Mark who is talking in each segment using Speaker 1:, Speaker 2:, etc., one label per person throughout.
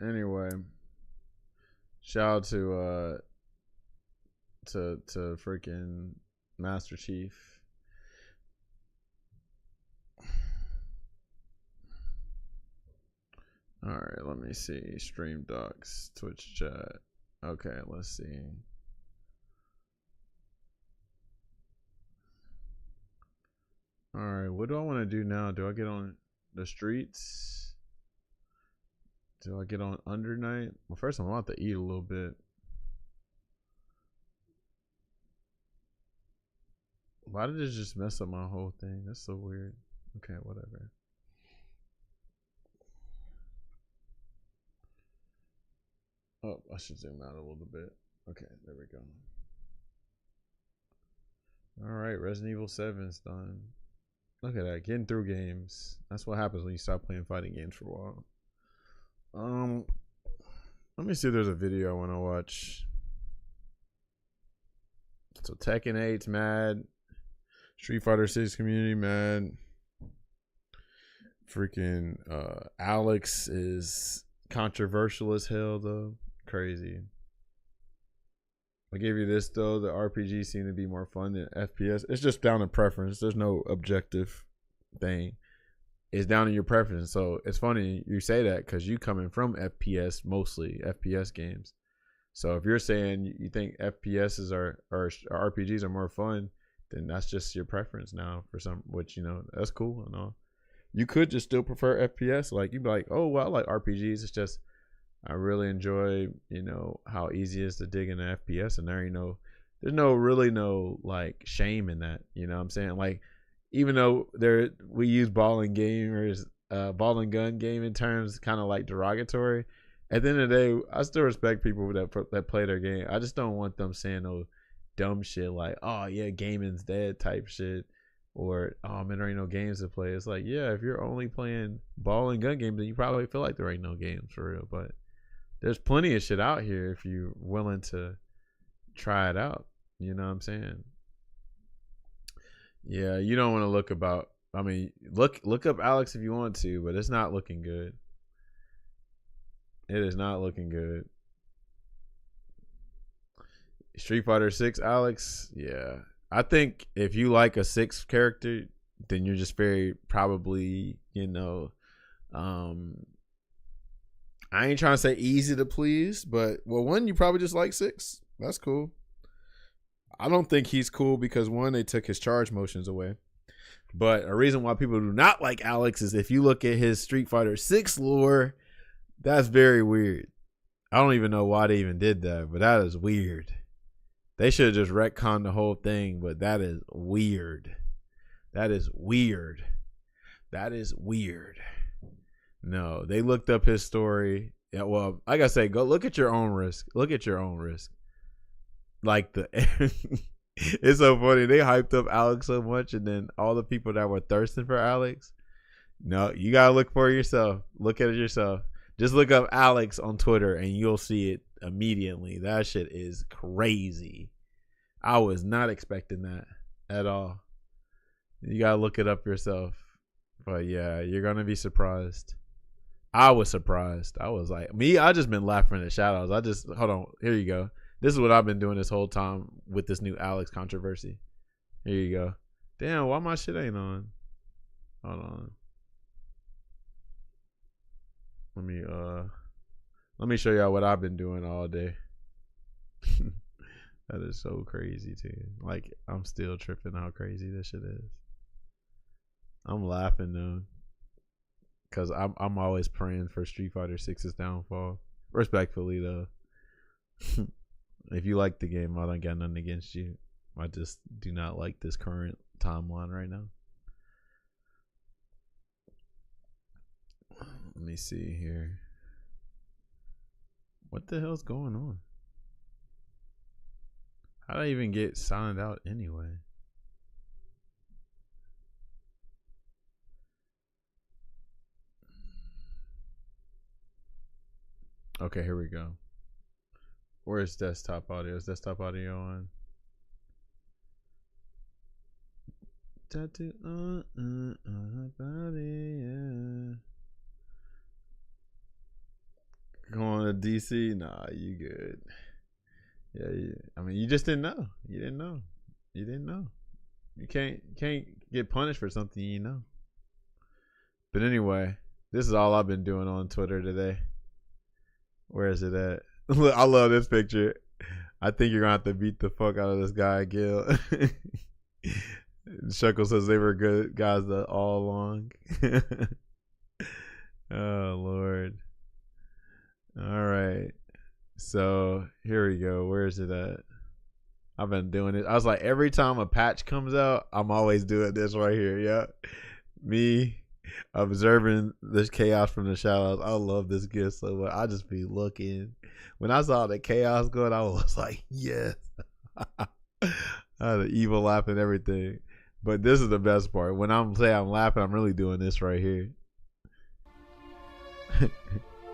Speaker 1: Anyway, shout out to freaking Master Chief. All right, let me see. Stream docs, Twitch chat. Okay, let's see. All right, what do I want to do now? Do I get on the streets? Do I get on under night? Well, first I'm about to eat a little bit. Why did it just mess up my whole thing? That's so weird. Okay, whatever. Oh, I should zoom out a little bit. Okay, there we go. All right, Resident Evil 7's done. Look at that, getting through games. That's what happens when you stop playing fighting games for a while. Let me see if there's a video I want to watch. So Tekken 8's mad. Street Fighter 6 community mad. Freaking Alex is controversial as hell though. Crazy. I give you this though, the RPG seem to be more fun than FPS. It's just down to preference. There's no objective thing. It's down to your preference. So it's funny you say that because you coming from FPS, mostly FPS games. So if you're saying you think FPSs or RPGs are more fun, then that's just your preference now for some, which, you know, that's cool and all. You could just still prefer FPS. Like you'd be like, oh, well, I like RPGs. It's just I really enjoy, you know, how easy it is to dig into FPS, and there, you know, there's really no like shame in that. You know what I'm saying? Like, even though we use ball and gun gaming terms kind of like derogatory, at the end of the day, I still respect people that play their game. I just don't want them saying no dumb shit like, oh yeah, gaming's dead type shit, or oh man, there ain't no games to play. It's like, yeah, if you're only playing ball and gun games, then you probably feel like there ain't no games for real. But there's plenty of shit out here if you're willing to try it out. You know what I'm saying? Yeah, you don't want to look about. I mean, look up Alex if you want to, but it's not looking good. It is not looking good. Street Fighter 6 Alex, yeah. I think if you like a 6 character, then you're just very probably, you know, I ain't trying to say easy to please, but well, one, you probably just like 6. That's cool. I don't think he's cool because one, they took his charge motions away. But a reason why people do not like Alex is if you look at his Street Fighter 6 lore, that's very weird. I don't even know why they even did that, but that is weird. They should have just retconned the whole thing, but that is weird. That is weird. That is weird. No, they looked up his story. Yeah, well, like I say, go look at your own risk. Look at your own risk. Like it's so funny. They hyped up Alex so much, and then all the people that were thirsting for Alex. No, you gotta look for it yourself. Look at it yourself. Just look up Alex on Twitter, and you'll see it immediately. That shit is crazy. I was not expecting that at all. You gotta look it up yourself. But yeah, you're gonna be surprised. I was surprised. I was like, I just been laughing in the shadows. Hold on. Here you go. This is what I've been doing this whole time with this new Alex controversy. Here you go. Damn, why my shit ain't on? Hold on. Let me show y'all what I've been doing all day. That is so crazy too. Like, I'm still tripping how crazy this shit is. I'm laughing though, cause I'm always praying for Street Fighter 6's downfall. Respectfully though. If you like the game, I don't got nothing against you. I just do not like this current timeline right now. Let me see here. What the hell's going on? How did I even get signed out anyway? Okay, here we go. Where's desktop audio? Is desktop audio on? Come of DC? Nah, you good. Yeah, I mean, you just didn't know. You didn't know. You can't get punished for something you know. But anyway, this is all I've been doing on Twitter today. Where is it at? I love this picture. I think you're gonna have to beat the fuck out of this guy, Gil. Shuckle says they were good guys all along. Oh Lord. All right. So here we go. Where is it at? I've been doing it. I was like, every time a patch comes out, I'm always doing this right here. Yeah. Me observing this chaos from the shadows. I love this gift so much. I just be looking. When I saw the chaos going, I was like, yes. I had an evil laugh and everything. But this is the best part. When I'm saying I'm laughing, I'm really doing this right here.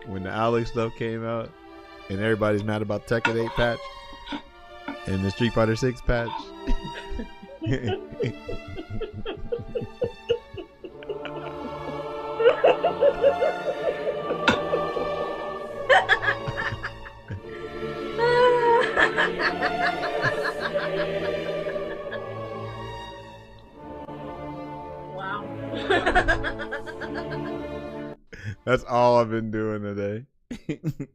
Speaker 1: When the Alex stuff came out and everybody's mad about Tekken 8 patch and the Street Fighter 6 patch.
Speaker 2: Wow.
Speaker 1: That's all I've been doing today.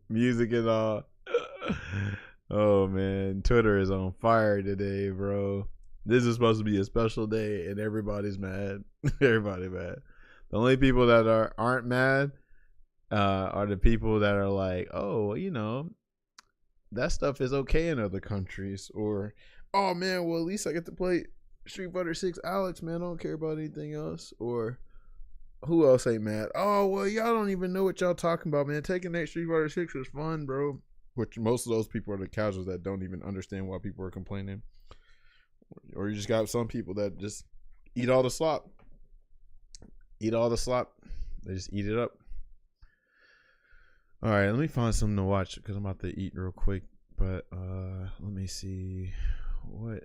Speaker 1: Music and all. Oh man, Twitter is on fire today, bro. This is supposed to be a special day and everybody's mad. Everybody mad. The only people that aren't mad are the people that are like, oh, you know, that stuff is okay in other countries. Or, oh man, well at least I get to play Street Fighter 6 Alex, man. I don't care about anything else. Or who else ain't mad? Oh, well, y'all don't even know what y'all talking about, man. Taking that Street Fighter 6 was fun, bro. Which most of those people are the casuals that don't even understand why people are complaining. Or you just got some people that just eat all the slop. They just eat it up. All right, let me find something to watch because I'm about to eat real quick. But let me see. What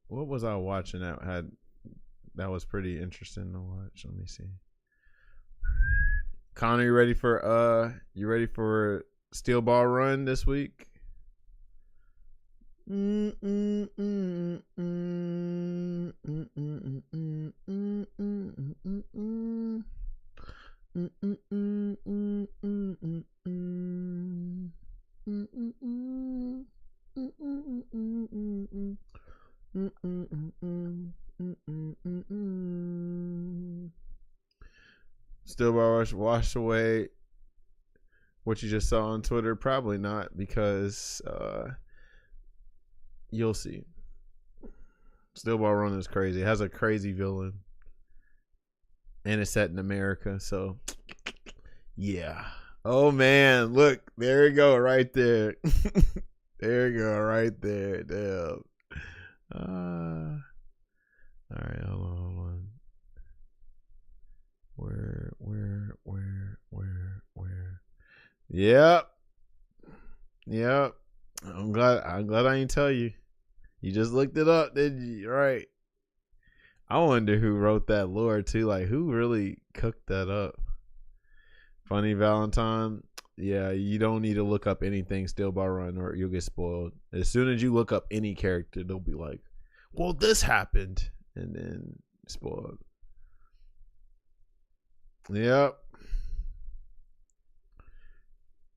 Speaker 1: was I watching that was pretty interesting to watch? Let me see. Connor, you ready for Steel Ball Run this week? Still wash away what you just saw on Twitter? Probably not, because you'll see. Steel Ball Run is crazy. It has a crazy villain, and it's set in America. So, yeah. Oh man, look, there you go, right there. There you go, right there. Damn. All right, hold on. Where? Yep. I'm glad I didn't tell you. You just looked it up, didn't you? Right. I wonder who wrote that lore too. Like, who really cooked that up? Funny Valentine. Yeah, you don't need to look up anything Steel Ball Run or you'll get spoiled. As soon as you look up any character, they'll be like, well, this happened. And then spoiled. Yep.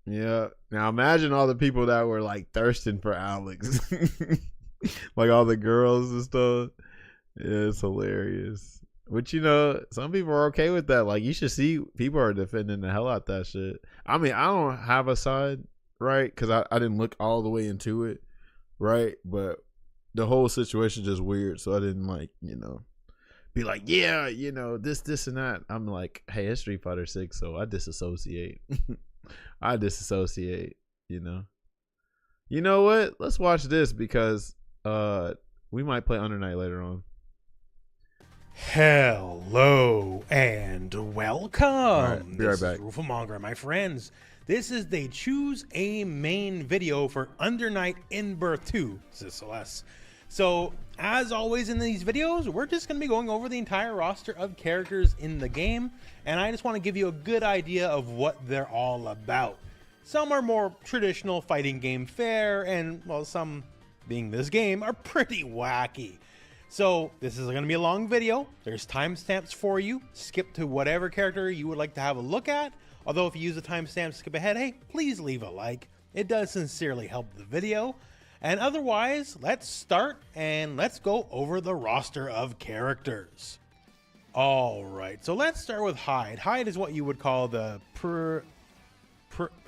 Speaker 1: Yeah. Now imagine all the people that were like thirsting for Alex. Like all the girls and stuff. Yeah, it's hilarious. But you know, some people are okay with that. Like, you should see people are defending the hell out that shit. I mean, I don't have a side, right? Because I didn't look all the way into it, right? But the whole situation just weird. So I didn't like, you know, be like, yeah, you know, this and that. I'm like, hey, it's Street Fighter 6, so I disassociate. I disassociate, you know. You know what? Let's watch this because we might play Under Night later on.
Speaker 3: Hello and welcome.
Speaker 1: All right, be right back.
Speaker 3: This is Rufamongra, my friends. This is the Choose a Main video for Under Night In Birth 2. This is Celeste. So, as always in these videos, we're just going to be going over the entire roster of characters in the game, and I just want to give you a good idea of what they're all about. Some are more traditional fighting game fare, and well, some, being this game, are pretty wacky. So this is going to be a long video. There's timestamps for you. Skip to whatever character you would like to have a look at. Although if you use the timestamp, skip ahead, hey, please leave a like. It does sincerely help the video. And otherwise, let's start and let's go over the roster of characters. All right, so let's start with Hyde. Hyde is what you would call the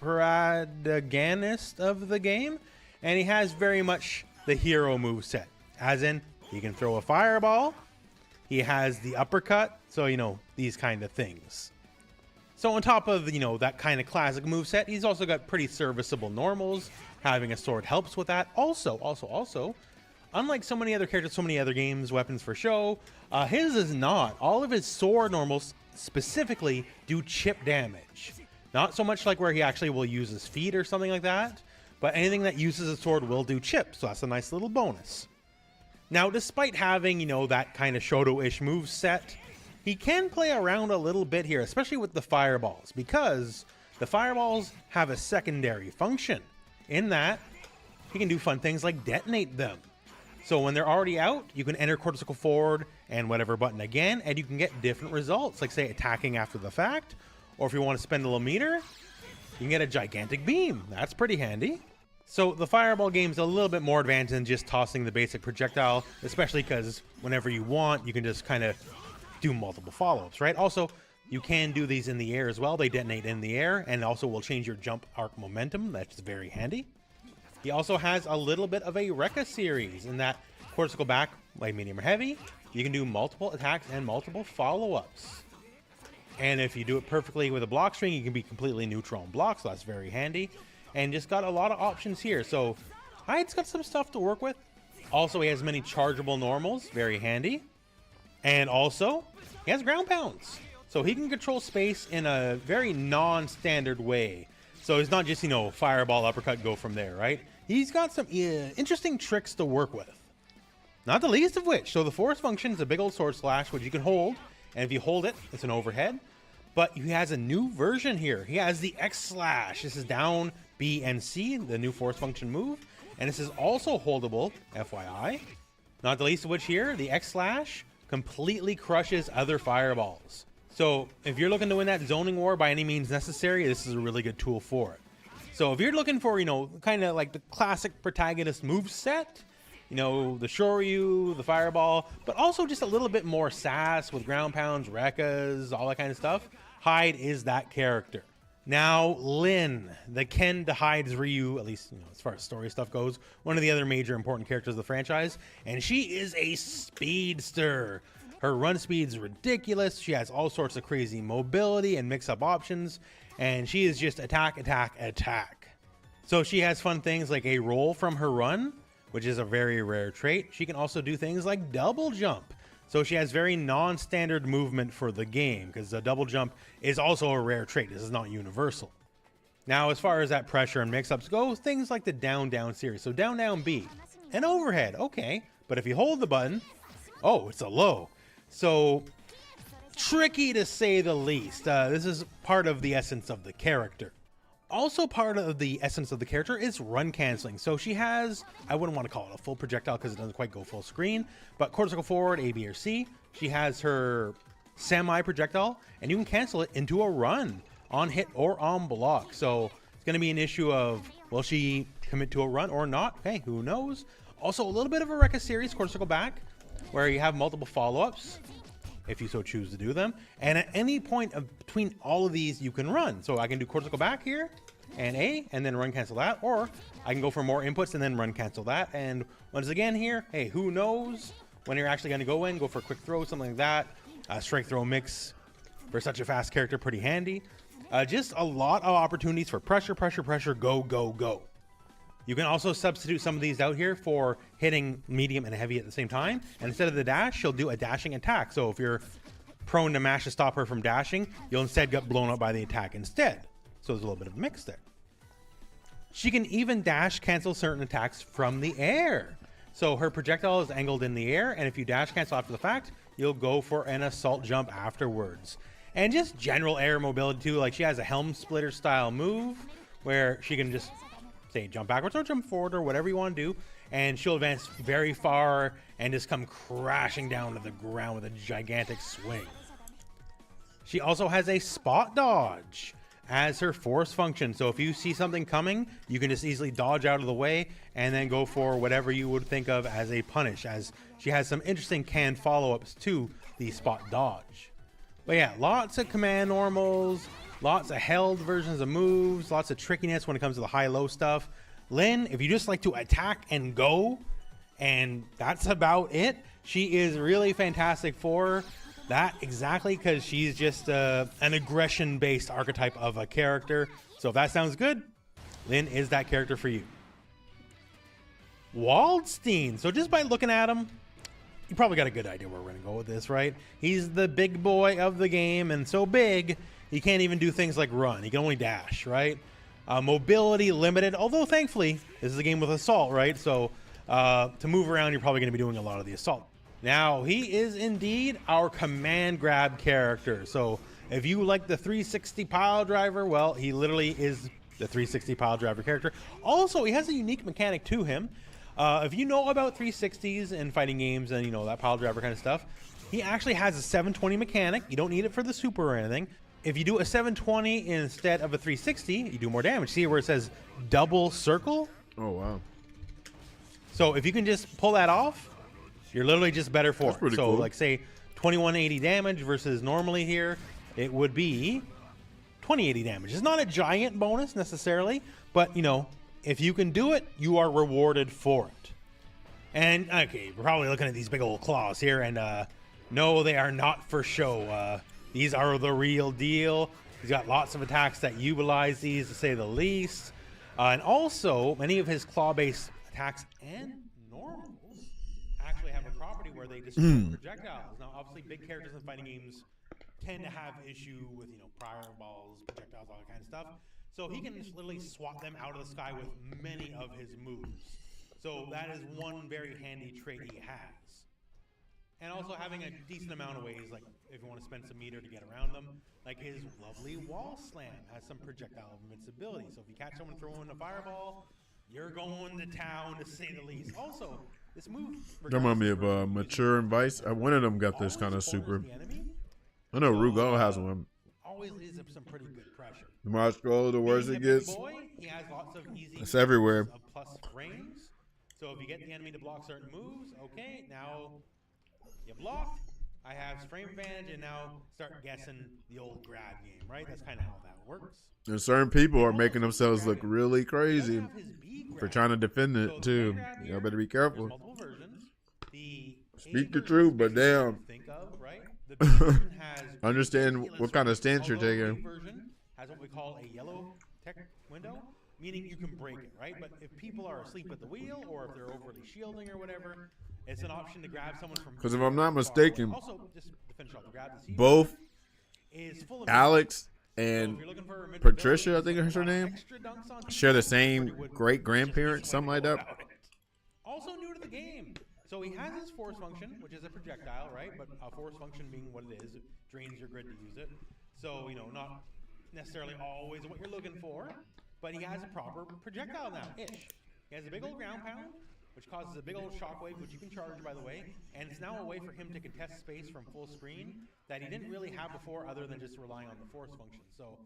Speaker 3: protagonist of the game, and he has very much the hero moveset, as in he can throw a fireball, he has the uppercut, so these kind of things. So on top of that kind of classic moveset, he's also got pretty serviceable normals. Having a sword helps with that. Also, unlike so many other characters, so many other games, weapons for show, his is not. All of his sword normals specifically do chip damage. Not so much like where he actually will use his feet or something like that, but anything that uses a sword will do chip, so that's a nice little bonus. Now, despite having, that kind of Shoto-ish move set, he can play around a little bit here, especially with the fireballs, because the fireballs have a secondary function in that he can do fun things like detonate them. So when they're already out, you can enter cortical forward and whatever button again, and you can get different results, like say attacking after the fact, or if you want to spend a little meter, you can get a gigantic beam. That's pretty handy. So the fireball game's a little bit more advanced than just tossing the basic projectile, especially because whenever you want, you can just kind of do multiple follow-ups, right? Also, you can do these in the air as well. They detonate in the air and also will change your jump arc momentum. That's very handy. He also has a little bit of a Rekka series in that cortical back, light, medium, or heavy. You can do multiple attacks and multiple follow-ups. And if you do it perfectly with a block string, you can be completely neutral on block, so that's very handy. And just got a lot of options here. So Hyde's got some stuff to work with. Also, he has many chargeable normals, very handy. And also, he has ground pounds. So he can control space in a very non-standard way. So it's not just, fireball, uppercut, go from there, right? He's got some interesting tricks to work with. Not the least of which, so the force function is a big old sword slash, which you can hold. And if you hold it, it's an overhead. But he has a new version here. He has the X slash. This is down, B, and C, the new force function move. And this is also holdable, FYI. Not the least of which here, the X slash completely crushes other fireballs. So if you're looking to win that zoning war by any means necessary, this is a really good tool for it. So if you're looking for, kind of like the classic protagonist move set, the Shoryu, the fireball, but also just a little bit more sass with ground pounds, Rekkas, all that kind of stuff, Hyde is that character. Now, Lin, the Ken to Hyde's Ryu, at least as far as story stuff goes, one of the other major important characters of the franchise, and she is a speedster. Her run speed's ridiculous. She has all sorts of crazy mobility and mix-up options, and she is just attack, attack, attack. So she has fun things like a roll from her run, which is a very rare trait. She can also do things like double jump. So she has very non-standard movement for the game, because the double jump is also a rare trait. This is not universal. Now, as far as that pressure and mix-ups go, things like the down-down series. So down-down B, an overhead, okay. But if you hold the button, oh, it's a low. So tricky to say the least. This is part of the essence of the character. Also part of the essence of the character is run canceling. So she has, I wouldn't want to call it a full projectile because it doesn't quite go full screen, but cortical forward, A, B, or C. She has her semi projectile, and you can cancel it into a run on hit or on block. So it's going to be an issue of, will she commit to a run or not? Hey, who knows? Also, a little bit of a Rekka series, cortical back, where you have multiple follow-ups, if you so choose to do them. And at any point between all of these, you can run. So I can do cortical back here, and A, and then run cancel that, or I can go for more inputs and then run cancel that. And once again here, hey, who knows when you're actually going to go in, go for a quick throw, something like that. Strike throw mix for such a fast character, pretty handy. Just a lot of opportunities for pressure, pressure, pressure, go, go, go. You can also substitute some of these out here for hitting medium and heavy at the same time. And instead of the dash, she'll do a dashing attack. So if you're prone to mash to stop her from dashing, you'll instead get blown up by the attack instead. So there's a little bit of a mix there. She can even dash cancel certain attacks from the air. So her projectile is angled in the air, and if you dash cancel after the fact, you'll go for an assault jump afterwards. And just general air mobility too, like she has a helm splitter style move, where she can just say jump backwards or jump forward or whatever you want to do, and she'll advance very far and just come crashing down to the ground with a gigantic swing. She also has a spot dodge as her force function. So if you see something coming, you can just easily dodge out of the way and then go for whatever you would think of as a punish, as she has some interesting canned follow-ups to the spot dodge. But yeah, lots of command normals, lots of held versions of moves, lots of trickiness when it comes to the high-low stuff. Lynn, if you just like to attack and go, and that's about it, she is really fantastic for that, exactly, because she's just an aggression-based archetype of a character. So if that sounds good, Lynn is that character for you. Waldstein. So just by looking at him, you probably got a good idea where we're going to go with this, right? He's the big boy of the game, and so big, he can't even do things like run. He can only dash, right? Mobility limited, although thankfully, this is a game with assault, right? So to move around, you're probably going to be doing a lot of the assault. Now, he is indeed our command grab character. So if you like the 360 pile driver, well, he literally is the 360 pile driver character. Also, he has a unique mechanic to him. If you know about 360s and fighting games and, you know, that pile driver kind of stuff, he actually has a 720 mechanic. You don't need it for the super or anything. If you do a 720 instead of a 360, you do more damage. See where it says double circle?
Speaker 1: Oh, wow.
Speaker 3: So if you can just pull that off, you're literally just better for it. So
Speaker 1: cool.
Speaker 3: like say 2180 damage versus normally here, it would be 2080 damage. It's not a giant bonus necessarily, but you know, if you can do it, you are rewarded for it. And okay, we're probably looking at these big old claws here, and no, they are not for show. These are the real deal. He's got lots of attacks that utilize these, to say the least. And also, many of his claw-based attacks and normals actually have a property where they destroy projectiles. Now, obviously, big characters in fighting games tend to have issue with, you know, prior balls, projectiles, all that kind of stuff. So he can just literally swat them out of the sky with many of his moves. So that is one very handy trait he has. And also having a decent amount of ways, like if you want to spend some meter to get around them, like his lovely wall slam has some projectile invincibility. So if you catch someone throwing a fireball, you're going to town, to say the least. Also, this move
Speaker 1: Remind me of Mature and Vice. One of them got this kind of super. I know Rugal has one.
Speaker 3: Always leads up some pretty good pressure.
Speaker 1: The more I scroll, the worse it gets.
Speaker 3: Boy, he has lots of easy
Speaker 1: it's everywhere.
Speaker 3: Of plus frames. So if you get the enemy to block certain moves, okay, now you block. I have frame advantage, and now start guessing the old grab game, right? That's kind of how that works.
Speaker 1: And certain people are making themselves look really crazy for trying to defend it too. You better be careful.
Speaker 3: Multiple versions. The
Speaker 1: Speak the truth, but damn.
Speaker 3: Think of, right? The B version has
Speaker 1: Understand what kind of stance you're taking.
Speaker 3: The version has what we call a yellow tech window, meaning you can break it, right? But if people are asleep at the wheel, or if they're overly shielding or whatever, it's an option to grab someone from.
Speaker 1: Because if I'm not mistaken,
Speaker 3: also, just to finish off the grab,
Speaker 1: both
Speaker 3: is full of
Speaker 1: Alex and Patricia, I think is her name, share the same great grandparents, something like that.
Speaker 3: Also new to the game. So he has his force function, which is a projectile, right? But a force function being what it is, it drains your grid to use it. So, you know, not necessarily always what you're looking for, but he has a proper projectile now-ish. He has a big old ground pound, which causes a big old shockwave, which you can charge, by the way, and it's now a way for him to contest space from full screen that he didn't really have before, other than just relying on the force function. So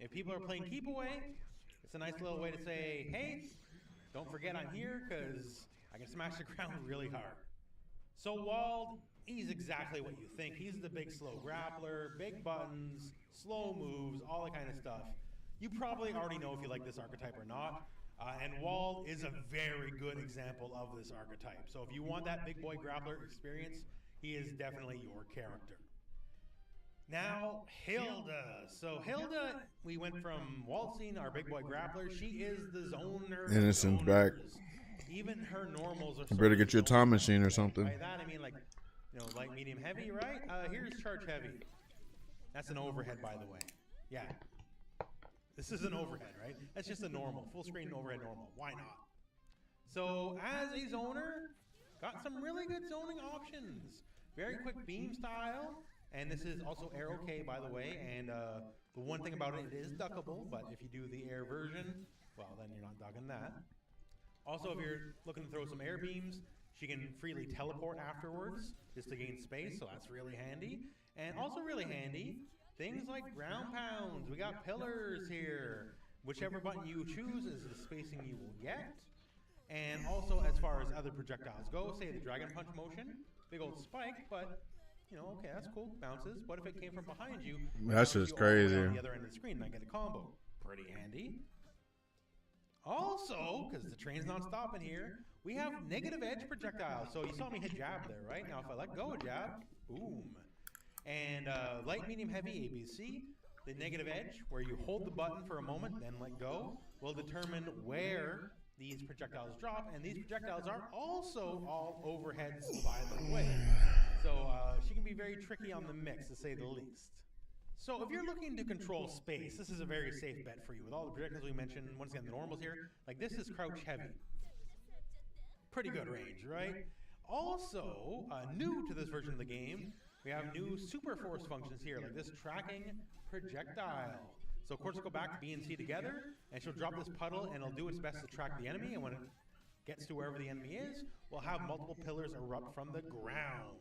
Speaker 3: if people are playing keep away, it's a nice little way to say, hey, don't forget I'm here, because I can smash the ground really hard. So Wald, he's exactly what you think. He's the big slow grappler, big buttons, slow moves, all that kind of stuff. You probably already know if you like this archetype or not. And Wald is a very good example of this archetype. So if you want that big boy grappler experience, he is definitely your character. Now, Hilda. So Hilda, we went from Waldstein, our big boy grappler. She is the zoner.
Speaker 1: Innocent's back.
Speaker 3: Even her normals are.
Speaker 1: You better get you a time machine or something.
Speaker 3: By that I mean, like, you know, light, medium, heavy, right? Here's charge heavy. That's an overhead, by the way. Yeah. This is an overhead, right? That's just a normal, full screen overhead normal. Why not? So as a zoner, got some really good zoning options. Very quick beam style. And this is also air okay, by the way. And the one thing about it, it is duckable, but if you do the air version, well, then you're not ducking that. Also, if you're looking to throw some air beams, she can freely teleport afterwards just to gain space, so that's really handy. And also really handy, things like ground pounds. We got pillars here. Whichever button you choose is the spacing you will get. And also, as far as other projectiles go, say the Dragon Punch motion, big old spike, but, you know, okay, that's cool, bounces. What if it came from behind you?
Speaker 1: That's just crazy.
Speaker 3: On the other end of the screen, and I get a combo. Pretty handy. Also, because the train's not stopping here, we have negative edge projectiles. So you saw me hit jab there, right? Now if I let go of jab, boom. And light, medium, heavy, ABC. The negative edge, where you hold the button for a moment, then let go, will determine where these projectiles drop. And these projectiles are also all overheads, by the way. So she can be very tricky on the mix, to say the least. So if you're looking to control space, this is a very safe bet for you. With all the projectiles we mentioned, once again, the normals here, like this is crouch heavy. Pretty good range, right? Also, new to this version of the game, we have new super force functions here, like this tracking projectile. So of course we'll go back to B and C together, and she'll drop this puddle, and it'll do its best to track the enemy, and when it gets to wherever the enemy is, we'll have multiple pillars erupt from the ground.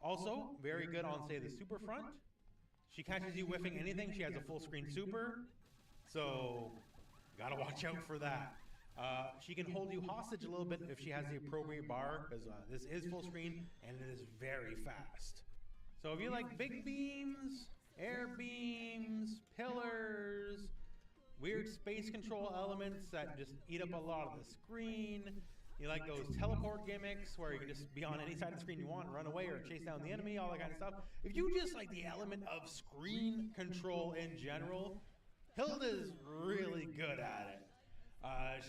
Speaker 3: Also, very good on, say, the super front. She catches you whiffing anything, she has a full screen super, so gotta watch out for that. She can hold you hostage a little bit if she has the appropriate bar, because this is full screen and it is very fast. So if you like big beams, air beams, pillars, weird space control elements that just eat up a lot of the screen, you like those teleport gimmicks where you can just be on any side of the screen you want, run away or chase down the enemy, all that kind of stuff. If you just like the element of screen control in general, Hilda's really good at it.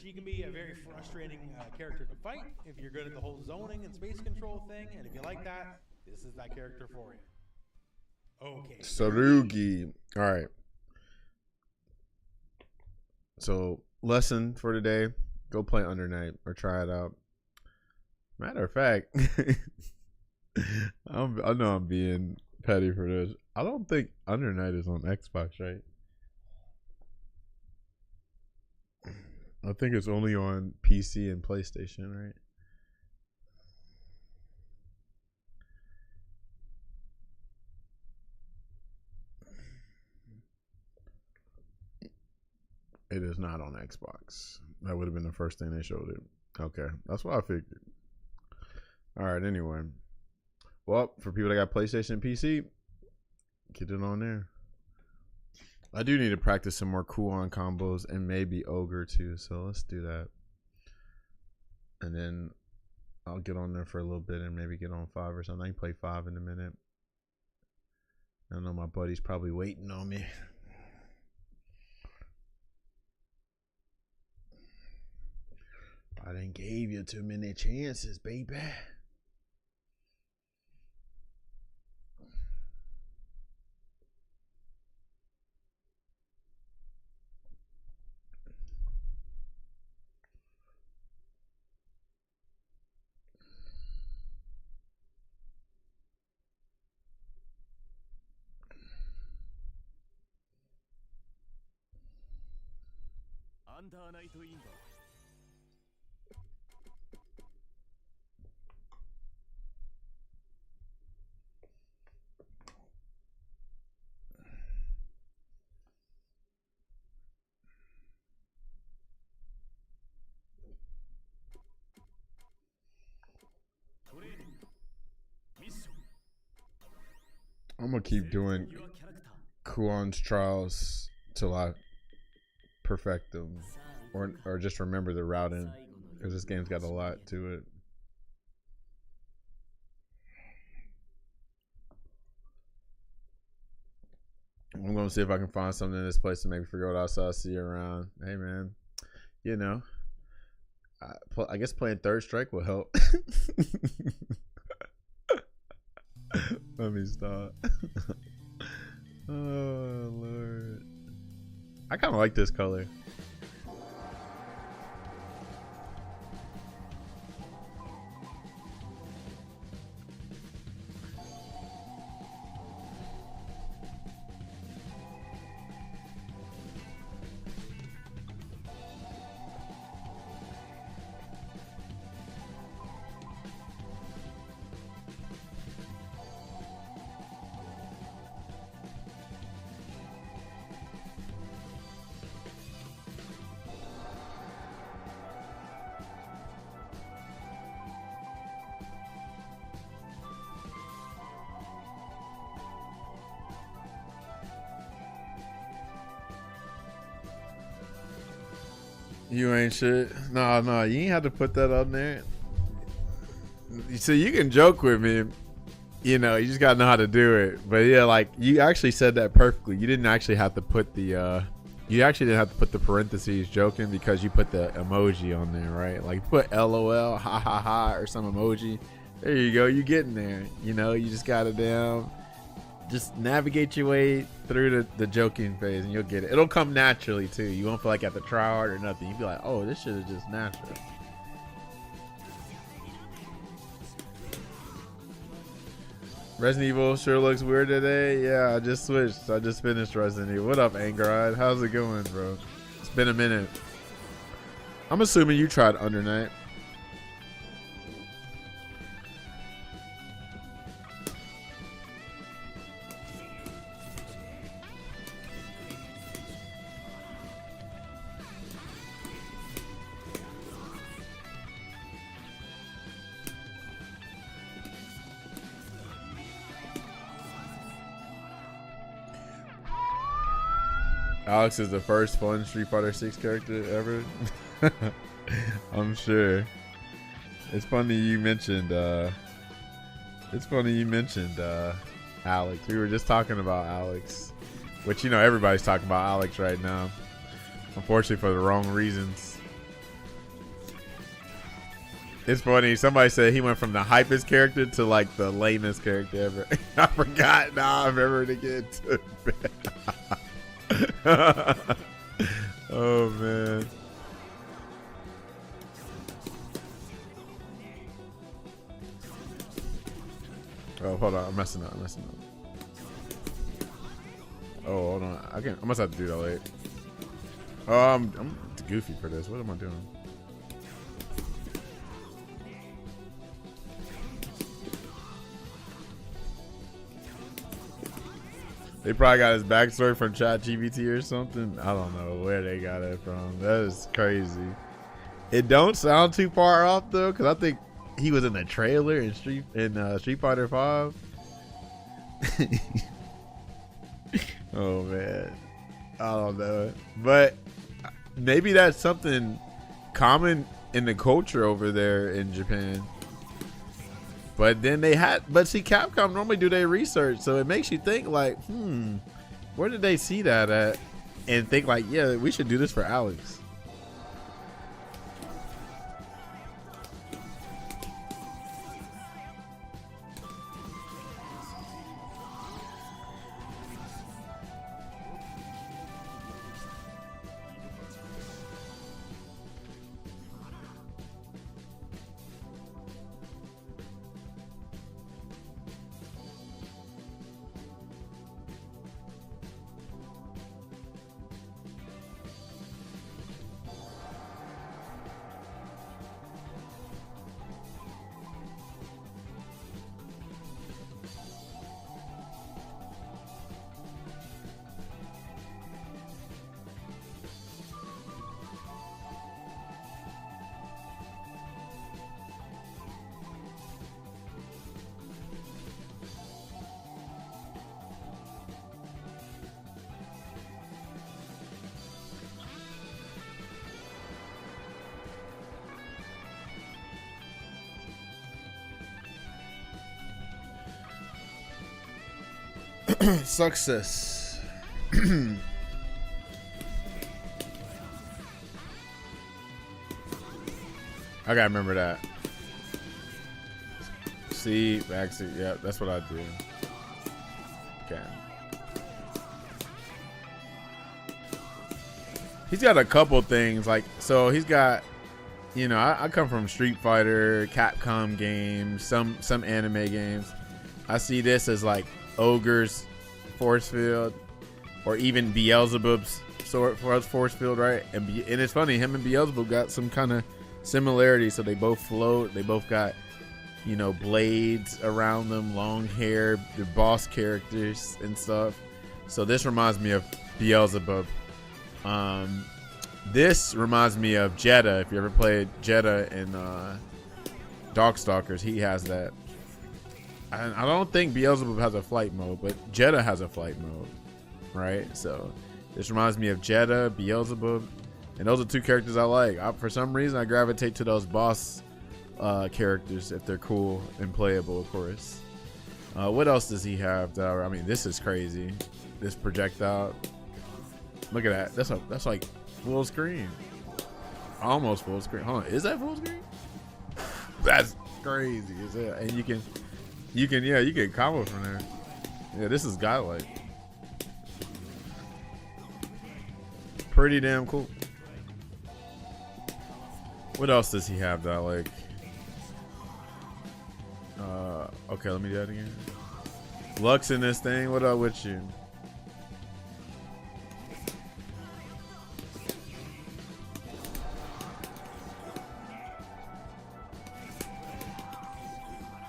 Speaker 3: She can be a very frustrating character to fight if you're good at the whole zoning and space control thing, and if you like that, this is that character for you. Okay.
Speaker 1: Sarugi. All right. So, lesson for today. Go play Under Night or try it out. Matter of fact, I know I'm being petty for this. I don't think Under Night is on Xbox, right? I think it's only on PC and PlayStation, right? It is not on Xbox. That would have been the first thing they showed it. Okay, that's what I figured. All right, anyway. Well, for people that got PlayStation and PC, get it on there. I do need to practice some more Kuon combos and maybe Ogre too, so let's do that. And then I'll get on there for a little bit and maybe get on 5 or something. I can play 5 in a minute. I know my buddy's probably waiting on me. I done gave you too many chances, baby.
Speaker 2: Under Night Window.
Speaker 1: I'm gonna keep doing Kuon's trials till I perfect them, or just remember the routing, because this game's got a lot to it. I'm gonna see if I can find something in this place to maybe figure out outside, see you around. Hey man, you know, I guess playing Third Strike will help. Let me stop. Oh Lord, I kind of like this color. You ain't shit. No, no, you ain't have to put that on there. So you can joke with me, you know, you just gotta know how to do it. But yeah, like you actually said that perfectly. You didn't actually have to put the you actually didn't have to put the parentheses joking because you put the emoji on there, right? Like put LOL, ha ha ha, or some emoji. There you go, you getting there. You know, you just gotta just navigate your way through the joking phase and you'll get it. It'll come naturally too. You won't feel like you have to try hard or nothing. You'll be like, oh, this shit is just natural. Resident Evil sure looks weird today. Yeah, I just switched. I just finished Resident Evil. What up, Angeride? How's it going, bro? It's been a minute. I'm assuming you tried Under Night. Alex is the first fun Street Fighter 6 character ever. I'm sure. It's funny you mentioned Alex. We were just talking about Alex, which, you know, everybody's talking about Alex right now, unfortunately for the wrong reasons. It's funny, somebody said he went from the hypest character to like the lamest character ever. I forgot. Now I'm ever to get to bed. Oh man. Oh, hold on, I'm messing up. Oh, hold on, I must have to do that late. Oh, I'm goofy for this. What am I doing? They probably got his backstory from ChatGPT or something. I don't know where they got it from. That is crazy. It don't sound too far off though, because I think he was in the trailer in Street Fighter 5. Oh man, I don't know, but maybe that's something common in the culture over there in Japan. But then but see, Capcom normally do their research, so it makes you think like, where did they see that at? And think like, yeah, we should do this for Alex. Success. I gotta remember that. See, backseat. Yeah, that's what I do. Okay. He's got a couple things like, so he's got, you know, I come from Street Fighter, Capcom games, some anime games. I see this as like Ogre's force field, or even Beelzebub's force field, right? And it's funny, him and Beelzebub got some kind of similarity. So they both float. They both got, you know, blades around them, long hair. They're boss characters and stuff. So this reminds me of Beelzebub. This reminds me of Jeddah. If you ever played Jeddah in Darkstalkers, he has that. I don't think Beelzebub has a flight mode, but Jeddah has a flight mode, right? So this reminds me of Jeddah, Beelzebub, And those are two characters I like. For some reason, I gravitate to those boss characters if they're cool and playable, of course. What else does he have? I mean, this is crazy. This projectile. Look at that. That's like full screen. Almost full screen. Hold on, is that full screen? That's crazy. Is it? And you can combo from there. Yeah, this is godlike. Pretty damn cool. What else does he have that I like? Okay, let me do that again. Lux in this thing. What up with you?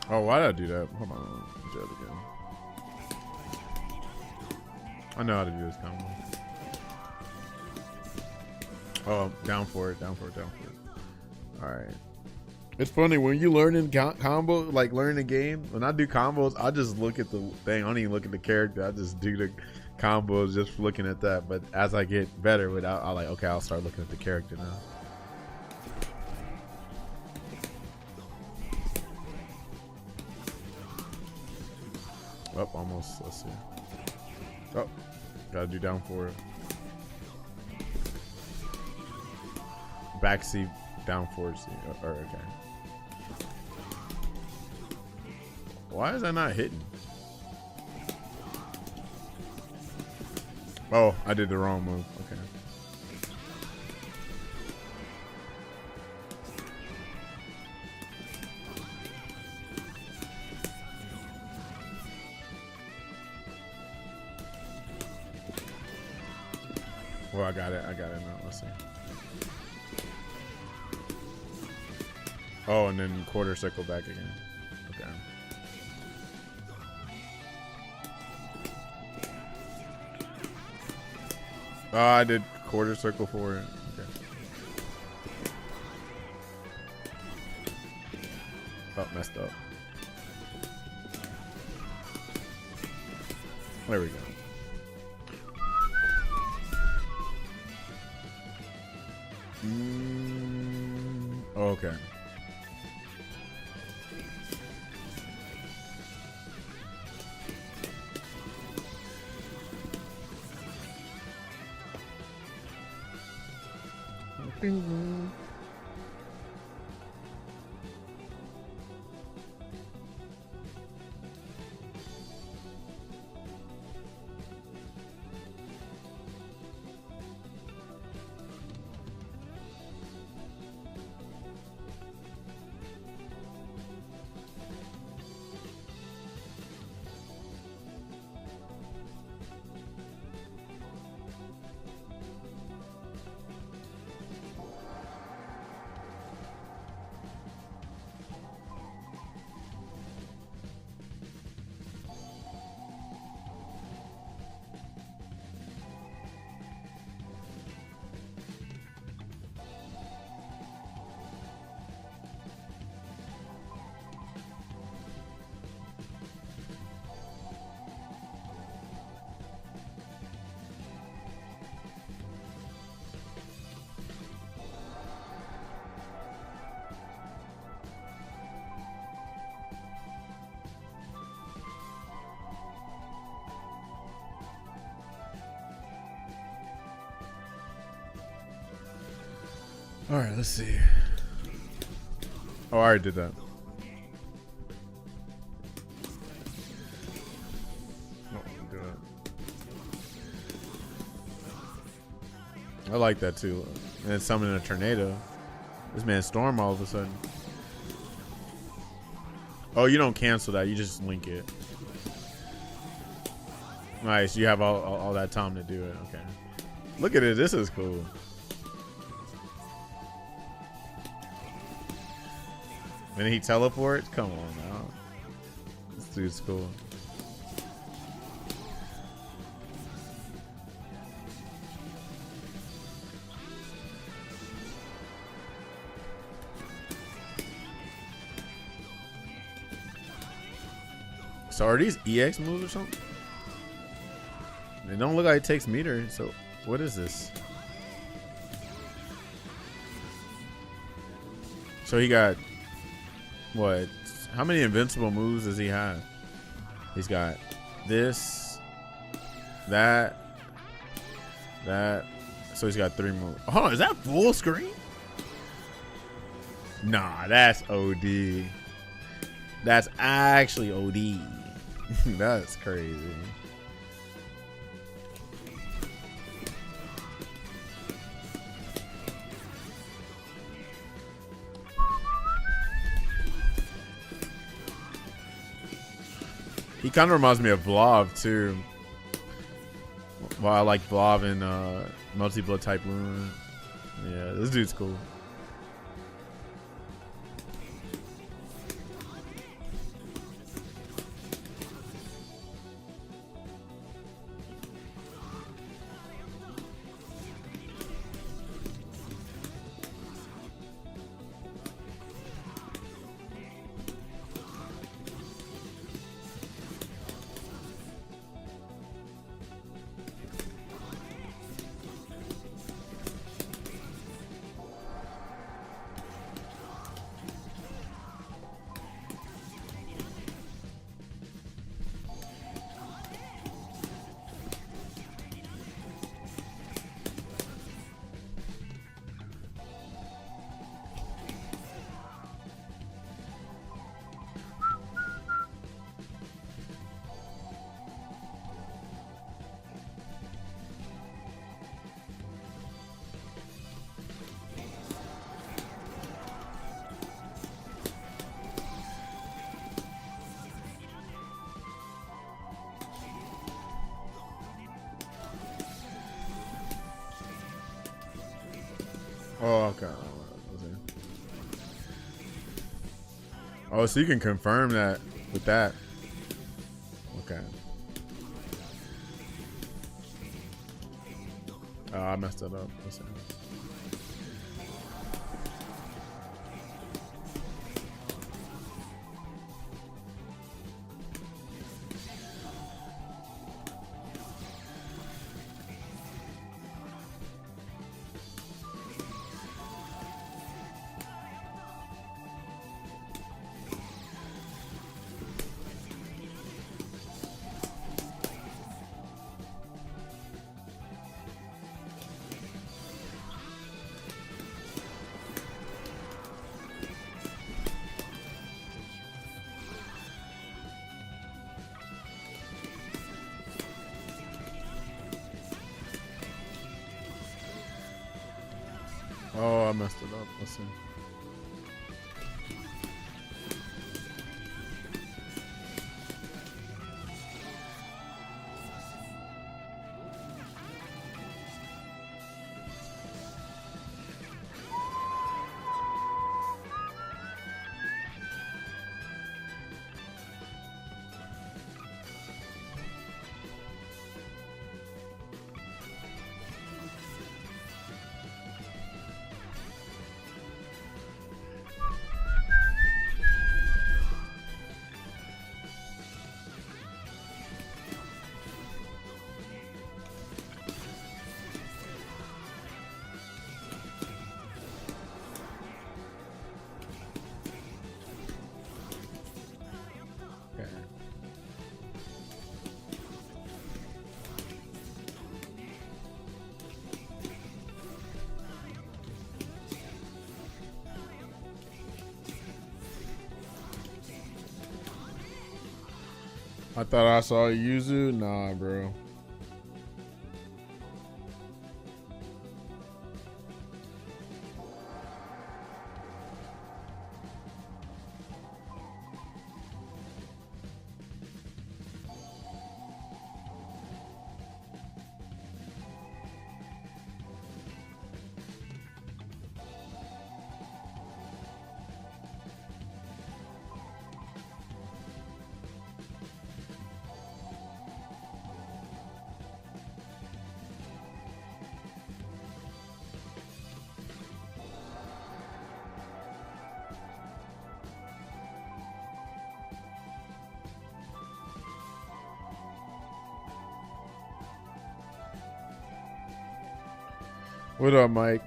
Speaker 1: Oh, why did I do that? Hold on. Let's do it again. I know how to do this combo. Oh, down for it. All right. It's funny when you learn in combo, like learn the game. When I do combos, I just look at the thing. I don't even look at the character. I just do the combos just looking at that. But as I get better with, I like, okay, I'll start looking at the character now. Oh, almost. Let's see. Oh, gotta do down for it. Backseat down forward. Or okay. Why is that not hitting? Oh, I did the wrong move. Okay. Well, I got it now. Let's see. Oh, and then quarter circle back again. Okay. Oh, I did quarter circle for it. Okay. Oh, messed up. There we go. Okay. All right, let's see. Oh, I already did that. Do it. I like that too. And then summoning a tornado. This man storm all of a sudden. Oh, you don't cancel that. You just link it. Nice. You have all that time to do it. Okay. Look at it. This is cool. And he teleports? Come on now. This dude's cool. So are these EX moves or something? They don't look like it takes meter, so what is this? So he got what? How many invincible moves does he have? He's got this, that. So he's got 3 moves. Hold on, is that full screen? Nah, that's OD. That's actually OD. That's crazy. He kind of reminds me of Blob too. Well, I like Blob in Multi-Blood Type Moon. Yeah, this dude's cool. Oh, okay. Oh, so you can confirm that with that. Okay. Oh, I messed it up. Listen. Oh, I messed it up. Let's see. I thought I saw Yuzu. Nah, bro. What up, Mike?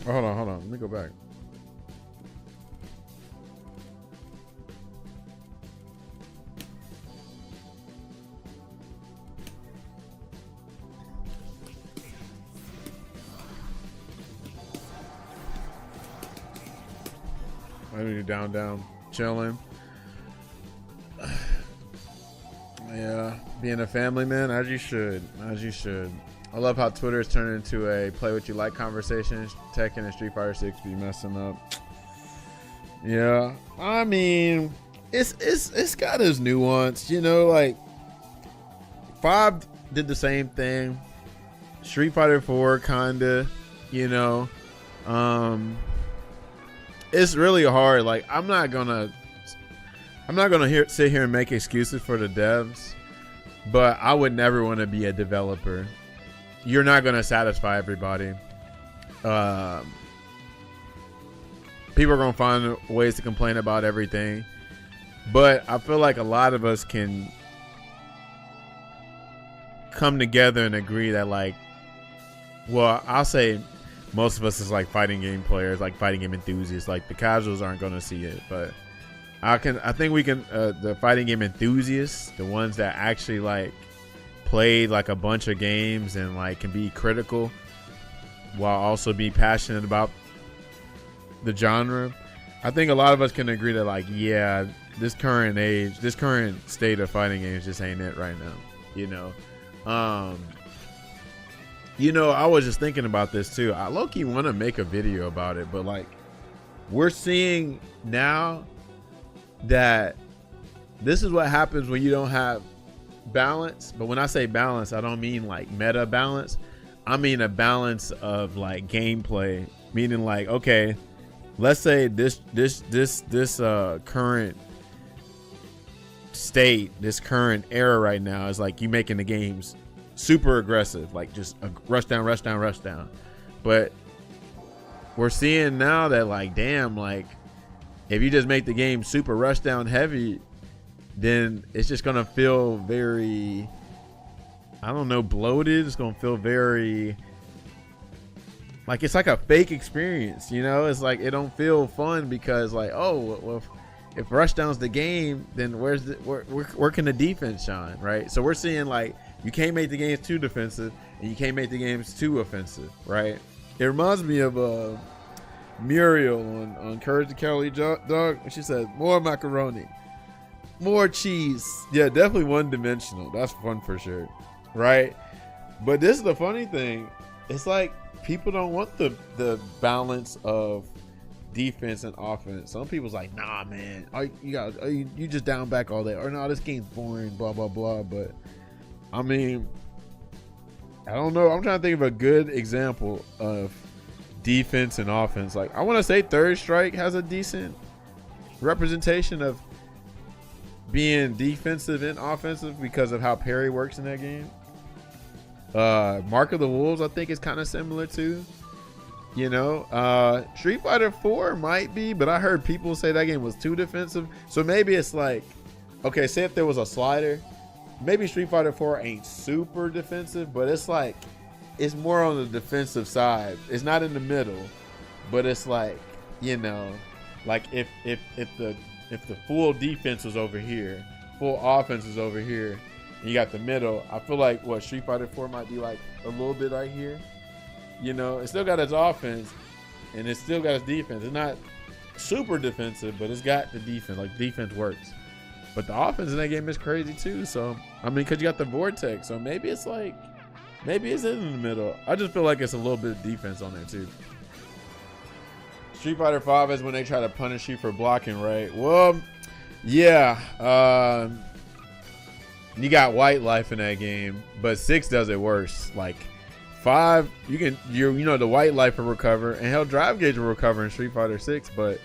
Speaker 1: Oh, hold on. Let me go back. down, chilling. Yeah, being a family man, as you should. I love how Twitter has turned into a play what you like conversation. Tekken and Street Fighter 6 be messing up. Yeah, I mean, it's got its nuance, you know. Like 5 did the same thing. Street Fighter 4 kinda, you know. It's really hard. Like I'm not gonna sit here and make excuses for the devs, but I would never want to be a developer. You're not gonna satisfy everybody. People are gonna find ways to complain about everything, but I feel like a lot of us can come together and agree that, like, well, I'll say most of us is like fighting game players, like fighting game enthusiasts. Like the casuals aren't gonna see it, but I think we can. The fighting game enthusiasts, the ones that actually like played like a bunch of games and like can be critical while also be passionate about the genre. I think a lot of us can agree that, like, yeah, this current state of fighting games just ain't it right now, you know. I was just thinking about this too. I low-key want to make a video about it, but like we're seeing now that this is what happens when you don't have balance. But when I say balance, I don't mean like meta balance. I mean a balance of like gameplay, meaning like, okay, let's say this current state, this current era right now is like you making the games super aggressive, like just a rush down. But we're seeing now that, like, damn, like if you just make the game super rush down heavy, then it's just gonna feel very, I don't know, bloated. It's gonna feel very like it's like a fake experience, you know. It's like it don't feel fun because, like, oh, well, if rushdown's the game, then where can the defense shine, right? So we're seeing like you can't make the games too defensive and you can't make the games too offensive, right? It reminds me of Muriel on Courage the Cowardly Dog. She said, more macaroni, more cheese. Yeah, definitely one-dimensional. That's fun for sure, right? But this is the funny thing. It's like people don't want the balance of defense and offense. Some people's like, nah, man, you just down back all day, or no, this game's boring, blah blah blah. But I mean, I don't know. I'm trying to think of a good example of defense and offense. Like, I want to say Third Strike has a decent representation of being defensive and offensive because of how parry works in that game. Mark of the Wolves, I think, is kind of similar too. You know, Street Fighter 4 might be, but I heard people say that game was too defensive. So maybe it's like, okay, say if there was a slider, maybe Street Fighter 4 ain't super defensive, but it's like, it's more on the defensive side. It's not in the middle, but it's like, you know, like if the full defense was over here, full offense is over here, and you got the middle, I feel like what Street Fighter 4 might be like a little bit right here. You know, it still got its offense and it's still got its defense. It's not super defensive, but it's got the defense. Like, defense works. But the offense in that game is crazy too. So, I mean, because you got the vortex. So maybe it's like, maybe it's in the middle. I just feel like it's a little bit of defense on there too. Street Fighter 5 is when they try to punish you for blocking, right? Well, yeah. You got white life in that game, but 6 does it worse. Like, 5, you know, the white life will recover, and hell, drive gauge will recover in Street Fighter 6, but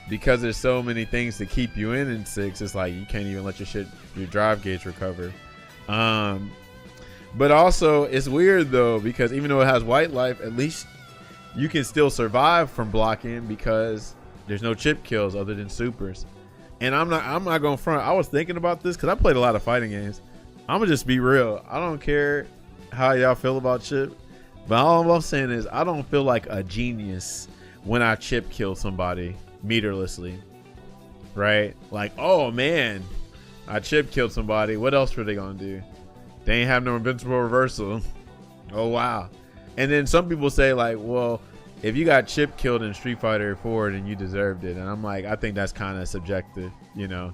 Speaker 1: because there's so many things to keep you in 6, it's like you can't even let your drive gauge recover. But also it's weird though, because even though it has white life, at least you can still survive from blocking because there's no chip kills other than supers. And I'm not going front. I was thinking about this because I played a lot of fighting games. I'm gonna just be real. I don't care how y'all feel about chip, but all I'm saying is I don't feel like a genius when I chip kill somebody meterlessly, right? Like, oh man, I chip killed somebody. What else were they gonna do? They ain't have no invincible reversal. Oh wow. And then some people say like, well, if you got chip killed in Street Fighter 4, then you deserved it. And I'm like, I think that's kind of subjective, you know.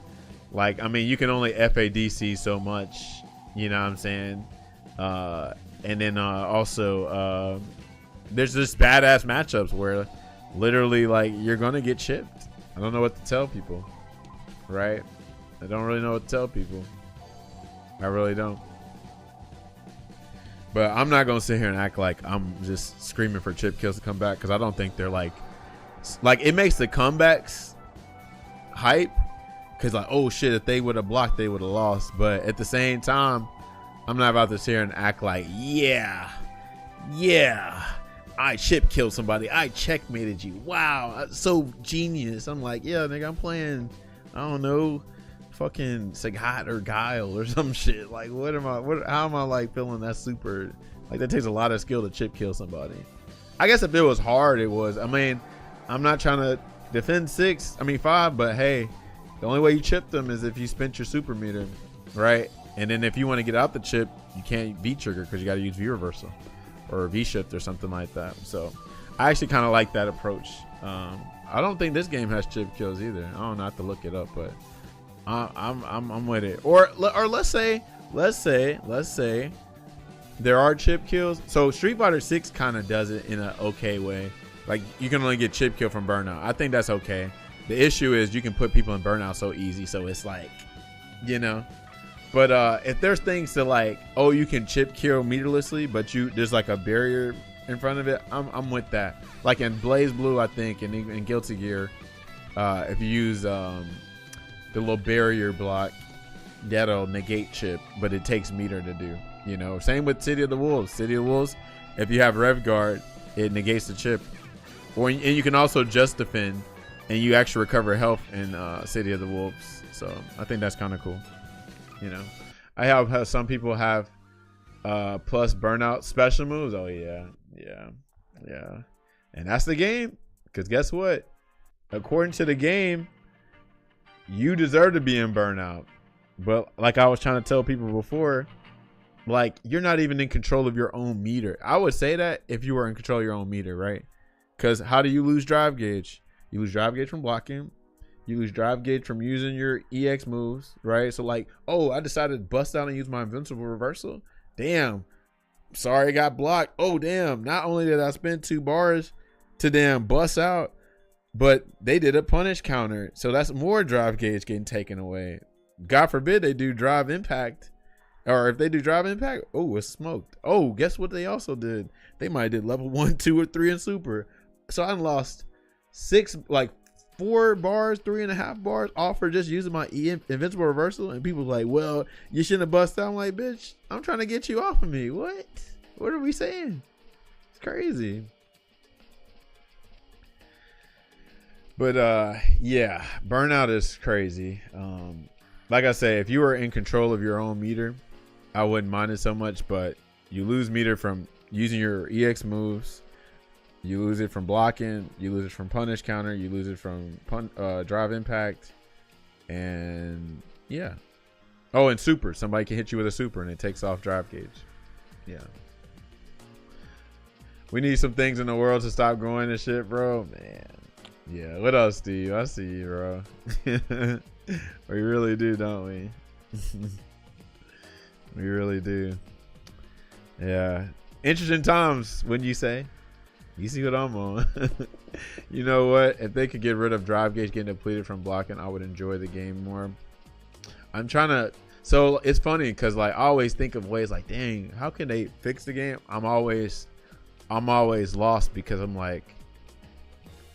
Speaker 1: Like, I mean, you can only FADC so much, you know what I'm saying? And then also, there's just badass matchups where literally, like, you're gonna get chipped. I don't know what to tell people, right? I don't really know what to tell people. I really don't. But I'm not gonna sit here and act like I'm just screaming for chip kills to come back, because I don't think they're like it makes the comebacks hype, because like, oh shit, if they would have blocked, they would have lost. But at the same time, I'm not about to sit here and act like, yeah, I chip killed somebody, I checkmated you, wow, so genius. I'm like, yeah, nigga, I'm playing, I don't know, fucking Sagat or Guile or some shit. Like, how am I like feeling that super, like, that takes a lot of skill to chip kill somebody. I guess if it was hard, it was. I mean, I'm not trying to defend 5, but hey, the only way you chip them is if you spent your super meter, right? And then if you want to get out the chip, you can't V trigger because you got to use V reversal or V shift or something like that. So I actually kind of like that approach. I don't think this game has chip kills either. I don't know, I have to look it up, but I'm with it. Or let's say there are chip kills. So Street Fighter 6 kind of does it in an okay way. Like, you can only get chip kill from burnout. I think that's okay. The issue is you can put people in burnout so easy, so it's like, you know. But if there's things to like, oh, you can chip kill meterlessly, but there's like a barrier in front of it, I'm with that. Like in Blaze Blue, I think, and in Guilty Gear, if you use the little barrier block, that'll negate chip, but it takes meter to do, you know. Same with City of the Wolves. If you have Rev Guard, it negates the chip. And you can also just defend, and you actually recover health in City of the Wolves. So I think that's kind of cool, you know. I have some people have plus burnout special moves. Oh yeah, and that's the game, because guess what, according to the game, you deserve to be in burnout. But like I was trying to tell people before, like, you're not even in control of your own meter. I would say that if you were in control of your own meter, right? Because how do you lose drive gauge? You lose drive gauge from blocking. You lose drive gauge from using your EX moves, right? So like, oh, I decided to bust out and use my invincible reversal. Damn, sorry, I got blocked. Oh damn, not only did I spend 2 bars to damn bust out, but they did a punish counter. So that's more drive gauge getting taken away. God forbid they do drive impact. Or if they do drive impact, oh, it's smoked. Oh, guess what they also did? They might have did level 1, 2, or 3 in super. So I lost 4 bars, 3.5 bars off for just using my invincible reversal. And people like, well, you shouldn't have busted out. I'm like, bitch, I'm trying to get you off of me. What are we saying? It's crazy. But yeah, burnout is crazy. Like I say, if you were in control of your own meter, I wouldn't mind it so much. But you lose meter from using your EX moves, you lose it from blocking, you lose it from punish counter, you lose it from drive impact, and yeah. Oh, and super, somebody can hit you with a super and it takes off drive gauge. Yeah, we need some things in the world to stop growing and shit, bro. Man, yeah. What else, Steve? I see you, bro. We really do, don't we? We really do. Yeah. Interesting times, wouldn't you say? You see what I'm on. You know what? If they could get rid of drive gauge getting depleted from blocking, I would enjoy the game more. I'm trying to. So it's funny because like I always think of ways like, dang, how can they fix the game? I'm always lost because I'm like,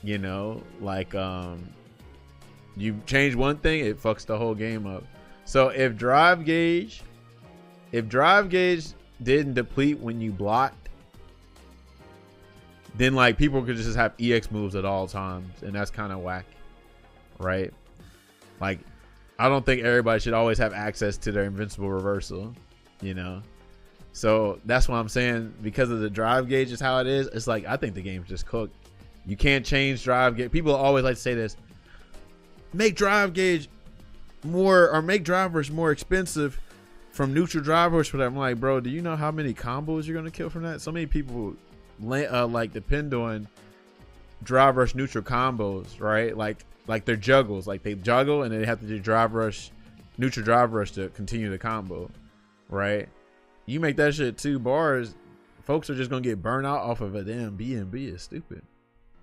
Speaker 1: you know, like you change one thing, it fucks the whole game up. So if drive gauge didn't deplete when you blocked, then like people could just have EX moves at all times, and that's kind of whack, right? Like, I don't think everybody should always have access to their invincible reversal, you know? So that's what I'm saying. Because of the drive gauge is how it is, it's like I think the game's just cooked. You can't change drive gauge. People always like to say this, make drive gauge more, or make drivers more expensive from neutral drivers for that. I'm like, bro, do you know how many combos you're gonna kill from that? So many people like depend on drive rush neutral combos, right? Like they're juggles, like they juggle and they have to do drive rush, neutral drive rush to continue the combo, right? You make that shit 2 bars, folks are just gonna get burnt out off of a damn BNB. Is stupid,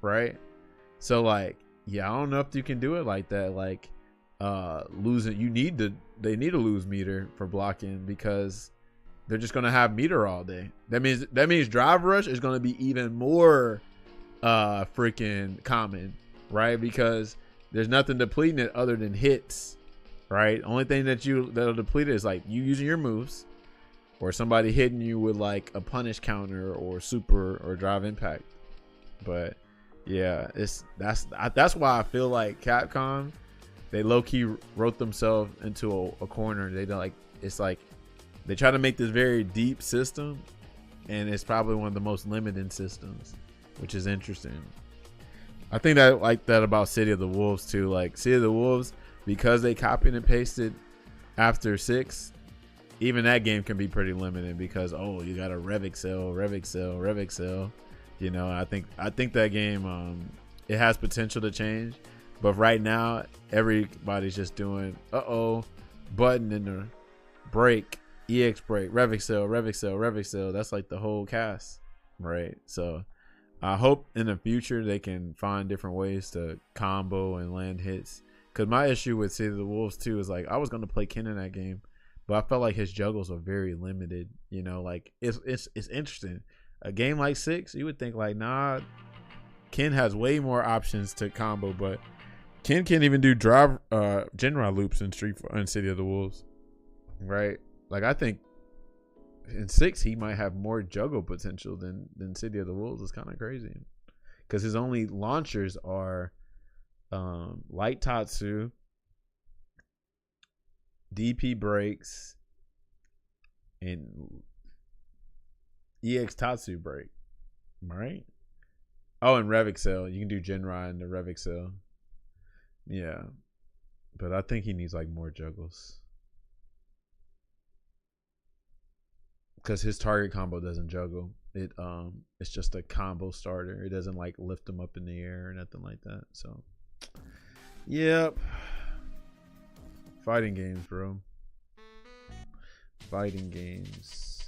Speaker 1: right? So like, yeah, I don't know if you can do it like that. Like, losing, they need a lose meter for blocking because they're just gonna have meter all day. That means drive rush is gonna be even more freaking common, right? Because there's nothing depleting it other than hits, right? Only thing that'll deplete it is like you using your moves or somebody hitting you with like a punish counter or super or drive impact. But yeah, that's why I feel like Capcom, they low-key wrote themselves into a corner. They don't like, it's like they try to make this very deep system and it's probably one of the most limiting systems, which is interesting. I think that like that about City of the Wolves too. Like City of the Wolves, because they copied and pasted after 6, even that game can be pretty limited because you got a Rev Excel. You know, I think that game it has potential to change, but right now everybody's just doing button in the break, EX break, Rev Excel. That's like the whole cast, right? So I hope in the future they can find different ways to combo and land hits. Because my issue with City of the Wolves too is like I was gonna play Ken in that game, but I felt like his juggles are very limited. You know, like it's interesting. A game like 6, you would think like, nah, Ken has way more options to combo, but Ken can't even do drive Genra loops in City of the Wolves, right? Like I think in 6 he might have more juggle potential than City of the Wolves. Is kind of crazy because his only launchers are Light Tatsu, DP breaks, and EX Tatsu break, right? Oh, and Rev Excel. You can do Genrai and the Rev Excel. Yeah, but I think he needs like more juggles because his target combo doesn't juggle. It's just a combo starter. It doesn't like lift him up in the air or nothing like that. So, yep. Fighting games, bro. Fighting games.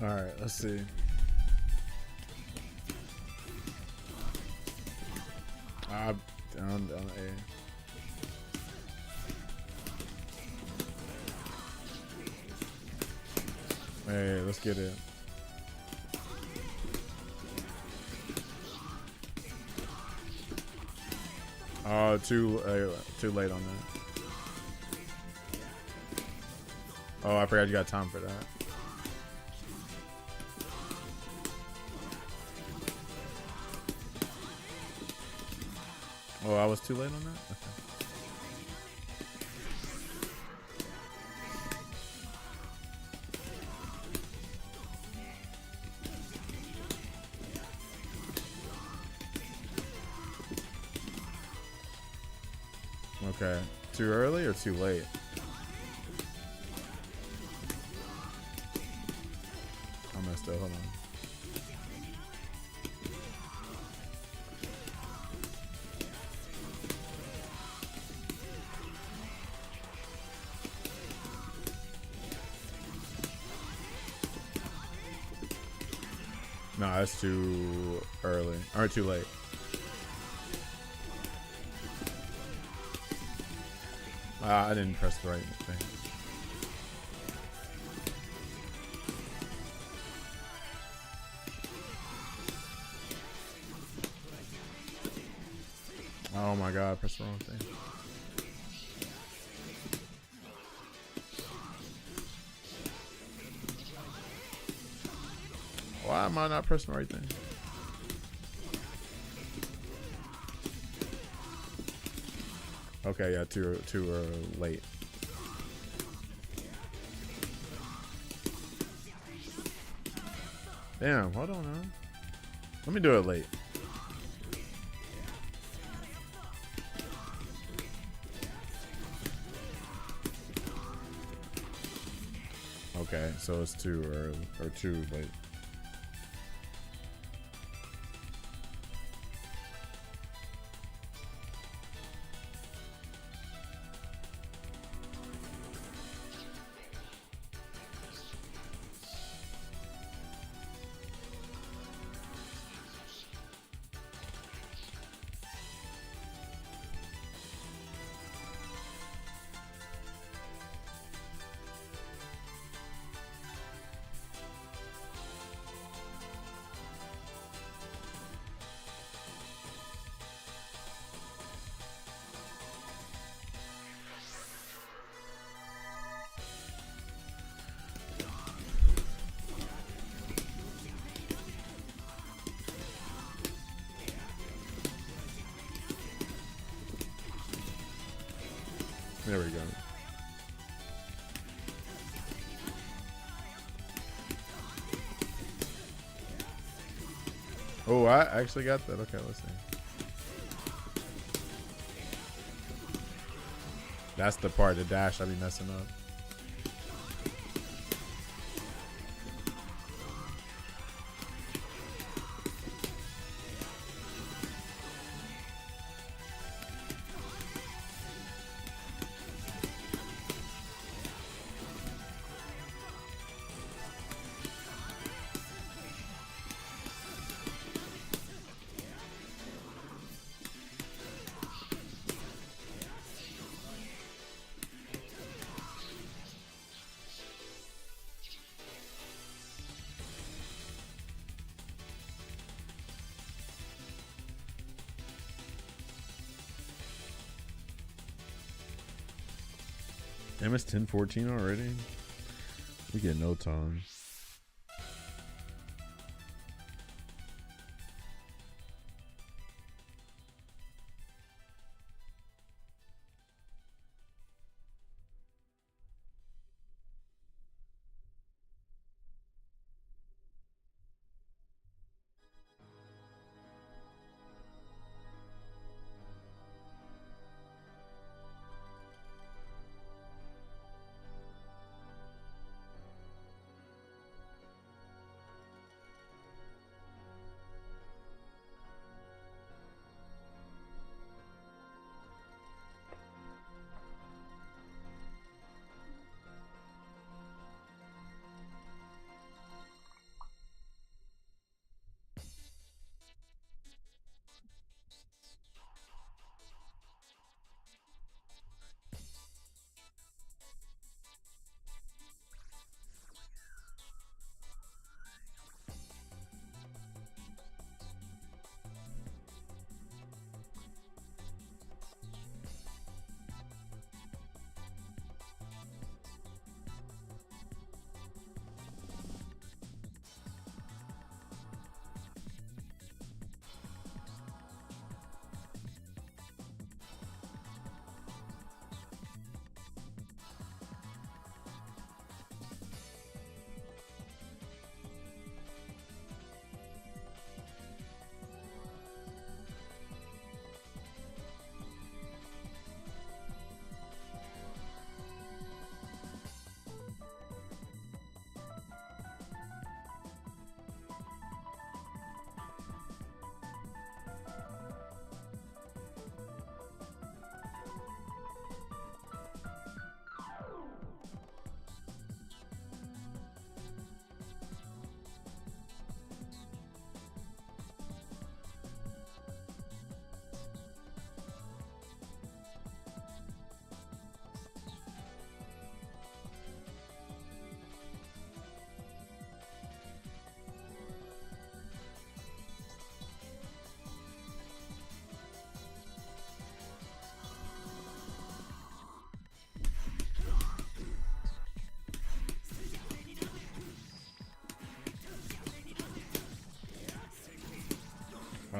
Speaker 1: All right, let's see. Down A. Hey, let's get it. Oh, too late on that. Oh, I forgot you got time for that. Oh, I was too late on that? Okay. Okay. Too early or too late? I messed up. Hold on. No, that's too early. Or too late. I didn't press the right thing. Oh my god, I pressed the wrong thing. Why am I not pressing the right thing? Okay, yeah, too late. Damn, hold on, man. Let me do it late. Okay, so it's too early or too late. There we go. Oh, I actually got that. Okay, let's see. That's the part, the dash I be messing up. Damn, it's 10:14 already. We get no time.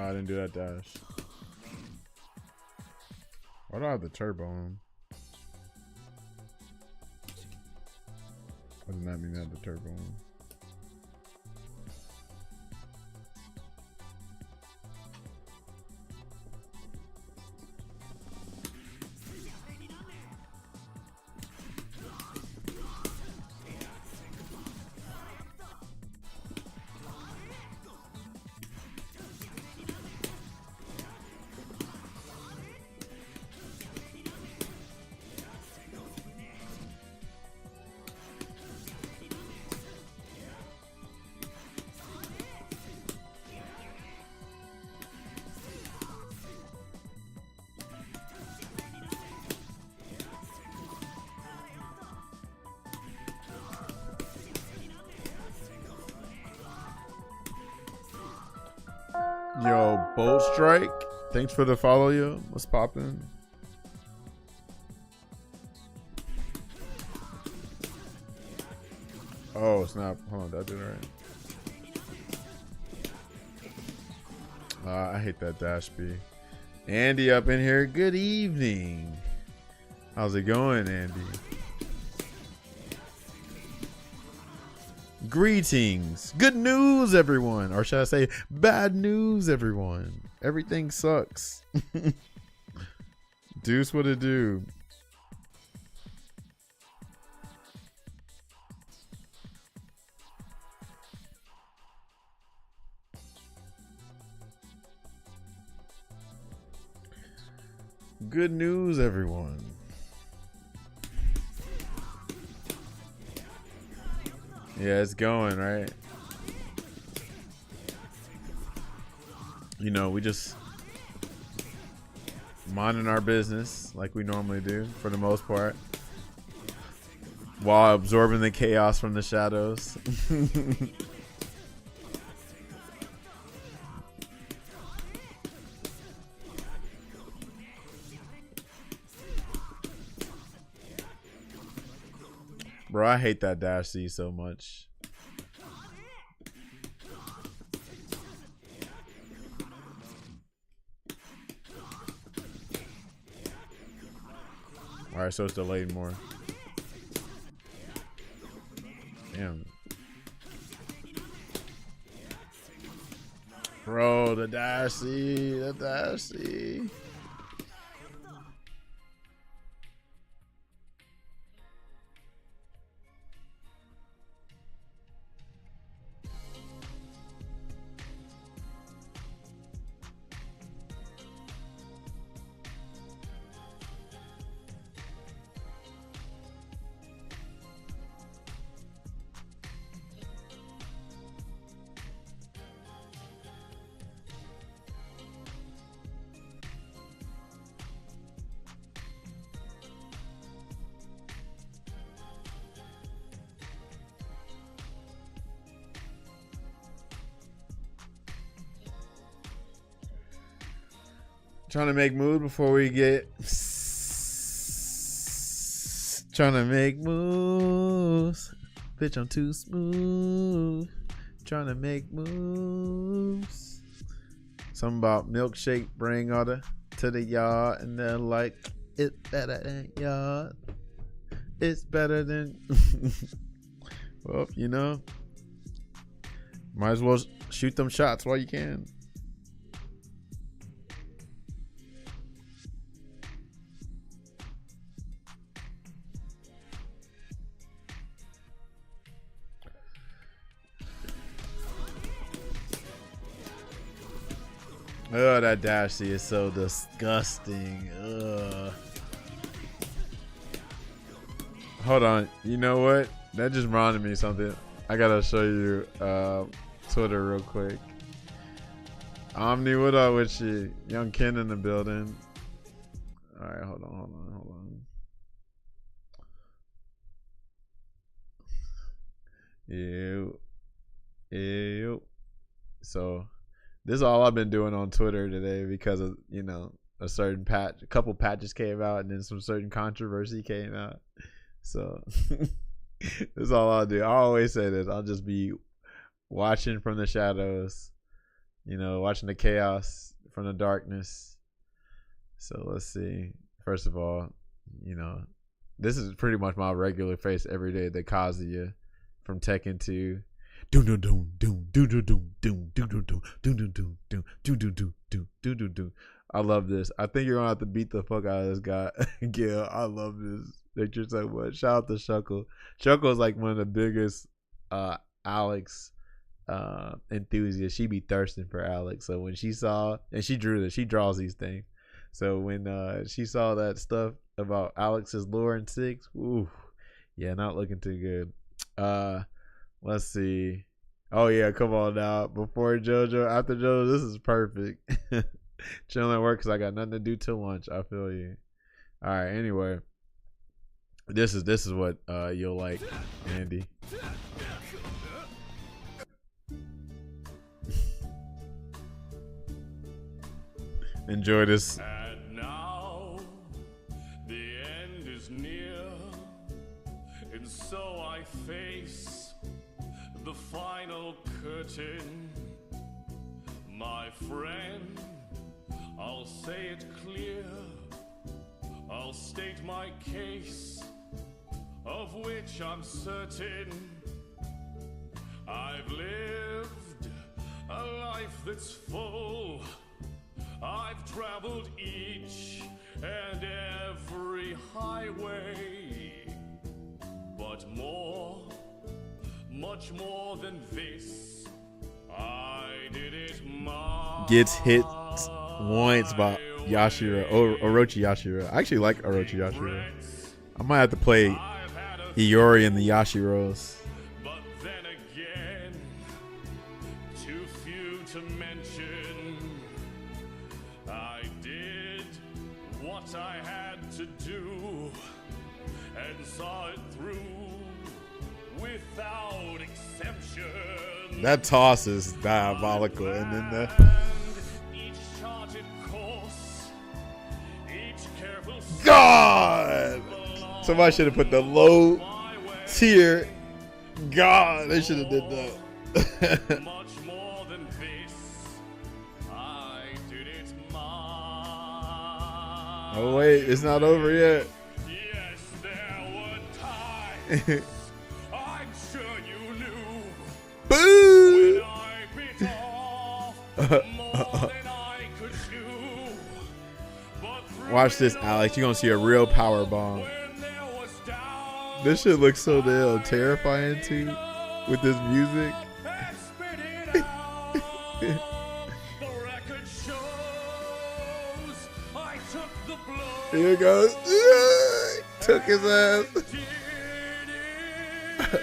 Speaker 1: Oh, I didn't do that dash. Why do I have the turbo on? Why doesn't that mean I have the turbo on? Yo, Bolt Strike. Thanks for the follow, yo. What's poppin'? Oh, snap. Hold on, did I do it right? I hate that dash B. Andy up in here. Good evening. How's it going, Andy? Greetings. Good news, everyone. Or should I say bad news, everyone? Everything sucks. Deuce, what it do? Good news, everyone. Yeah, it's going, right? You know, we just minding our business like we normally do for the most part, while absorbing the chaos from the shadows. Bro, I hate that dash C so much. Alright, so it's delayed more. Damn. Bro, the dash C, the dash C. Trying to make moves before we get. Trying to make moves. Bitch, I'm too smooth. Trying to make moves. Something about milkshake bring all the to the yard, and they're like, it's better than yard. It's better than. Well, you know, might as well shoot them shots while you can. Oh, that dash C is so disgusting. Ugh. Hold on. You know what? That just reminded me of something. I gotta show you Twitter real quick. Omni, what up with you? Young Ken in the building. Alright, hold on. Ew. So this is all I've been doing on Twitter today because of, you know, a certain patch, a couple patches came out, and then some certain controversy came out. So this is all I'll do. I always say this. I'll just be watching from the shadows, You know, watching the chaos from the darkness. So let's see. First of all, you know, this is pretty much my regular face every day. The Kazuya from Tekken 2. Doom doom doom doom doom doom doom doom doom doom doom doom doom doom doom doom doom doom doom doom. I love this. I think you're gonna have to beat the fuck out of this guy. Gil, I love this picture so much. Shout out to Shuckle. Shuckle is like one of the biggest Alex enthusiasts. She be thirsting for Alex. So when she saw, and she drew this, she draws these things. So when she saw that stuff about Alex's lore in 6, ooh, yeah, not looking too good. Let's see. Oh yeah, come on now. Before JoJo, after JoJo, this is perfect. Chilling at work because I got nothing to do till lunch. I feel you. All right. Anyway, this is what you'll like, Andy. Enjoy this.
Speaker 2: And now the end is near, and so I face the final curtain. My friend, I'll say it clear, I'll state my case, of which I'm certain. I've lived a life that's full, I've traveled each and every highway, but more, much more than this, I did it my
Speaker 1: Gets hit once by Yashiro, Orochi Yashiro. I actually like Orochi Yashiro. I might have to play Iori and the Yashiros.
Speaker 2: But then again, too few to mention. I did what I had to do and saw it through without exception.
Speaker 1: That toss is diabolical, and then the
Speaker 2: Each charted course, each careful
Speaker 1: God. Somebody should have put the low tier. God, they should have did that.
Speaker 2: much more than this, I did it my
Speaker 1: Oh wait, it's not over yet.
Speaker 2: Yes, there were times I'm sure you knew
Speaker 1: Boo!
Speaker 2: when I bit off more than I could chew. But through
Speaker 1: Watch this,
Speaker 2: it
Speaker 1: Alex. You're gonna see a real power bomb.
Speaker 2: when there was doubt,
Speaker 1: This shit looks so damn terrifying too, with this music.
Speaker 2: and spit it out. The record shows I took the blow.
Speaker 1: Here it goes. Took his ass.
Speaker 2: Did it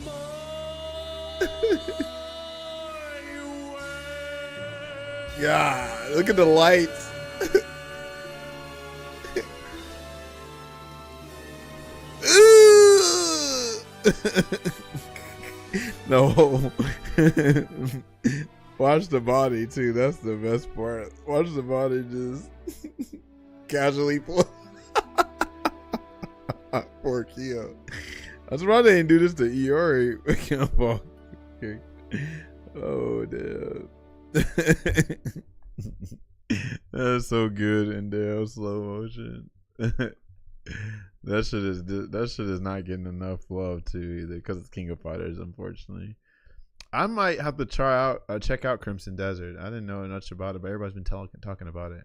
Speaker 2: my way.
Speaker 1: God, look at the lights. No. Watch the body too. That's the best part. Watch the body just casually float. Poor Kyo. That's why they didn't do this to Iori. Okay. Oh damn. That's so good in damn slow motion. That shit is not getting enough love too either because it's King of Fighters, unfortunately. I might have to check out Crimson Desert. I didn't know much about it, but everybody's been talking about it.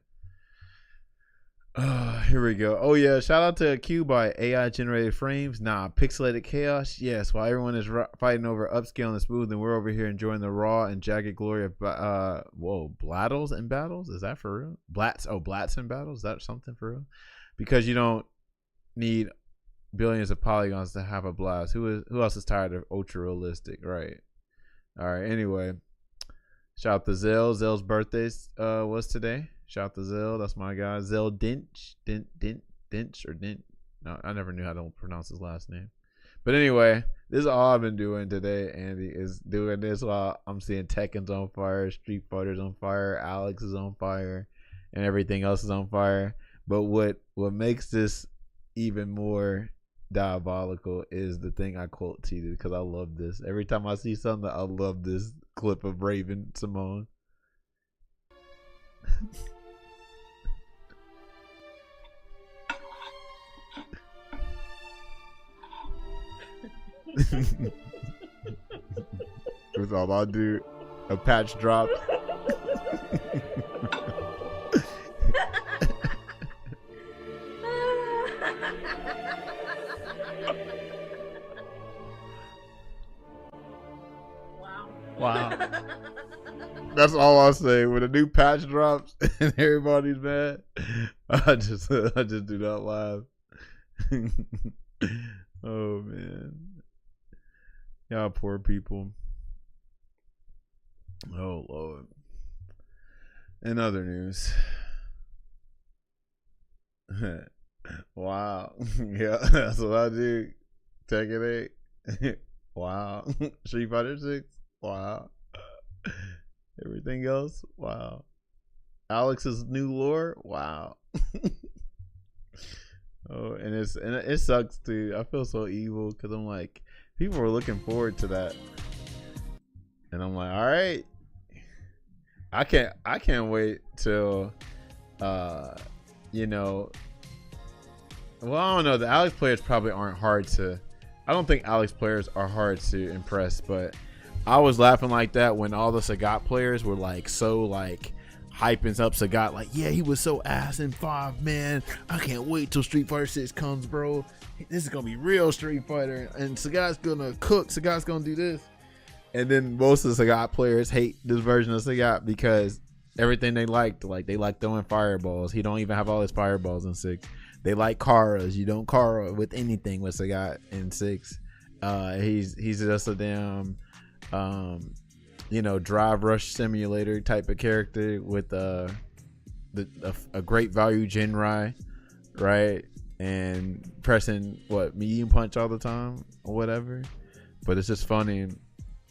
Speaker 1: Here we go. Oh yeah, shout out to Q by AI generated frames. Nah, pixelated chaos. Yes, while everyone is fighting over upscale and smooth, and we're over here enjoying the raw and jagged glory of blattles and battles. Is that for real? Blats and battles. Is that something for real? Because you don't need billions of polygons to have a blast. Who else is tired of ultra realistic? Right. All right. Anyway, shout out to Zell. Zell's birthday was today. Shout out to Zell. That's my guy. Zell Dinch. Dinch or Dint. No, I never knew how to pronounce his last name. But anyway, this is all I've been doing today. Andy is doing this while I'm seeing Tekken's on fire, Street Fighter's on fire, Alex is on fire, and everything else is on fire. But what makes this even more diabolical is the thing I quote tweeted because I love this. Every time I see something, I love this clip of Raven Simone. That's all I'll do. A patch drop. Wow. That's all I'll say. When a new patch drops and everybody's mad, I just do not laugh. Oh man. Y'all poor people. Oh Lord. In other news. Wow. Yeah, that's what I do. Tekken 8. Wow. Street Fighter 6. Wow. Everything else. Wow. Alex's new lore. Wow. Oh, and it sucks too. I feel so evil because I'm like, people are looking forward to that, and I'm like, all right, I can't wait till, you know. Well, I don't know. The Alex players probably aren't hard to. I don't think Alex players are hard to impress, but I was laughing like that when all the Sagat players were like so like hyping up Sagat, like, yeah, he was so ass in 5, man. I can't wait till Street Fighter 6 comes, bro. This is gonna be real Street Fighter, and Sagat's gonna cook. Sagat's gonna do this, and then most of the Sagat players hate this version of Sagat because everything they liked, like they like throwing fireballs. He don't even have all his fireballs in 6. They like Karas. You don't Kara with anything with Sagat in 6. He's just a damn you know, drive rush simulator type of character with a great value Jinrai, right? And pressing what, medium punch all the time or whatever. But it's just funny.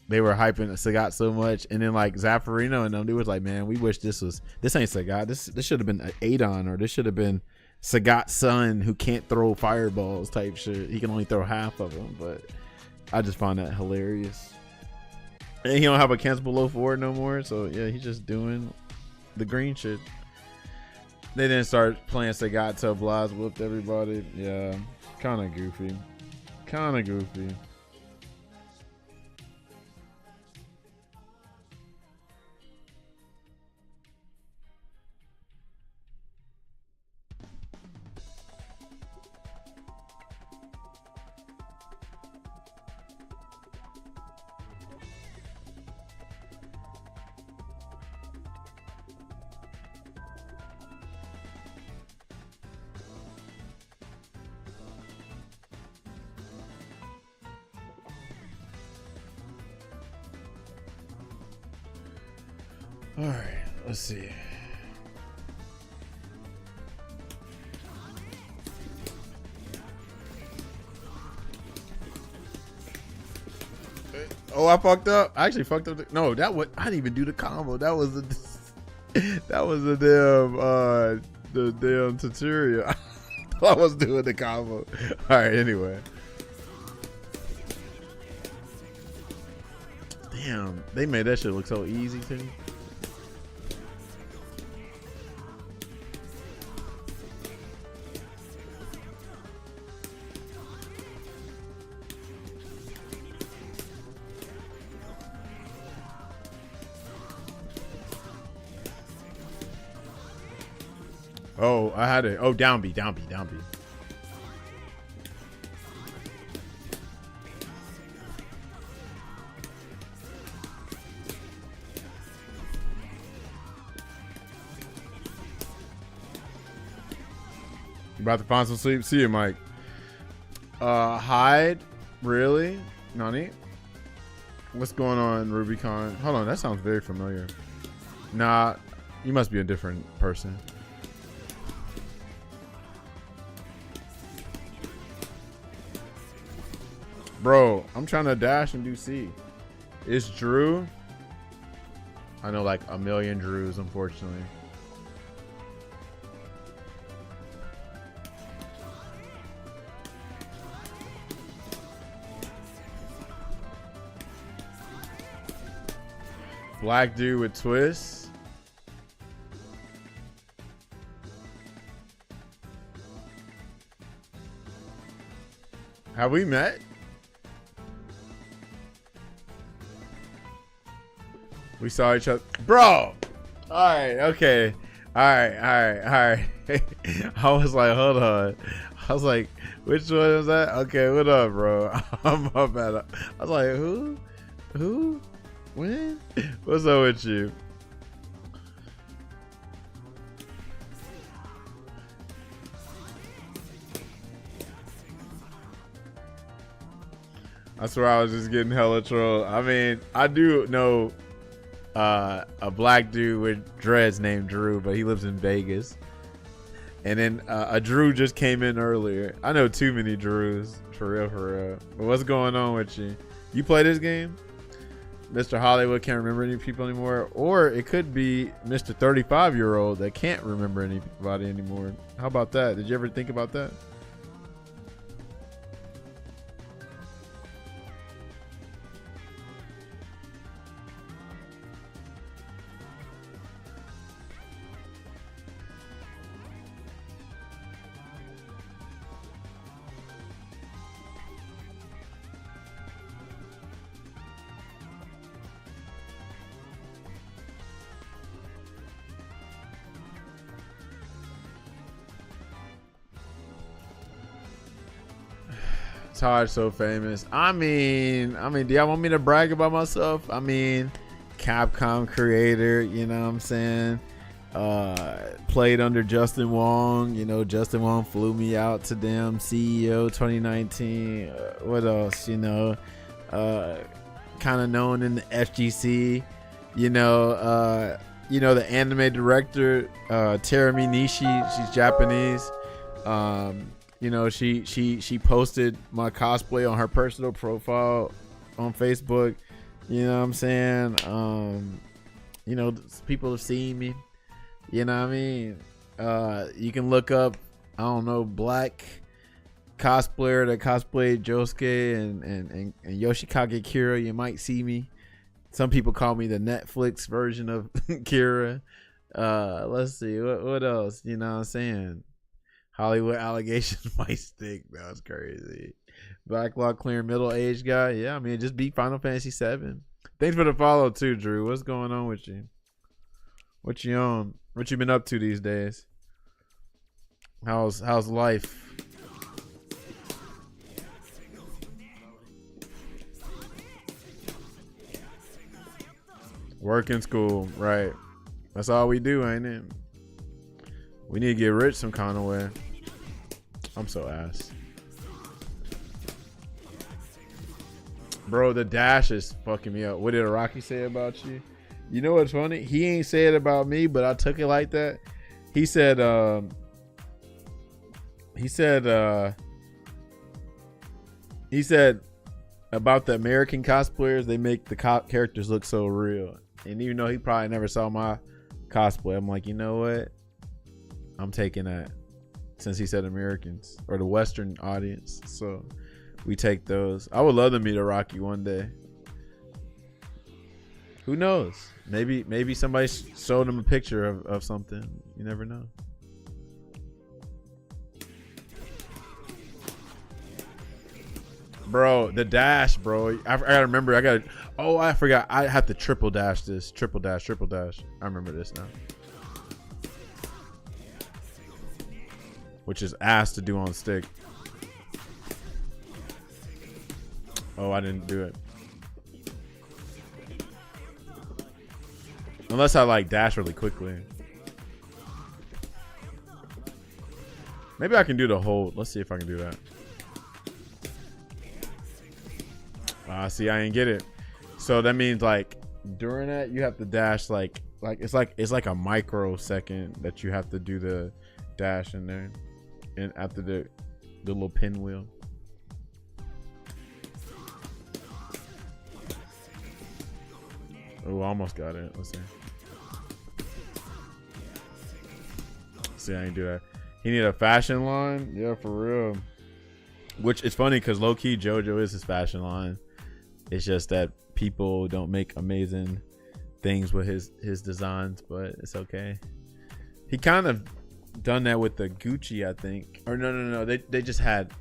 Speaker 1: They were hyping Sagat so much, and then like Zaffarino and them, they was like, man, we wish this ain't Sagat. This should have been Adon, or this should have been Sagat's son who can't throw fireballs type shit. He can only throw half of them. But I just find that hilarious. And he don't have a cancel below 4 no more, so yeah, he's just doing the green shit. They didn't start playing Sagat till Blas whooped everybody. Yeah, kind of goofy. Kind of goofy. All right, let's see. Oh, I fucked up. I actually fucked up. No, I didn't even do the combo. That was the damn tutorial. I thought I was doing the combo. All right, anyway. Damn, they made that shit look so easy too. Oh, I had it. Oh, down B. About to find some sleep. See you, Mike. Hide? Really? Nani? What's going on, Rubicon? Hold on, that sounds very familiar. Nah, you must be a different person. Bro, I'm trying to dash and do C. It's Drew. I know like a million Drews, unfortunately. Black dude with twists. Have we met? We saw each other. Bro! Alright, okay. Alright. I was like, hold on. I was like, which one was that? Okay, what up, bro? I'm up at it. I was like, who? Who? When? What's up with you? I swear I was just getting hella trolled. I mean, I do know a black dude with dreads named Drew, but he lives in Vegas. And then a Drew just came in earlier. I know too many Drews, for real. But what's going on with you? You play this game? Mr. Hollywood can't remember any people anymore. Or it could be Mr. 35-year-old that can't remember anybody anymore. How about that? Did you ever think about that? Taj so famous. I mean, do y'all want me to brag about myself? I mean, Capcom creator, you know what I'm saying? Played under Justin Wong. You know, Justin Wong flew me out to them. CEO 2019. What else? You know, kind of known in the FGC. You know, the anime director, Terumi Nishi. She's Japanese. You know, she posted my cosplay on her personal profile on Facebook. You know what I'm saying? You know, people have seen me. You know what I mean? You can look up, I don't know, black cosplayer that cosplayed Josuke and Yoshikage Kira. You might see me. Some people call me the Netflix version of Kira. Let's see, what else? You know what I'm saying? Hollywood allegations might stick. That was crazy. Backlog clearing middle-aged guy. Yeah, I mean, just beat Final Fantasy 7. Thanks for the follow too, Drew. What's going on with you? What you on? What you been up to these days? How's life? Work and school, right? That's all we do, ain't it? We need to get rich some kind of way. I'm so ass. Bro, the dash is fucking me up. What did Rocky say about you? You know what's funny? He ain't say it about me, but I took it like that. He said about the American cosplayers, they make the characters look so real. And even though he probably never saw my cosplay, I'm like, you know what? I'm taking that, since he said Americans or the Western audience. So we take those. I would love to meet a Rocky one day. Who knows? Maybe somebody showed him a picture of something. You never know. Bro, the dash, bro. I gotta remember. I forgot. I have to triple dash this. Triple dash. I remember this now. Which is ass to do on stick. Oh, I didn't do it. Unless I like dash really quickly. Maybe I can do the hold. Let's see if I can do that. See, I ain't get it. So that means like during that you have to dash like it's like a microsecond that you have to do the dash in there. And after the little pinwheel. Oh, almost got it. Let's see. See, I ain't do that. He need a fashion line? Yeah, for real. Which is funny because low-key JoJo is his fashion line. It's just that people don't make amazing things with his designs, but it's okay. He kind of done that with the Gucci, I think. Or no. They just had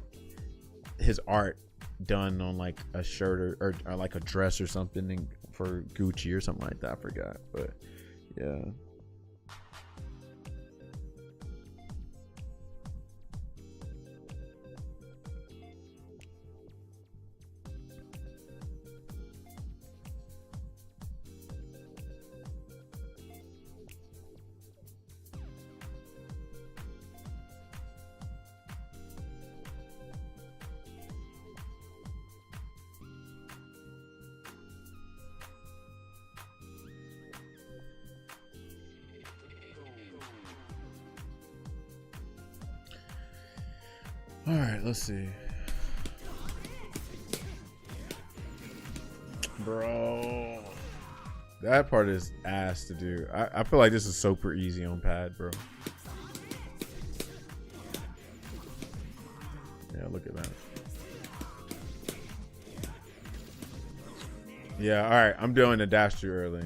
Speaker 1: his art done on like a shirt or like a dress or something for Gucci or something like that. I forgot, but yeah. All right, let's see. Bro, that part is ass to do. I feel like this is super easy on pad, bro. Yeah, look at that. Yeah, all right. I'm doing the dash too early.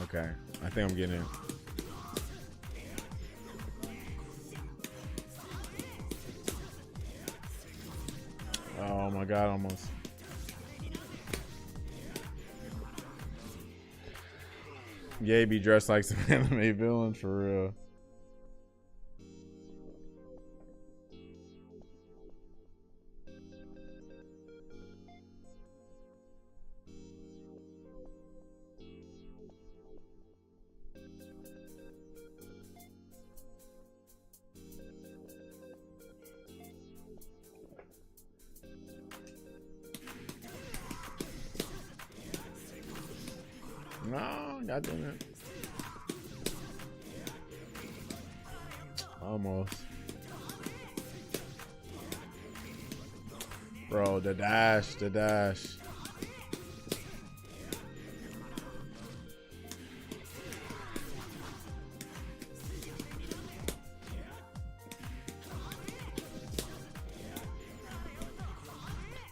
Speaker 1: Okay, I think I'm getting it. Oh my god, almost. Yay, be dressed like some anime villain for real. No, not doing it. Almost. Bro, the dash.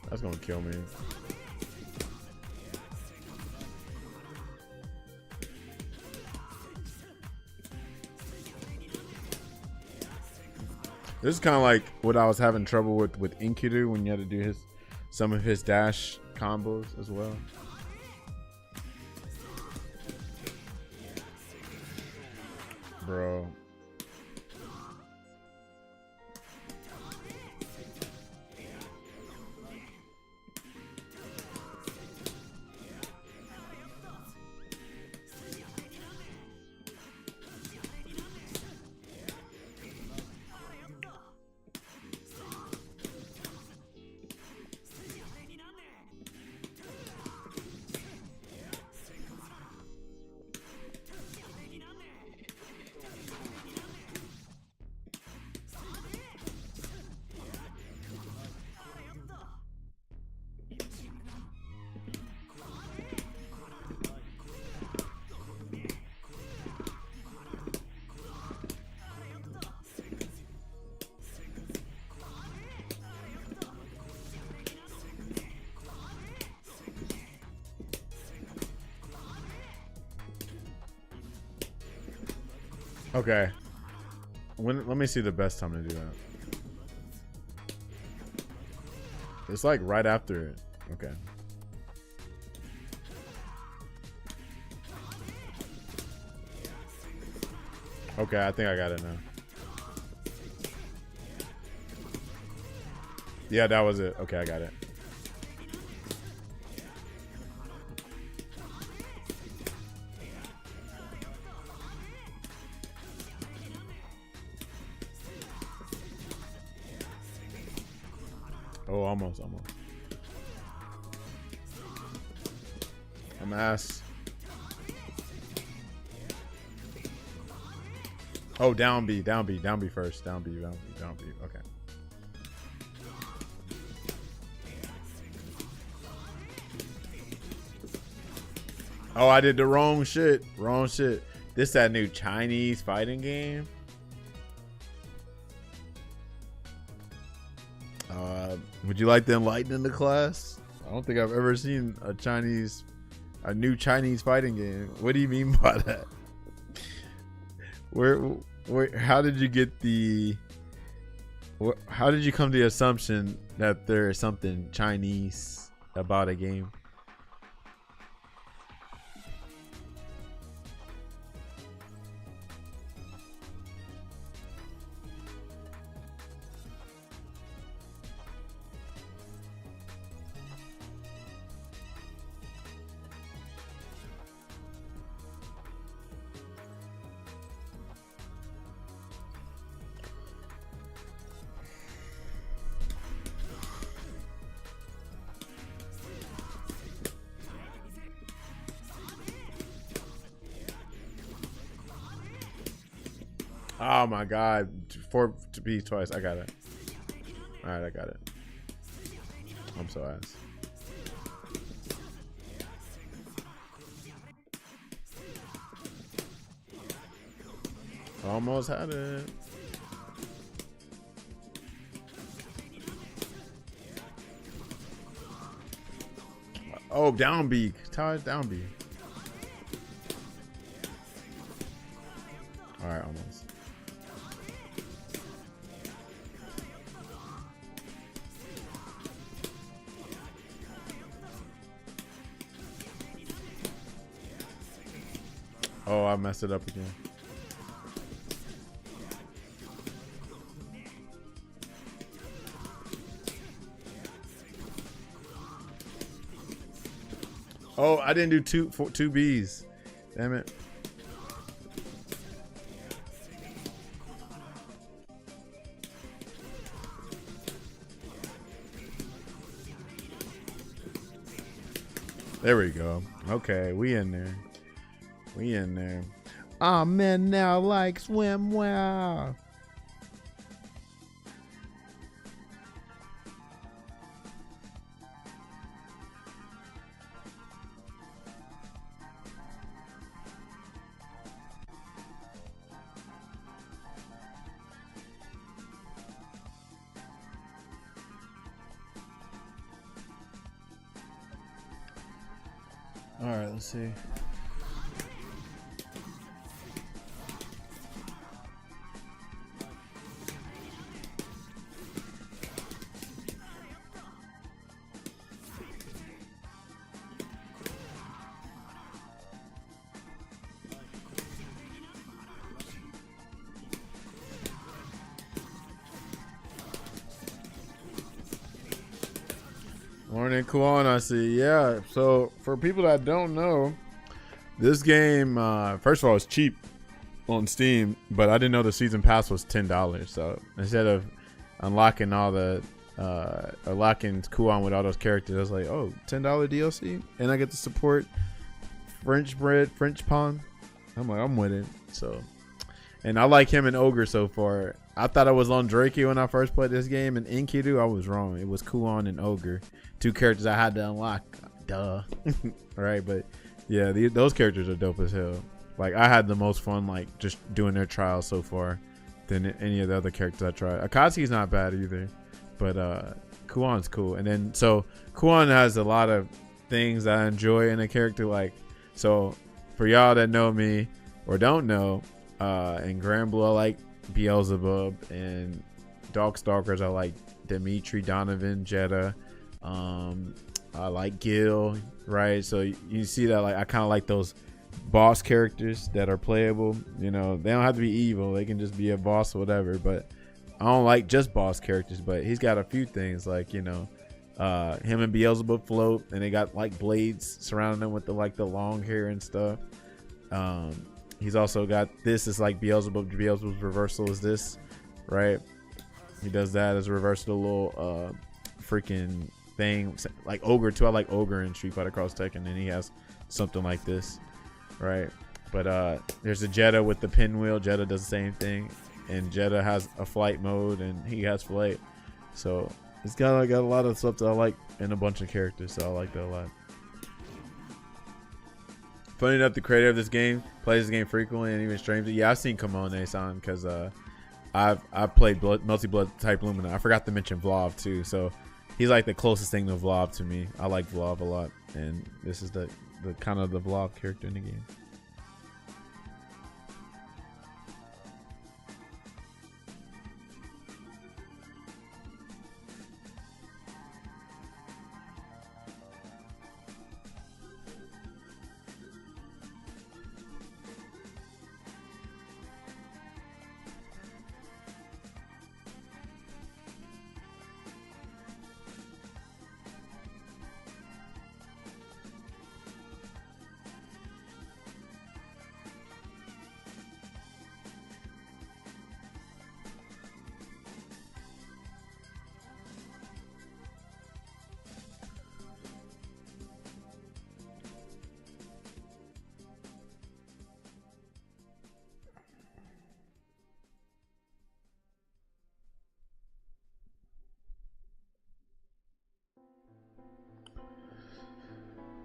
Speaker 1: That's gonna kill me. This is kind of like what I was having trouble with Enkidu when you had to do some of his dash combos as well. Bro. Okay. Let me see the best time to do that. It's like right after it. Okay. Okay, I think I got it now. Yeah, that was it. Okay, I got it. Oh, almost. I'm ass. Oh, down B first. Down B. Okay. Oh, I did the wrong shit. This that new Chinese fighting game. Would you like to enlighten the class? don't think I've ever seen a new Chinese fighting game. What do you mean by that? Where how did you get how did you come to the assumption that there is something Chinese about a game? Oh my god. 4 to be twice. I got it. Alright, I got it. I'm so ass. Almost had it. Oh, down B. Todd down B. Alright, almost. Oh, I messed it up again. Oh, I didn't do two Bs. Damn it. There we go. Okay, we in there. We in there. Ah, men now like swim well. All right, let's see. Morning, Kuan. I see. Yeah. So for people that don't know, this game, first of all, it's cheap on Steam, but I didn't know the season pass was $10. So instead of unlocking all the unlocking Kuan with all those characters, I was like, oh, $10 DLC, and I get to support French bread, French pawn. I'm like, I'm with it. So, and I like him and Ogre so far. I thought I was on Drakey when I first played this game, and Enkidu, I was wrong. It was Kuan and Ogre, 2 characters I had to unlock. Duh. Right, but yeah, those characters are dope as hell. Like, I had the most fun, like, just doing their trials so far than any of the other characters I tried. Akatsuki's not bad either, but Kuan's cool. And then, so Kuan has a lot of things that I enjoy in a character. Like, so for y'all that know me or don't know, in Grand Blue, I like Beelzebub, and Darkstalkers, I like Dimitri, Donovan, Jetta. I like Gil, right? So you see that, like, I kind of like those boss characters that are playable. You know, they don't have to be evil, they can just be a boss or whatever. But I don't like just boss characters, but he's got a few things, like, you know, him and Beelzebub float, and they got like blades surrounding them with the long hair and stuff. He's also got this is like Beelzebub's reversal is this, right? He does that as a reversal, little freaking thing, like Ogre too. I like Ogre in Street Fighter Cross Tekken, and he has something like this, right? But there's a Jetta with the pinwheel. Jetta does the same thing, and Jetta has a flight mode, and he has flight. So it's got a lot of stuff that I like in a bunch of characters, so I like that a lot. Funny enough, the creator of this game plays this game frequently and even streams it. Yeah, I've seen Kamone-san because I've played multi-blood type Lumina. I forgot to mention Vlav too. So he's like the closest thing to Vlav to me. I like Vlav a lot, and this is the kind of the Vlav character in the game.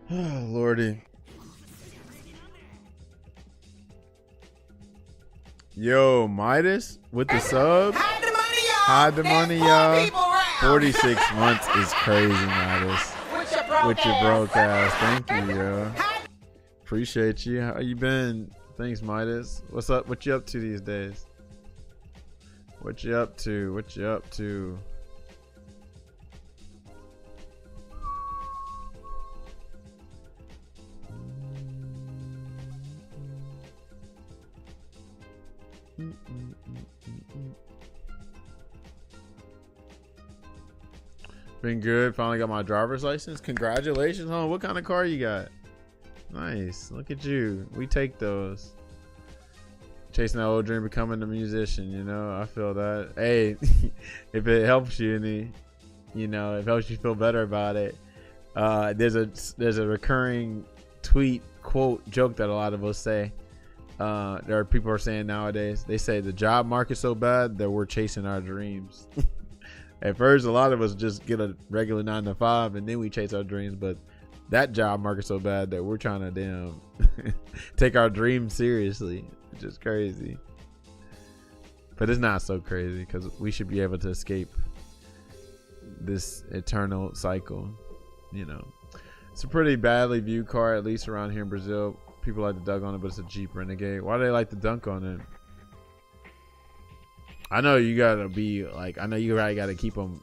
Speaker 1: Oh, Lordy. Yo, Midas with the sub. Hide the money, y'all. 46 months is crazy, Midas. With your broadcast. Thank you, yo. Appreciate you. How you been? Thanks, Midas. What's up? What you up to these days? What you up to? What you up to? Been good. Finally got my driver's license. Congratulations, huh? What kind of car you got? Nice. Look at you. We take those. Chasing that old dream, becoming a musician. You know, I feel that. Hey, if it helps you, if it helps you feel better about it. There's a recurring tweet quote joke that a lot of us say. There are people are saying nowadays. They say the job market's so bad that we're chasing our dreams. At first, a lot of us just get a regular 9 to 5 and then we chase our dreams. But that job market's so bad that we're trying to take our dreams seriously, which is crazy. But it's not so crazy because we should be able to escape this eternal cycle. It's a pretty badly viewed car, at least around here in Brazil. People like to dunk on it, but it's a Jeep Renegade. Why do they like to dunk on it? I know you gotta be like, I know you really gotta keep them,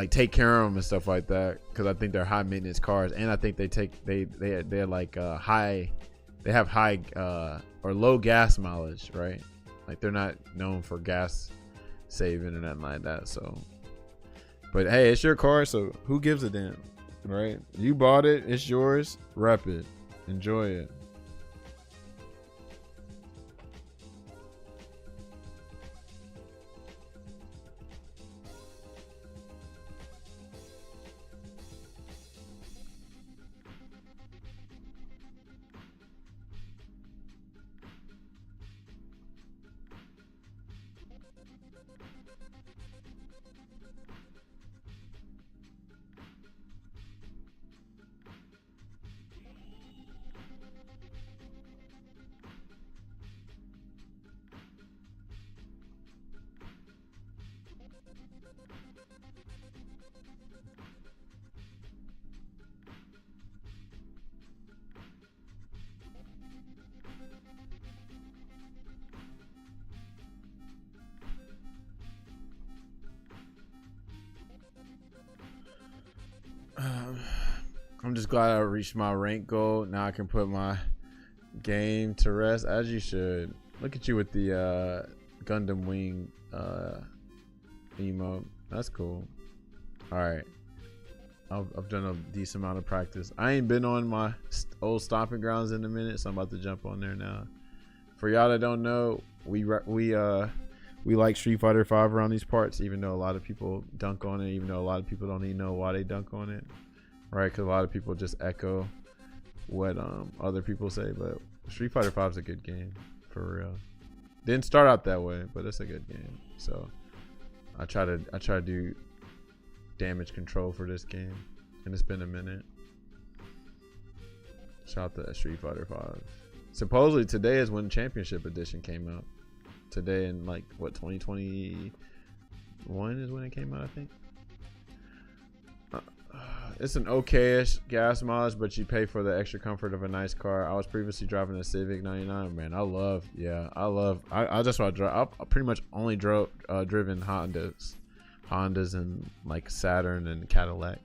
Speaker 1: take care of them and stuff like that. Because I think they're high maintenance cars, and I think they're like high, they have high or low gas mileage, right? Like they're not known for gas saving or nothing like that. So, but hey, it's your car, so who gives a damn, right? You bought it, it's yours. Rep it, enjoy it. I'm just glad I reached my rank goal. Now I can put my game to rest, as you should. Look at you with the Gundam Wing emote. That's cool. All right, I've done a decent amount of practice. I ain't been on my old stomping grounds in a minute, so I'm about to jump on there now. For y'all that don't know, we like Street Fighter 5 around these parts, even though a lot of people dunk on it, even though a lot of people don't even know why they dunk on it. Right, because a lot of people just echo what other people say, but Street Fighter 5 is a good game, for real. Didn't start out that way, but it's a good game. So I try to do damage control for this game, and it's been a minute. Shout out to Street Fighter 5. Supposedly today is when Championship Edition came out. Today in 2020, 1 is when it came out, I think. It's an okay-ish gas mileage, but you pay for the extra comfort of a nice car. I was previously driving a Civic 99. Man, I just want to drive. I pretty much only driven Hondas and like Saturn and Cadillac.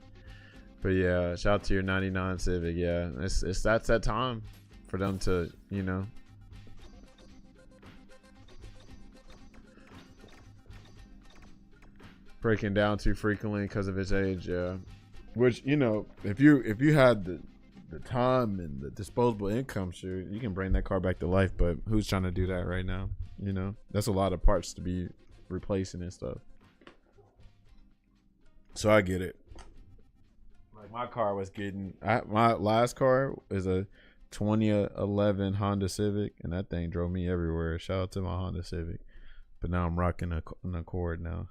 Speaker 1: But yeah, shout out to your 99 Civic. Yeah, that's that time for them to, you know, breaking down too frequently because of its age. Yeah, which, you know, if you had the time and the disposable income, sure, you can bring that car back to life. But who's trying to do that right now? You know, that's a lot of parts to be replacing and stuff. So I get it. Like my car was getting, my last car is a 2011 Honda Civic, and that thing drove me everywhere. Shout out to my Honda Civic. But now I'm rocking an Accord now.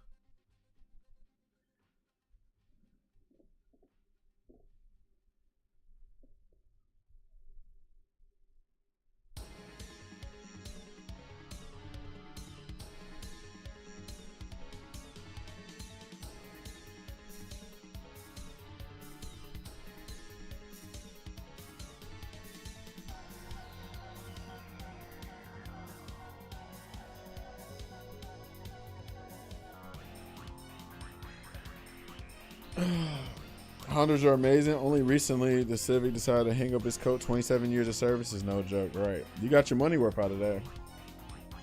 Speaker 1: Hondas are amazing. Only recently the Civic decided to hang up its coat. 27 years of service is no joke, right? You got your money worth out of there.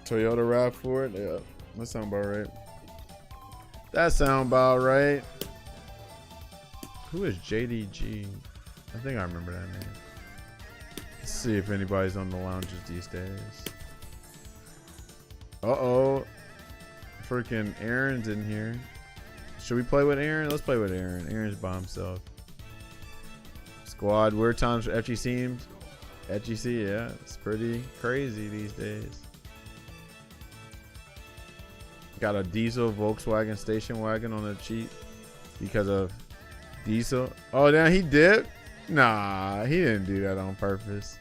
Speaker 1: Toyota RAV4, yeah, that sound about right. That sound about right. Who is JDG? I think I remember that name. Let's see if anybody's on the lounges these days. Uh-oh. Freaking Aaron's in here. Should we play with Aaron? Let's play with Aaron. Aaron's by himself. Squad, weird times for FGC. FGC, yeah. It's pretty crazy these days. Got a diesel Volkswagen station wagon on the cheap because of diesel. Oh, damn, he dipped? Nah, he didn't do that on purpose.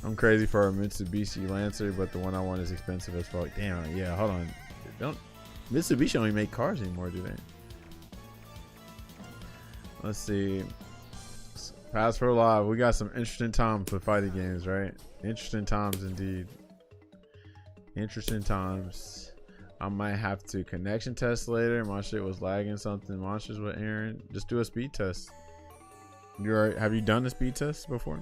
Speaker 1: I'm crazy for a Mitsubishi Lancer, but the one I want is expensive as fuck. Damn, yeah, hold on. Mitsubishi don't even make cars anymore, do they? Let's see. Pass for live. We got some interesting times for fighting games, right? Interesting times indeed. Interesting times. I might have to connection test later. My shit was lagging something. Monsters with Aaron. Just do a speed test. Have you done a speed test before?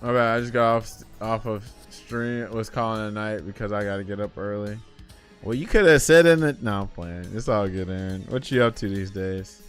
Speaker 1: My bad, I just got off of stream. Was calling a night because I gotta get up early. Well, you could have said in it. No, I'm playing. It's all good, Aaron. What you up to these days?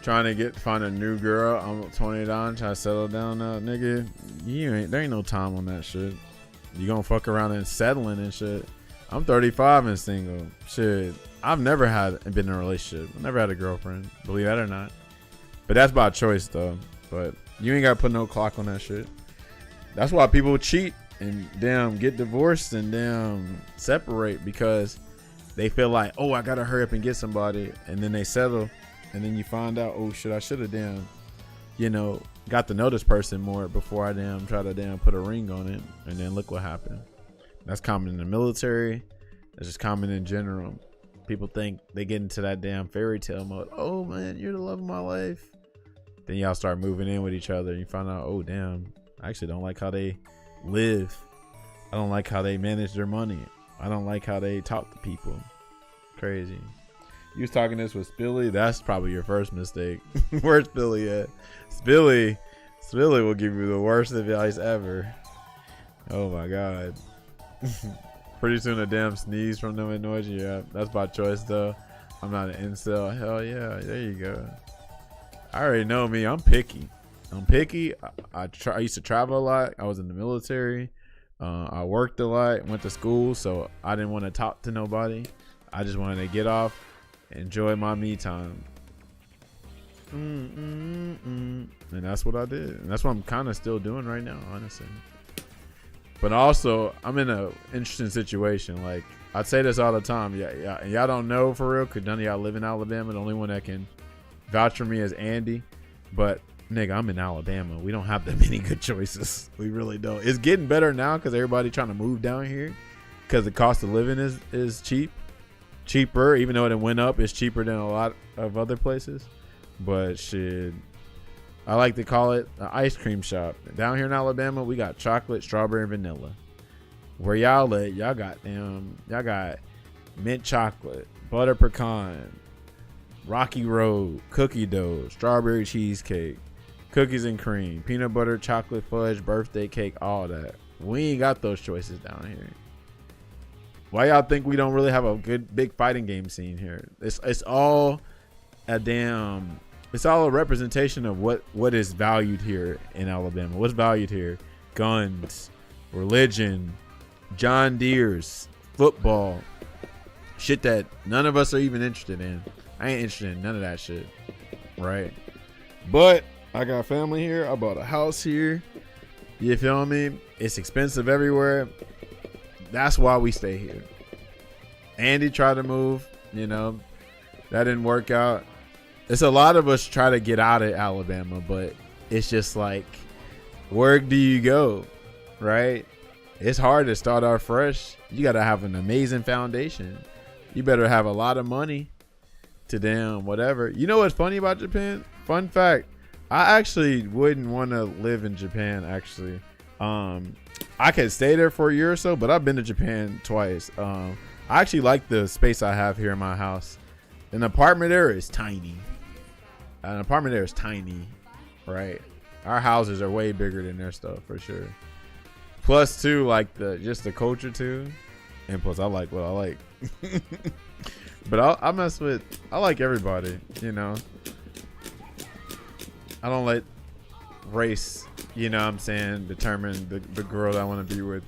Speaker 1: Trying to find a new girl. I'm 20 down, trying to settle down now, nigga. There ain't no time on that shit. You gonna fuck around and settling and shit. I'm 35 and single. Shit, I've never been in a relationship. I've never had a girlfriend, believe that or not. But that's by choice though. But you ain't gotta put no clock on that shit. That's why people cheat and damn get divorced and damn separate, because they feel like, oh, I gotta hurry up and get somebody, and then they settle. And then you find out, oh shit, I should have damn, got to know this person more before I damn try to damn put a ring on it. And then look what happened. That's common in the military. That's just common in general. People think they get into that damn fairy tale mode. Oh man, you're the love of my life. Then y'all start moving in with each other and you find out, oh damn, I actually don't like how they live. I don't like how they manage their money. I don't like how they talk to people. Crazy. You was talking this with Spilly. That's probably your first mistake. Where's Spilly at? Spilly will give you the worst advice ever. Oh my god. Pretty soon a damn sneeze from them annoys you. Yeah, that's by choice though. I'm not an incel. Hell yeah, there you go. I already know me. I'm picky. I used to travel a lot. I was in the military. I worked a lot. Went to school, so I didn't want to talk to nobody. I just wanted to get off, enjoy my me time. And that's what I did. And that's what I'm kind of still doing right now, honestly. But also, I'm in an interesting situation. Like, I say this all the time. Yeah, y'all don't know for real, because none of y'all live in Alabama. The only one that can vouch for me is Andy. But, nigga, I'm in Alabama. We don't have that many good choices. We really don't. It's getting better now because everybody trying to move down here because the cost of living is cheaper. Even though it went up, it's cheaper than a lot of other places. But shit, I like to call it an ice cream shop. Down here in Alabama, we got chocolate, strawberry, and vanilla. Where y'all at, y'all got mint chocolate, butter pecan, Rocky Road, cookie dough, strawberry cheesecake, cookies and cream, peanut butter, chocolate fudge, birthday cake, all that. We ain't got those choices down here. Why y'all think we don't really have a good big fighting game scene here? It's all a damn. It's all a representation of what is valued here in Alabama. What's valued here? Guns, religion, John Deere's, football, shit that none of us are even interested in. I ain't interested in none of that shit, right? But I got family here. I bought a house here. You feel me? It's expensive everywhere. That's why we stay here. Andy tried to move, that didn't work out. It's a lot of us try to get out of Alabama, but it's just like, where do you go, right? It's hard to start out fresh. You got to have an amazing foundation. You better have a lot of money to damn whatever. You know what's funny about Japan? Fun fact, I actually wouldn't want to live in Japan, actually. I could stay there for a year or so, but I've been to Japan twice. I actually like the space I have here in my house. An apartment there is tiny. Right? Our houses are way bigger than their stuff for sure. Plus, too, like the culture too, and plus I like what I like. But I mess with. I like everybody. I don't let race. What I'm saying, determine the girl that I want to be with.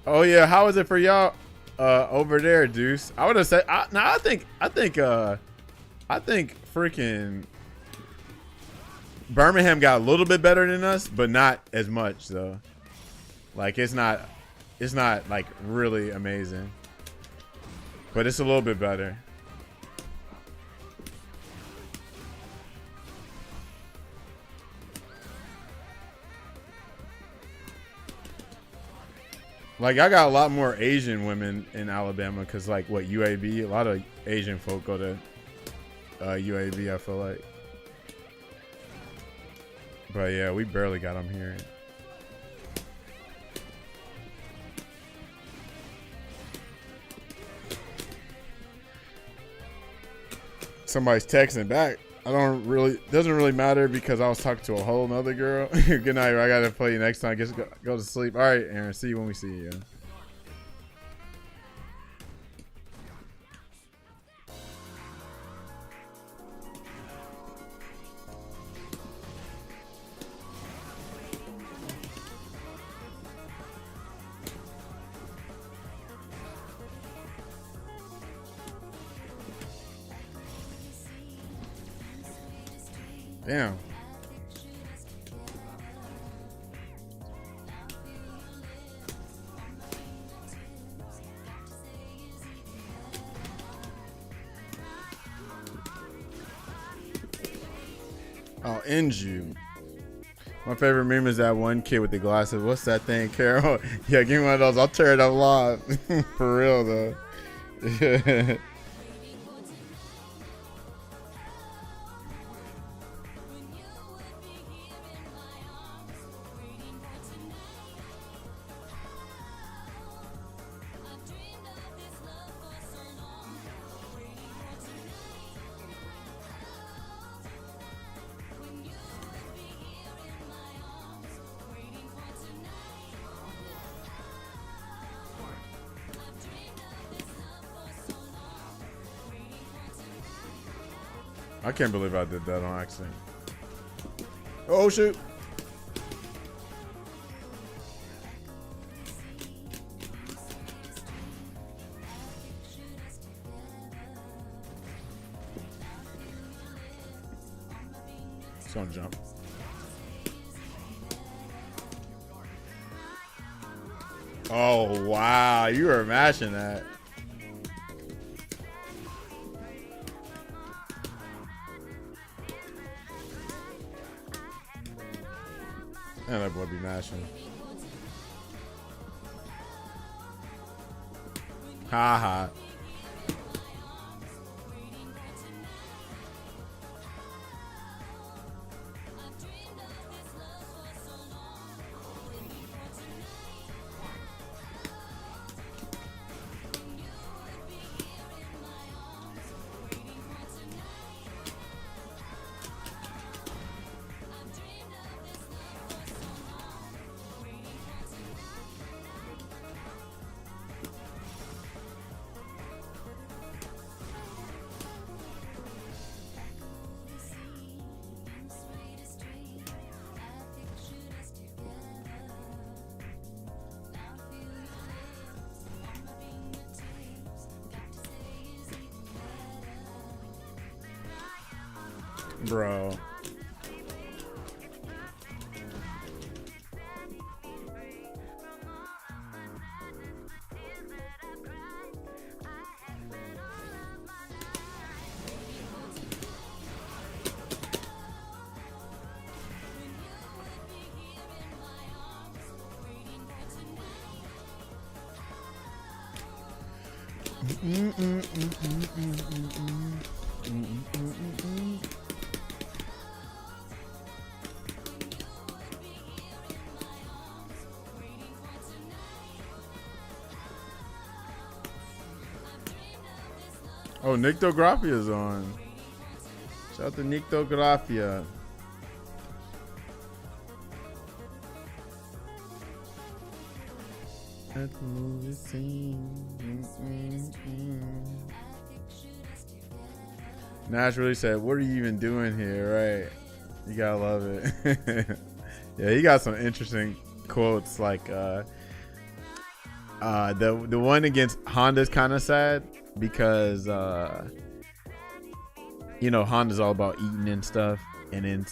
Speaker 1: Oh yeah, how is it for y'all over there, Deuce? I would have said. I think freaking Birmingham got a little bit better than us, but not as much though. Like it's not like really amazing, but it's a little bit better. Like I got a lot more Asian women in Alabama because like UAB, a lot of Asian folk go to UAB. I feel like, but yeah, we barely got them here. Somebody's texting back. Doesn't really matter because I was talking to a whole nother girl. Good night. I gotta play you next time. Just go to sleep. All right, Aaron. See you when we see you. Damn. I'll end you. My favorite meme is that one kid with the glasses. What's that thing, Carol? Yeah, give me one of those. I'll tear it up live. For real, though. I can't believe I did that on accident. Oh shoot. It's gonna jump. Oh wow, you were mashing that. And that boy be mashing. Ha ha. Bro. Oh, Nyctographia on. Shout out to Nyctographia. At the movie scene. Nash really said, "What are you even doing here?" Right? You gotta love it. Yeah, he got some interesting quotes. Like the one against Honda's kind of sad because you know Honda's all about eating and stuff, and then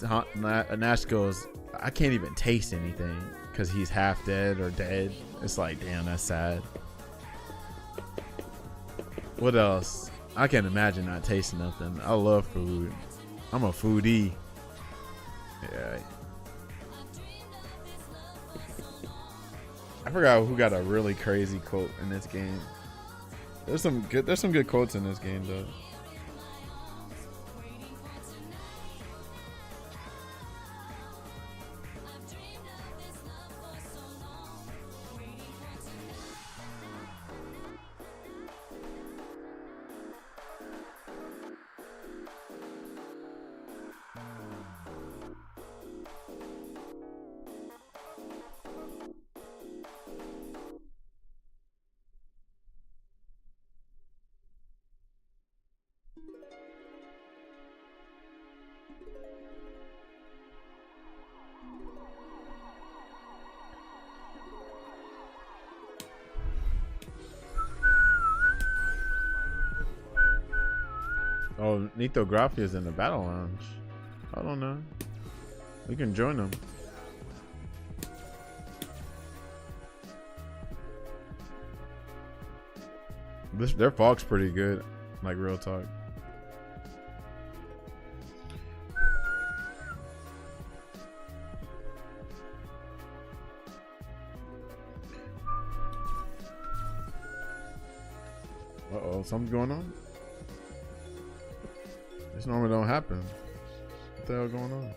Speaker 1: Nash goes, "I can't even taste anything because he's half dead or dead." It's like, damn, that's sad. What else? I can't imagine not tasting nothing. I love food. I'm a foodie. Yeah. I forgot who got a really crazy quote in this game. There's some good quotes in this game though. Oh, Nyctographia is in the battle lounge. I don't know. We can join them. Their fog's pretty good. Like real talk. Uh-oh, something's going on? This normally don't happen. What the hell going on?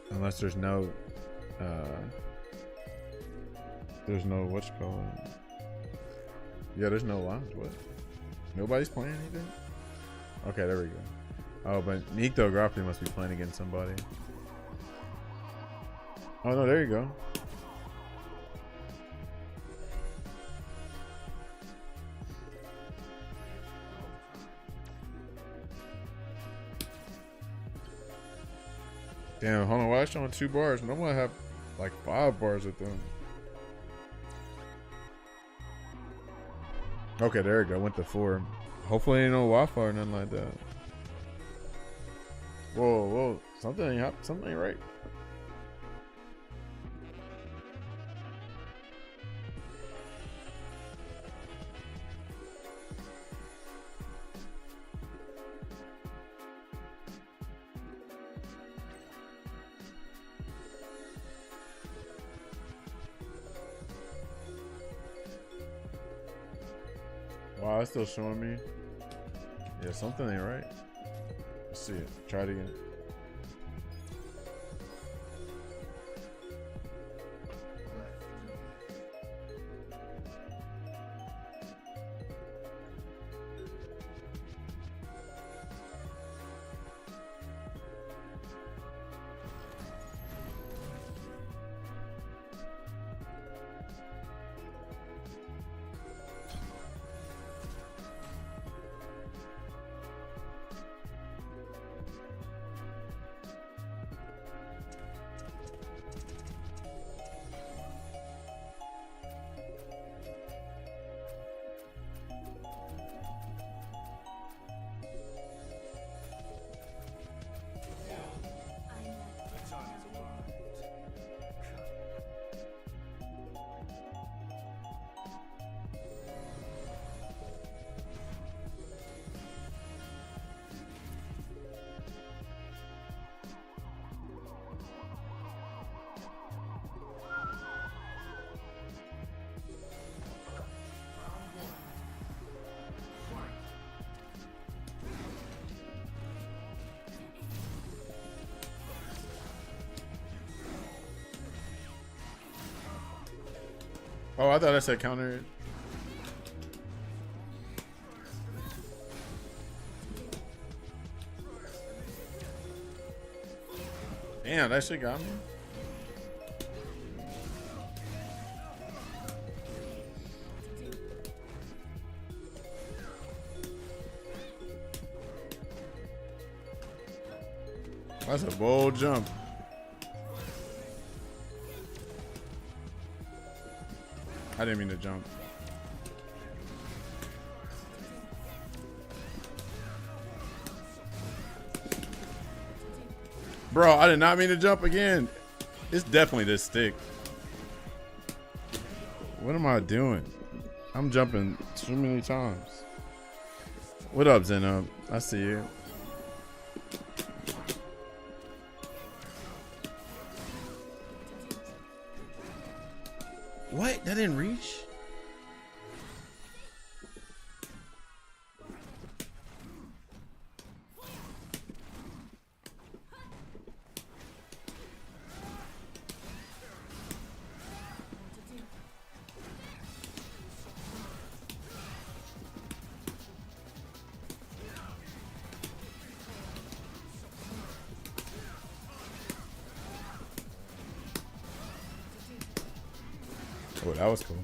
Speaker 1: Unless there's no what's called. Yeah, there's no lounge. What? Nobody's playing anything? Okay, there we go. Oh, but Nyctographia must be playing against somebody. Oh no, there you go. Damn, hold on. Why is showing 2 bars? Normally I have like 5 bars with them. Okay, there we go. Went to 4. Hopefully ain't no Wi-Fi or nothing like that. Whoa, whoa. Something ain't happening. Something ain't right. Wow, it's still showing me. Yeah, something ain't right. Let's see it. Try it again. Oh, I thought I said counter it. Damn, that shit got me. That's a bold jump. I didn't mean to jump. Bro, I did not mean to jump again. It's definitely this stick. What am I doing? I'm jumping too many times. What up, Zeno? I see you. What? That didn't reach? Oh, that was cool.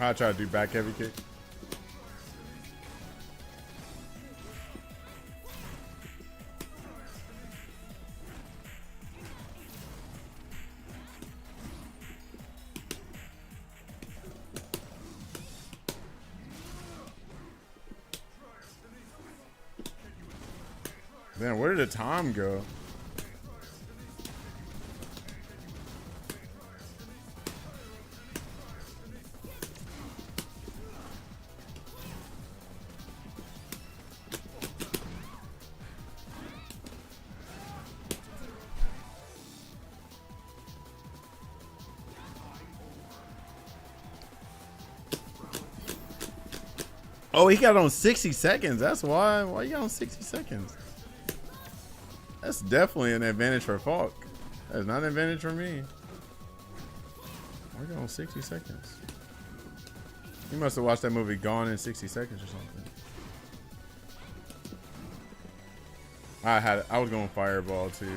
Speaker 1: I try to do back heavy kick. Man, where did the time go? Oh, he got it on 60 seconds. That's why. Why you got on 60 seconds? That's definitely an advantage for Falk. That's not an advantage for me. Why you got on 60 seconds? You must have watched that movie Gone in 60 Seconds or something. I was going Fireball too.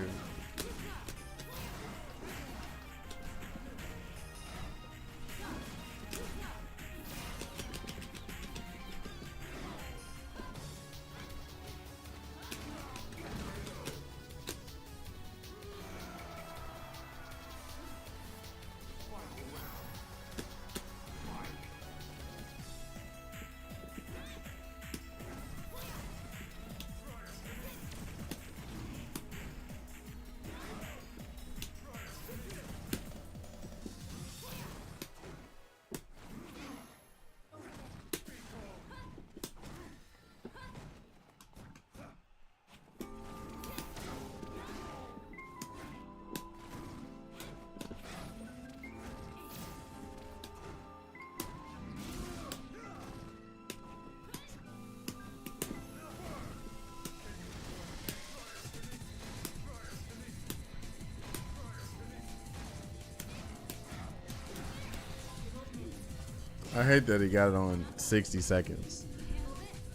Speaker 1: I hate that he got it on 60 seconds.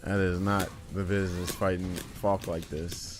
Speaker 1: That is not the business fighting Falk like this.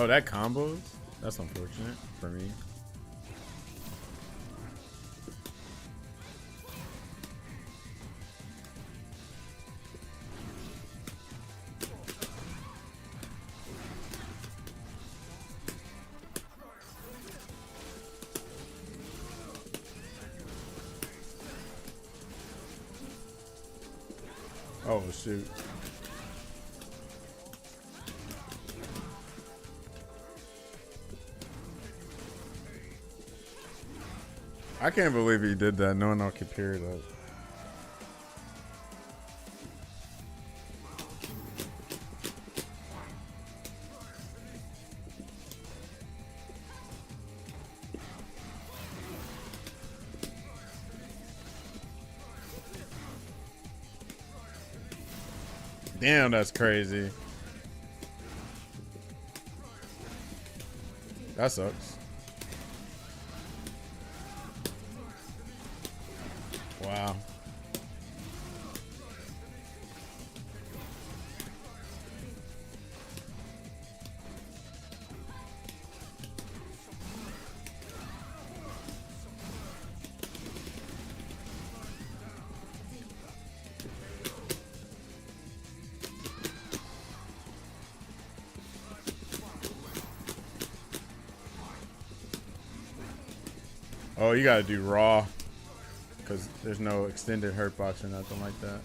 Speaker 1: Oh, that combos? That's unfortunate for me. Oh, shoot. I can't believe he did that. No one else could pair it up. Damn, that's crazy. That sucks. Wow. Oh, you gotta do raw. Because there's no extended hurt box or nothing like that.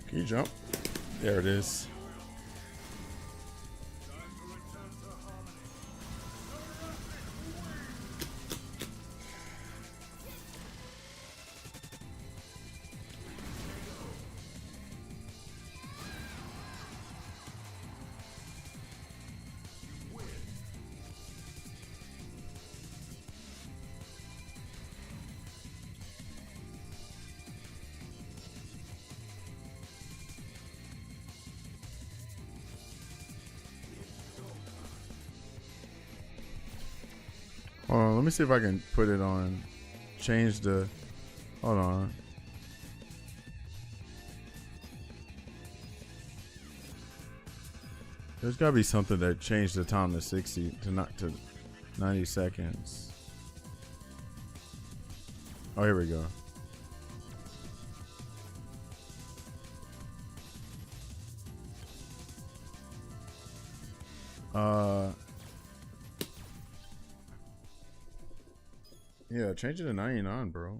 Speaker 1: Can you jump? There it is. Hold on, let me see if I can put it on. Change the. Hold on. There's gotta be something that changed the time to 60 to not to 90 seconds. Oh, here we go. Yeah, change it to 99, bro.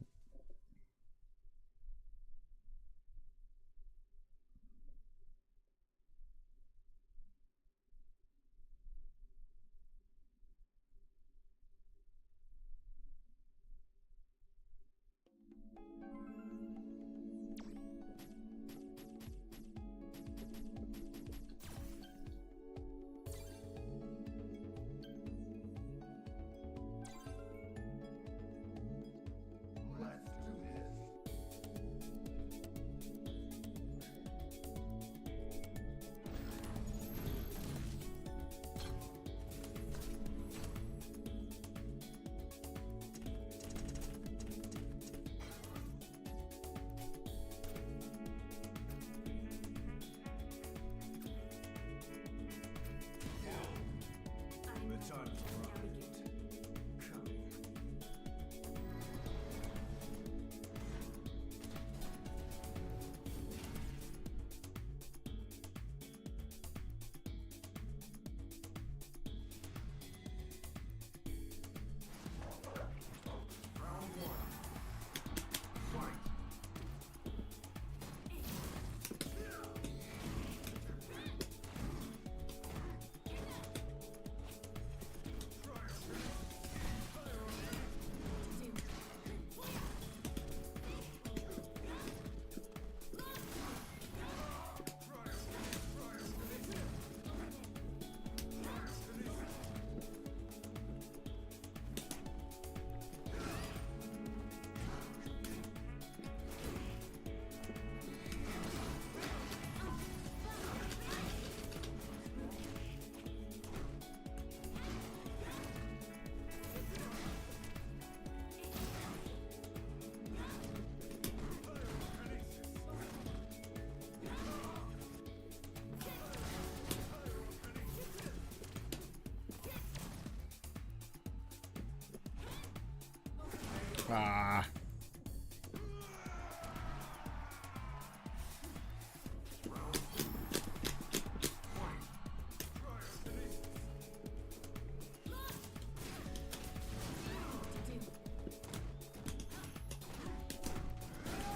Speaker 1: Ah.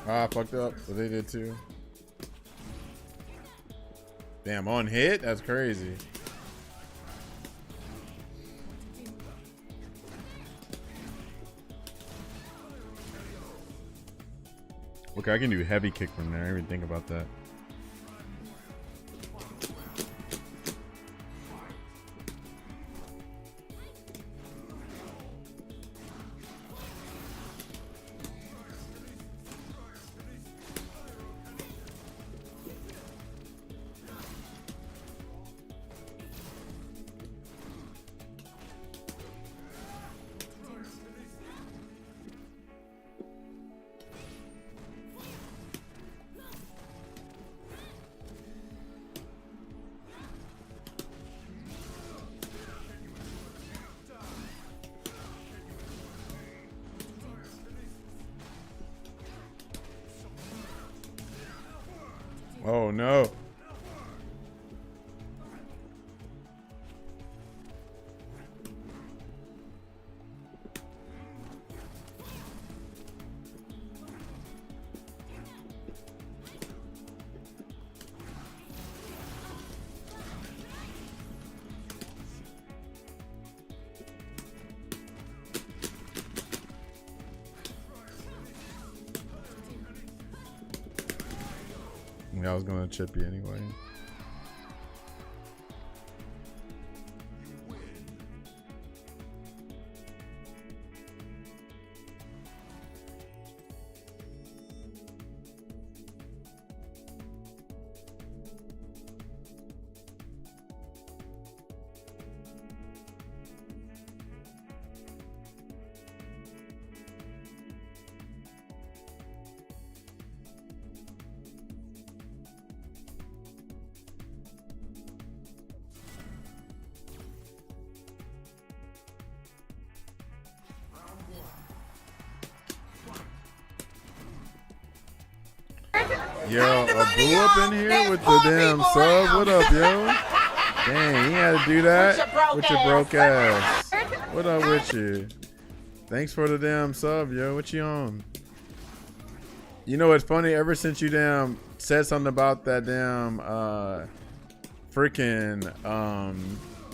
Speaker 1: Ah, fucked up, but they did too. Damn, on hit? That's crazy. Okay, I can do heavy kick from there. I didn't even think about that. Oh no. Yeah, I was gonna chip you anyway. Yo, a boo up in here with the damn sub. What up, yo? Dang, you had to do that with your broke ass. What up with you? Thanks for the damn sub, yo. What you on? You know what's funny? Ever since you damn said something about that damn freaking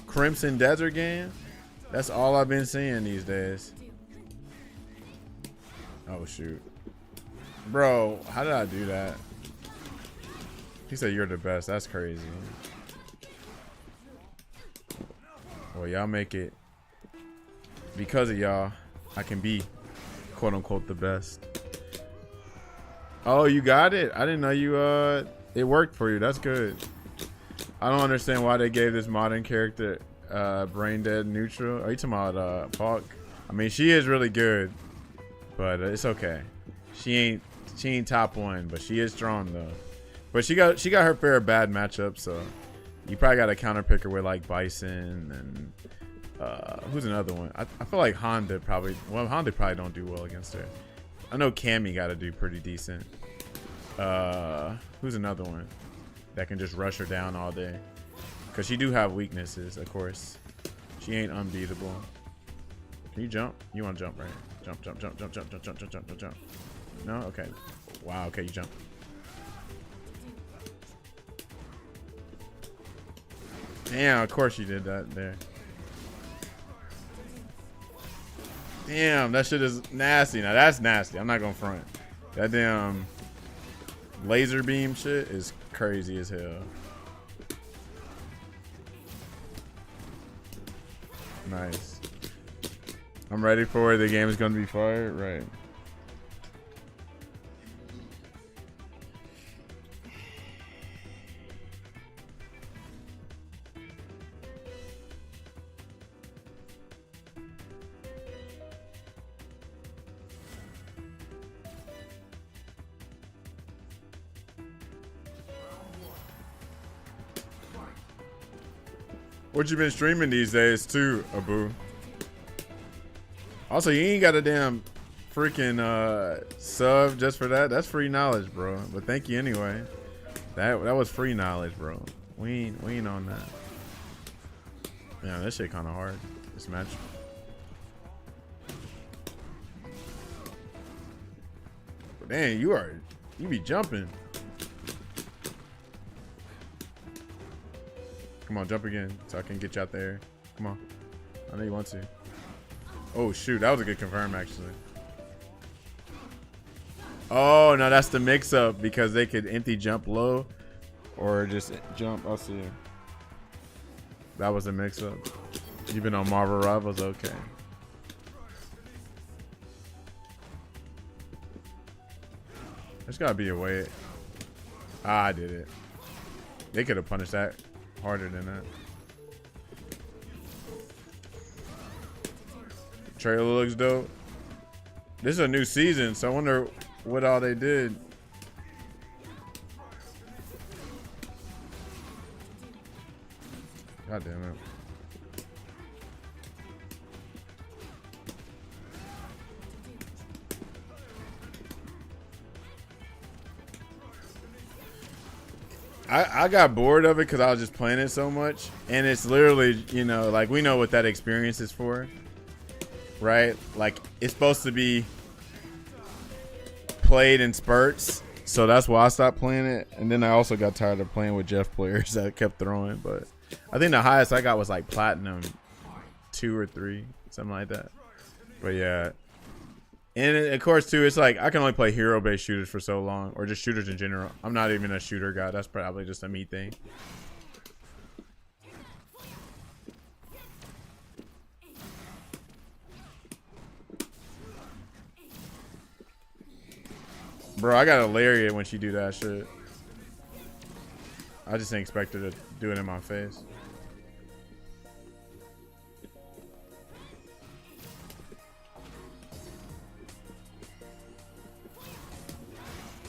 Speaker 1: Crimson Desert game, that's all I've been seeing these days. Oh shoot. Bro, how did I do that? He said you're the best. That's crazy. Well, y'all make it. Because of y'all, I can be quote unquote the best. Oh, you got it? I didn't know you it worked for you. That's good. I don't understand why they gave this modern character brain dead neutral. Are you talking about Falk? I mean, she is really good, but it's okay. She ain't top one, but she is strong though. But she got her fair bad matchups, so you probably got to counter pick her with like Bison and who's another one? I feel like Honda probably. Well, Honda probably don't do well against her. I know Cammy got to do pretty decent. Who's another one that can just rush her down all day? Cause she do have weaknesses, of course. She ain't unbeatable. Can you jump? You want to jump, right? Jump, jump, jump, jump, jump, jump, jump, jump, jump, jump. No, okay. Wow. Okay, you jump. Damn, of course you did that there. Damn, that shit is nasty. Now that's nasty. I'm not gonna front. That damn laser beam shit is crazy as hell. Nice. I'm ready for it. The game is gonna be fired, right? What you been streaming these days too, Abu? Also, you ain't got a damn freaking sub just for that. That's free knowledge, bro. But thank you anyway. That was free knowledge, bro. We ain't on that. Yeah, that shit kind of hard. This match. But dang, you be jumping. Come on, jump again so I can get you out there. Come on. I know you want to. Oh, shoot. That was a good confirm, actually. Oh, no, that's the mix-up because they could empty jump low or just jump. I'll see. That was a mix-up. You've been on Marvel Rivals? Okay. There's got to be a way. Ah, I did it. They could have punished that harder than that. Trailer looks dope. This is a new season, so I wonder what all they did. God damn it. I got bored of it because I was just playing it so much. And it's literally, you know, like we know what that experience is for. Right? Like it's supposed to be played in spurts. So that's why I stopped playing it. And then I also got tired of playing with Jeff players that kept throwing. But I think the highest I got was like platinum 2 or 3. Something like that. But yeah. And of course, too, it's like I can only play hero-based shooters for so long, or just shooters in general. I'm not even a shooter guy. That's probably just a me thing. Bro, I got a lariat when she do that shit. I just didn't expect her to do it in my face.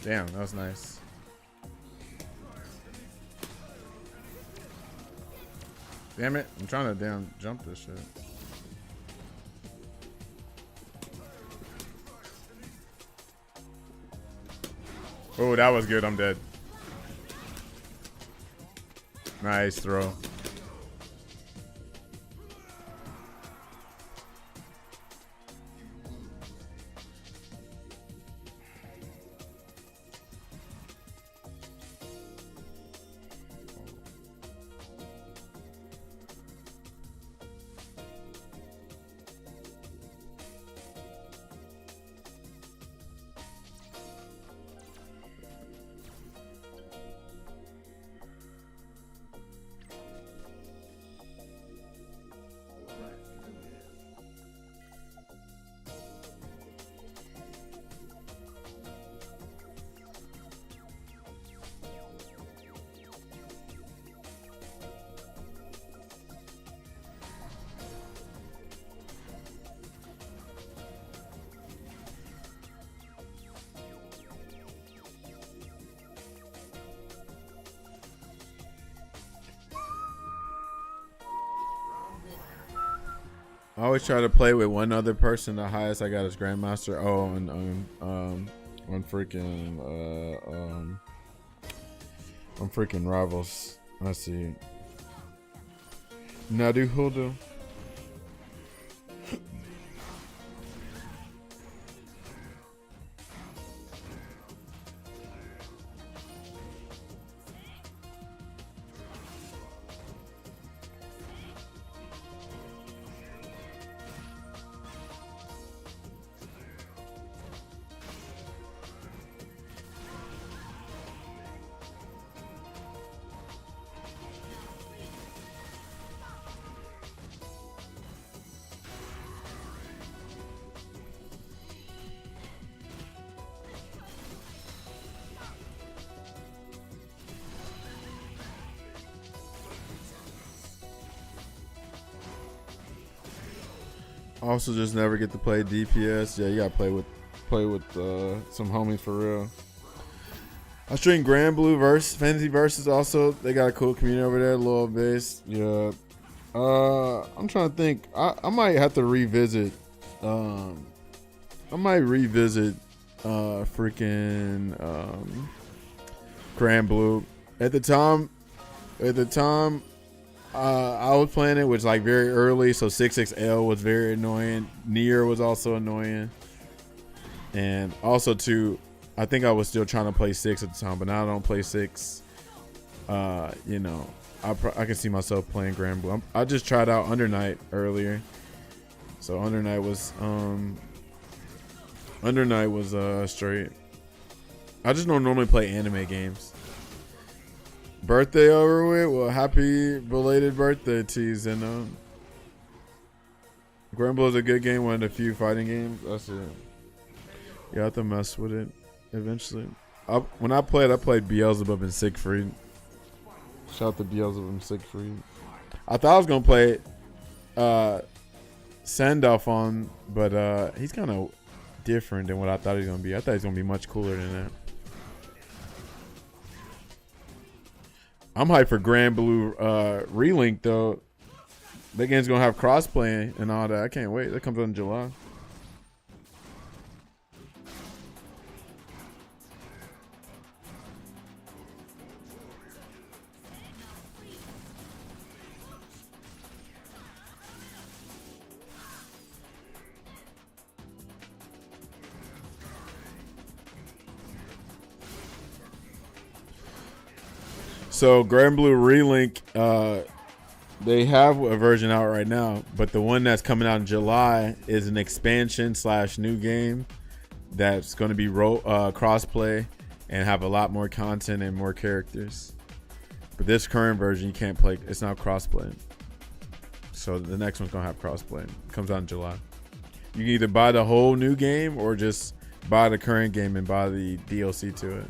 Speaker 1: Damn, that was nice. Damn it, I'm trying to damn jump this shit. Oh, that was good. I'm dead. Nice throw. I always try to play with one other person. The highest I got is Grandmaster. Oh, and on freaking Rivals. Let's see. Nadu Hudu. Also, just never get to play DPS. Yeah, you gotta play with some homies for real. I stream Grand Blue Fantasy Versus. Also, they got a cool community over there. Little base. Yeah. I'm trying to think. I might have to revisit. I might revisit. Freaking Grand Blue. At the time. I was playing it, which like very early, so 6XL was very annoying. Nier was also annoying, and also too, I think I was still trying to play 6 at the time, but now I don't play 6. You know, I can see myself playing Grand Blue. I just tried out Under Night earlier, so Under Night was straight. I just don't normally play anime games. Birthday over with. Well, happy belated birthday to you, Zeno. Grand Blue is a good game, one of the few fighting games. That's it. You have to mess with it eventually. When I played Beelzebub and Siegfried. Shout out to Beelzebub and Siegfried. I thought I was gonna play Sandalph on, but he's kind of different than what I thought he was gonna be. I thought he was gonna be much cooler than that. I'm hyped for Grand Blue Relink though. That game's gonna have crossplay and all that. I can't wait. That comes out in July. So Grand Blue Relink, they have a version out right now, but the one that's coming out in July is an expansion / new game that's going to be crossplay and have a lot more content and more characters. But this current version you can't play; it's not crossplay. So the next one's gonna have crossplay. It comes out in July. You can either buy the whole new game or just buy the current game and buy the DLC to it.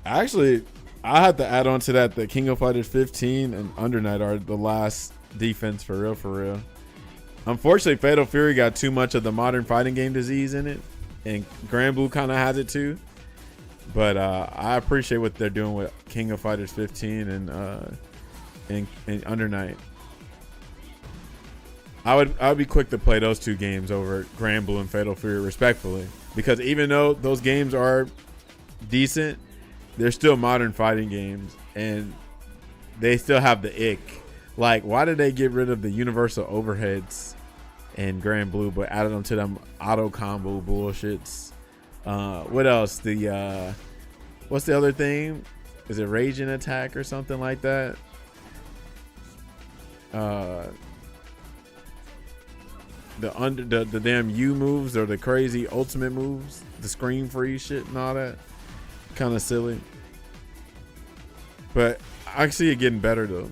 Speaker 1: Actually, I had to add on to that the King of Fighters 15 and Under Night are the last defense for real. Unfortunately, Fatal Fury got too much of the modern fighting game disease in it, and Grand Blue kind of has it too. But I appreciate what they're doing with King of Fighters 15 and Under Night. I would be quick to play those 2 games over Grand Blue and Fatal Fury respectfully, because even though those games are decent, they're still modern fighting games and they still have the ick. Like, why did they get rid of the universal overheads in Grand Blue but added them to them auto combo bullshits? What else? The what's the other thing? Is it Raging Attack or something like that? The damn U moves or the crazy ultimate moves, the screen freeze shit and all that. Kind of silly. But I see it getting better though.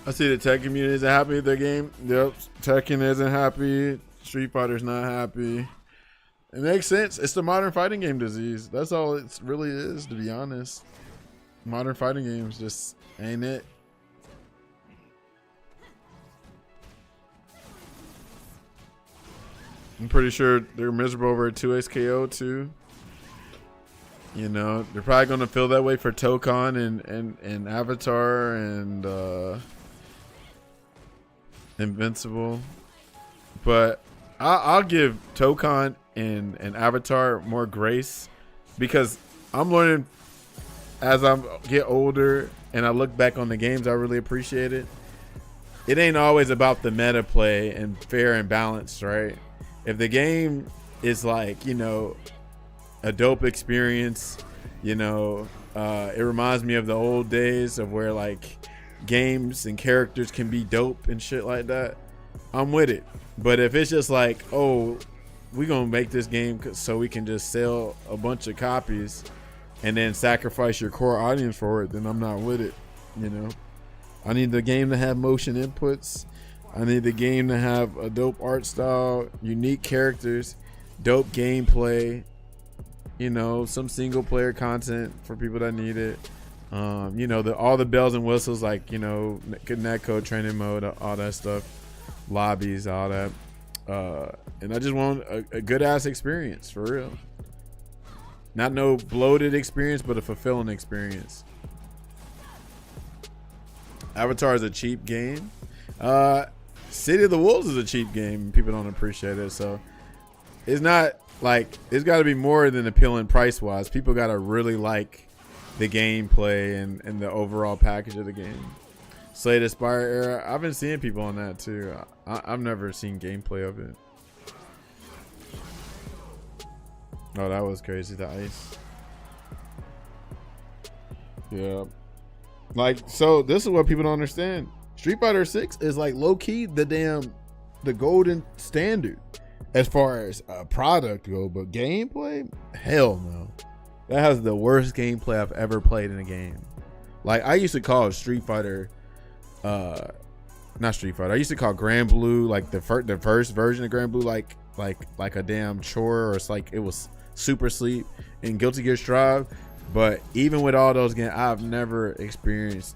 Speaker 1: I see the tech community isn't happy with their game. Yep, Tekken isn't happy. Street Fighter's not happy. It makes sense. It's the modern fighting game disease. That's all it really is, to be honest. Modern fighting games just ain't it. I'm pretty sure they're miserable over a 2XKO too. You know, they're probably gonna feel that way for Tokon and Avatar and Invincible. But I'll give Tokon and Avatar more grace, because I'm learning as I get older and I look back on the games I really appreciate it. It ain't always about the meta play and fair and balanced, right? If the game is like, you know, a dope experience, you know, it reminds me of the old days of where like games and characters can be dope and shit like that, I'm with it. But if it's just like, oh, we gonna make this game so we can just sell a bunch of copies and then sacrifice your core audience for it, then I'm not with it. You know, I need the game to have motion inputs. I need the game to have a dope art style, unique characters, dope gameplay, you know, some single player content for people that need it. You know, all the bells and whistles, like, you know, netcode, training mode, all that stuff, lobbies, all that. And I just want a good ass experience, for real. Not no bloated experience, but a fulfilling experience. Avatar is a cheap game. City of the Wolves is a cheap game. People don't appreciate it, so it's not like, it's got to be more than appealing price wise. People got to really like the gameplay and the overall package of the game. Slay the Spire era, I've been seeing people on that too. I've never seen gameplay of it. Oh, that was crazy. The ice. Yeah. Like, so this is what people don't understand. Street Fighter 6 is like low key the golden standard. as far as a product go, but gameplay, hell no. That has the worst gameplay I've ever played in a game. Like, I used to call Street Fighter, not Street Fighter. I used to call Grand Blue, like the first version of Grand Blue, like a damn chore, or it's like it was super sleep in Guilty Gear Strive. But even with all those games, I've never experienced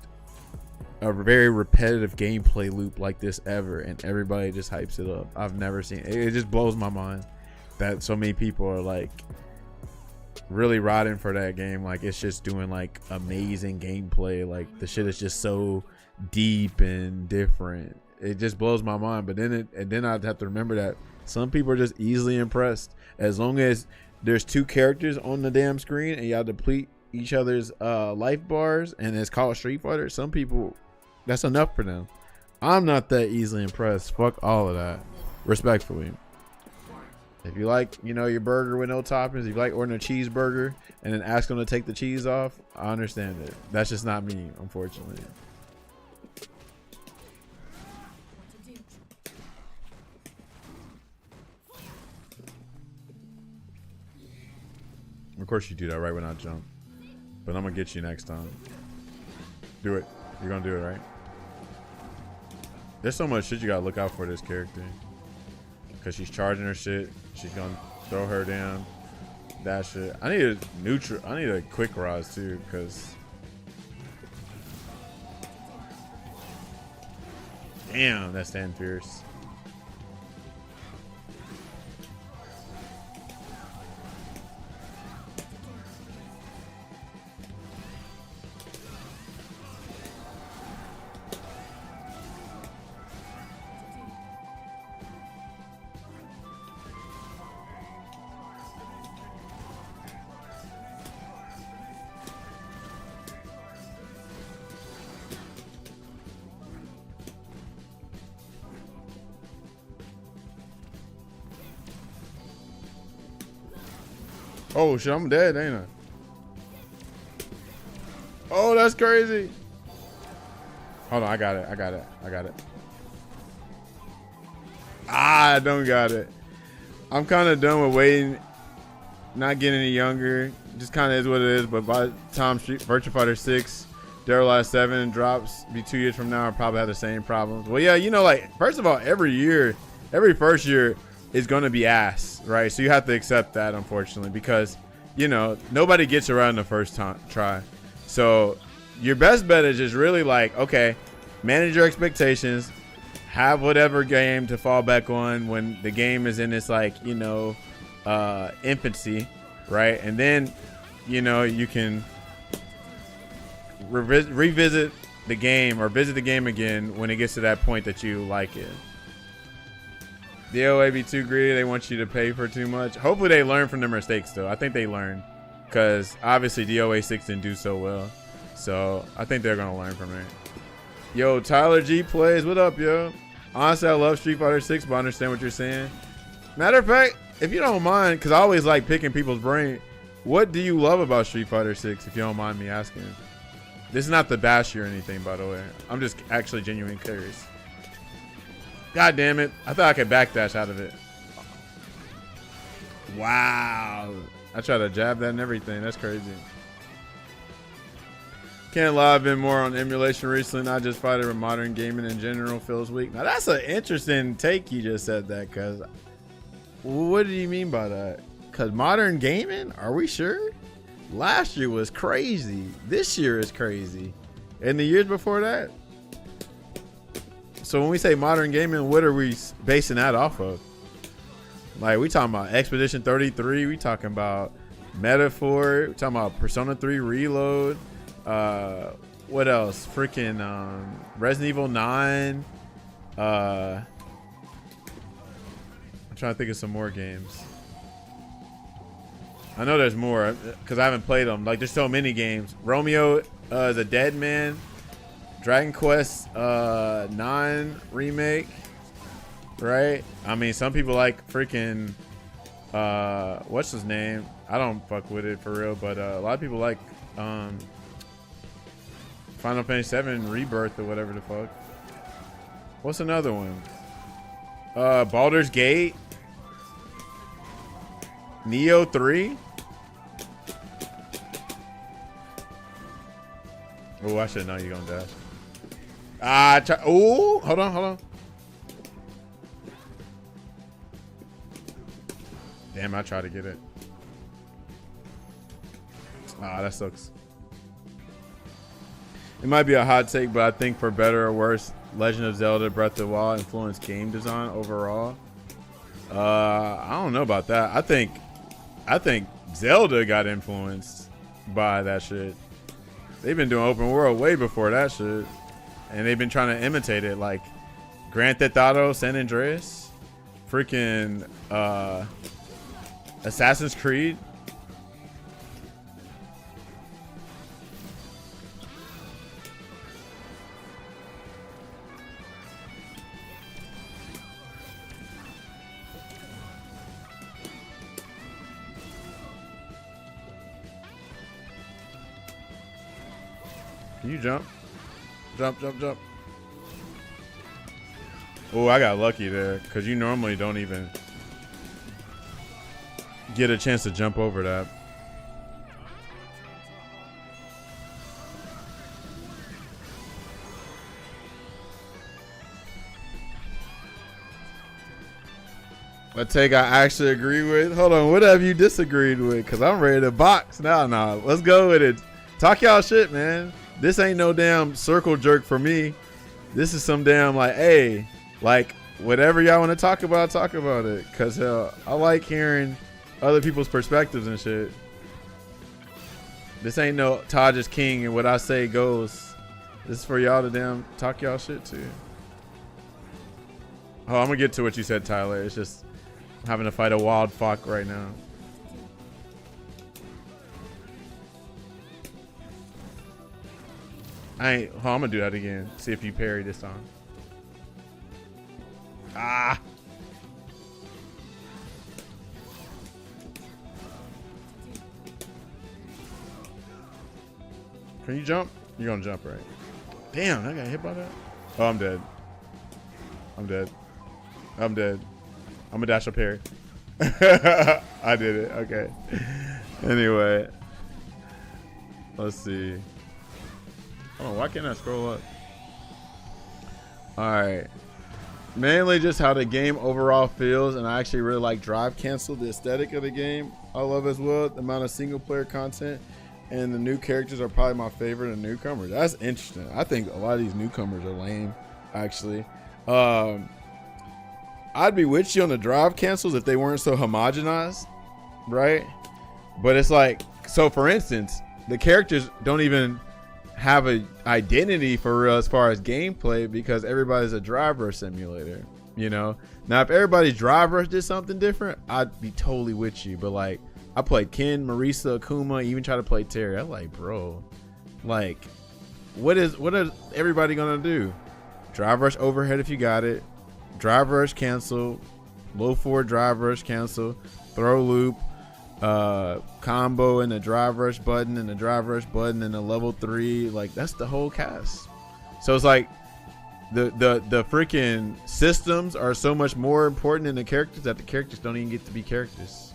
Speaker 1: a very repetitive gameplay loop like this ever, and everybody just hypes it up. I've never seen it. It just blows my mind that so many people are like really riding for that game. Like, it's just doing like amazing gameplay. Like, the shit is just so deep and different. It just blows my mind. But then I'd have to remember that some people are just easily impressed. As long as there's two characters on the damn screen and y'all deplete each other's life bars and it's called Street Fighter, some people, that's enough for them. I'm not that easily impressed. Fuck all of that. Respectfully. If you like, you know, your burger with no toppings, if you like ordering a cheeseburger and then ask them to take the cheese off, I understand it. That's just not me, unfortunately. Of course you do that right when I jump. But I'm gonna get you next time. Do it. You're gonna do it, right? There's so much shit you gotta look out for this character. Cause she's charging her shit. She's gonna throw her down. That shit. I need a neutral. I need a quick rise too, cause damn, that's damn fierce. Oh shit, I'm dead, ain't I? Oh, that's crazy. Hold on, I got it. Ah, I don't got it. I'm kind of done with waiting, not getting any younger. Just kind of is what it is. But by the time Virtua Fighter 6, RE7 drops, be 2 years from now, I'll probably have the same problems. Well, yeah, you know, like, first of all, every first year is going to be ass, right? So you have to accept that, unfortunately, because, you know, nobody gets around the first try. So your best bet is just really like, okay, manage your expectations, have whatever game to fall back on when the game is in its, like, you know, infancy, right? And then, you know, you can revisit the game or visit the game again when it gets to that point that you like it. DOA be too greedy. They want you to pay for too much. Hopefully they learn from their mistakes, though. I think they learn, because obviously DOA 6 didn't do so well. So I think they're going to learn from it. Yo, Tyler G plays. What up, yo? Honestly, I love Street Fighter 6, but I understand what you're saying. Matter of fact, if you don't mind, because I always like picking people's brain, what do you love about Street Fighter 6, if you don't mind me asking? This is not the bash you or anything, by the way. I'm just actually genuinely curious. God damn it. I thought I could backdash out of it. Wow. I tried to jab that and everything. That's crazy. Can't lie, I've been more on emulation recently, not just fighting, but modern gaming in general feels weak. Now, that's an interesting take you just said that, because what do you mean by that? Because modern gaming? Are we sure? Last year was crazy. This year is crazy. And the years before that? So when we say modern gaming, what are we basing that off of? Like, we talking about Expedition 33, we talking about Metaphor, we talking about Persona 3 Reload, what else? Freaking Resident Evil 9. I'm trying to think of some more games. I know there's more because I haven't played them. Like, there's so many games. Romeo is a Dead Man. Dragon Quest 9 remake, right? I mean, some people like freaking what's his name? I don't fuck with it for real, but a lot of people like Final Fantasy 7 Rebirth or whatever the fuck. What's another one? Baldur's Gate. Neo 3? Oh, I should know you're gonna dash. Oh, hold on. Damn, I tried to get it. Ah, that sucks. It might be a hot take, but I think for better or worse, Legend of Zelda Breath of the Wild influenced game design overall. I don't know about that. I think Zelda got influenced by that shit. They've been doing open world way before that shit, and they've been trying to imitate it, like Grand Theft Auto, San Andreas, freaking Assassin's Creed. Can you jump? Jump. Oh, I got lucky there, because you normally don't even get a chance to jump over that. A take I actually agree with. Hold on, what have you disagreed with? Because I'm ready to box. Nah, let's go with it. Talk y'all shit, man. This ain't no damn circle jerk for me. This is some damn like, hey, like whatever y'all want to talk about it. Cause hell, I like hearing other people's perspectives and shit. This ain't no Taj is king and what I say goes. This is for y'all to damn talk y'all shit too. Oh, I'm gonna get to what you said, Tyler. It's just having to fight a wild fuck right now. I'm gonna do that again. See if you parry this time. Ah. Can you jump? You're gonna jump, right? Damn, I got hit by that. Oh, I'm dead. I'm dead. I'm gonna dash a parry. I did it. Okay. Anyway. Let's see. Oh, why can't I scroll up? Alright. Mainly just how the game overall feels, and I actually really like Drive Cancel, the aesthetic of the game. I love as well the amount of single player content, and the new characters are probably my favorite of newcomers. That's interesting. I think a lot of these newcomers are lame, actually. I'd be with you on the Drive Cancels if they weren't so homogenized, right? But it's like, so for instance, the characters don't even have an identity for real as far as gameplay, because everybody's a driver simulator, you know. Now if everybody's driver did something different, I'd be totally with you. But like, I played Ken, Marisa, Akuma, even try to play Terry. I'm like, bro, like what is everybody gonna do? Drive rush overhead if you got it, drive rush cancel, low forward drive rush cancel, throw loop, combo and the drive rush button and the drive rush button and the level 3. Like, that's the whole cast. So it's like the freaking systems are so much more important than the characters that the characters don't even get to be characters.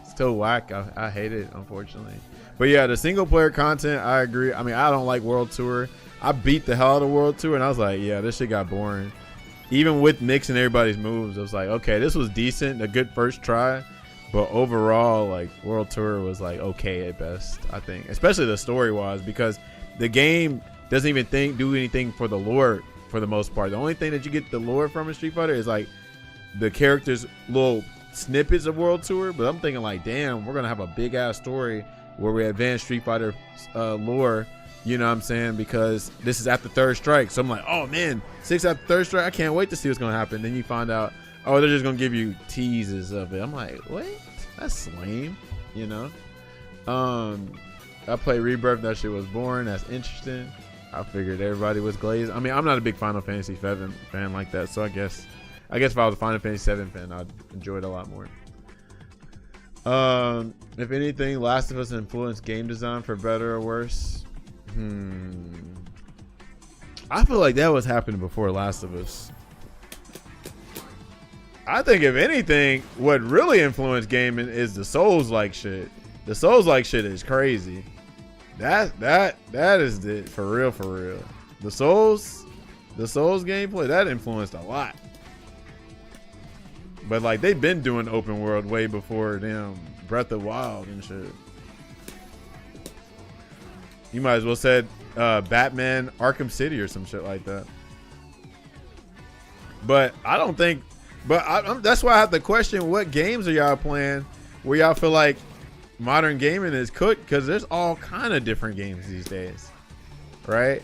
Speaker 1: It's still whack. I hate it, unfortunately. But yeah, the single player content, I agree. I mean, I don't like World Tour. I beat the hell out of World Tour and I was like, yeah, this shit got boring. Even with mixing everybody's moves, I was like, okay, this was decent, a good first try. But overall, like, World Tour was like okay at best, I think, especially the story wise, because the game doesn't even do anything for the lore for the most part. The only thing that you get the lore from in Street Fighter is like the characters' little snippets of World Tour. But I'm thinking like, damn, we're gonna have a big ass story where we advance Street Fighter lore. You know what I'm saying? Because this is after Third Strike, so I'm like, oh man, 6 after Third Strike, I can't wait to see what's gonna happen. Then you find out, oh, they're just gonna give you teases of it. I'm like, what? That's lame, you know. I played Rebirth. That shit was boring. That's interesting. I figured everybody was glazed. I mean, I'm not a big Final Fantasy 7 fan like that, so I guess if I was a Final Fantasy 7 fan, I'd enjoy it a lot more. If anything, Last of Us influenced game design for better or worse. I feel like that was happening before Last of Us. I think if anything, what really influenced gaming is the Souls-like shit. The Souls-like shit is crazy. That is it for real, for real. The Souls gameplay, that influenced a lot. But like they've been doing open world way before damn Breath of the Wild and shit. You might as well said Batman Arkham City or some shit like that. But I don't think. But that's why I have to question what games are y'all playing where y'all feel like modern gaming is cooked, because there's all kind of different games these days, right?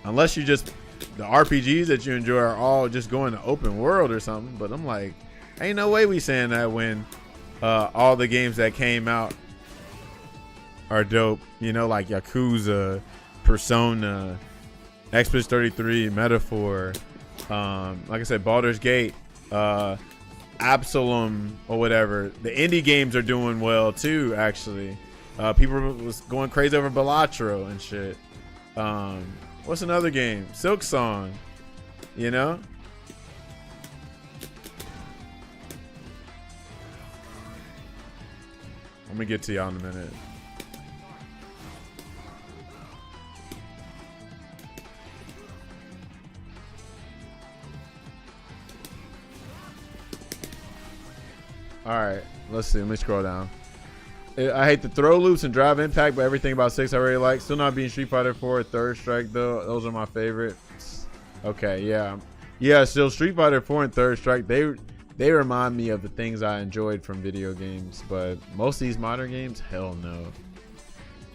Speaker 1: Unless you just the RPGs that you enjoy are all just going to open world or something. But I'm like, ain't no way we saying that when all the games that came out are dope, you know, like Yakuza, Persona, Xbox 33, Metaphor, like I said, Baldur's Gate, Absalom or whatever. The indie games are doing well too, actually. People was going crazy over Balatro and shit. What's another game? Silk Song, you know? Let me get to y'all in a minute. All right, let's see. Let me scroll down. I hate the throw loops and drive impact, but everything about 6 I really like. Still not being Street Fighter 4 Third Strike though. Those are my favorites. Okay, yeah. Still Street Fighter 4 and Third Strike. They remind me of the things I enjoyed from video games, but most of these modern games, hell no.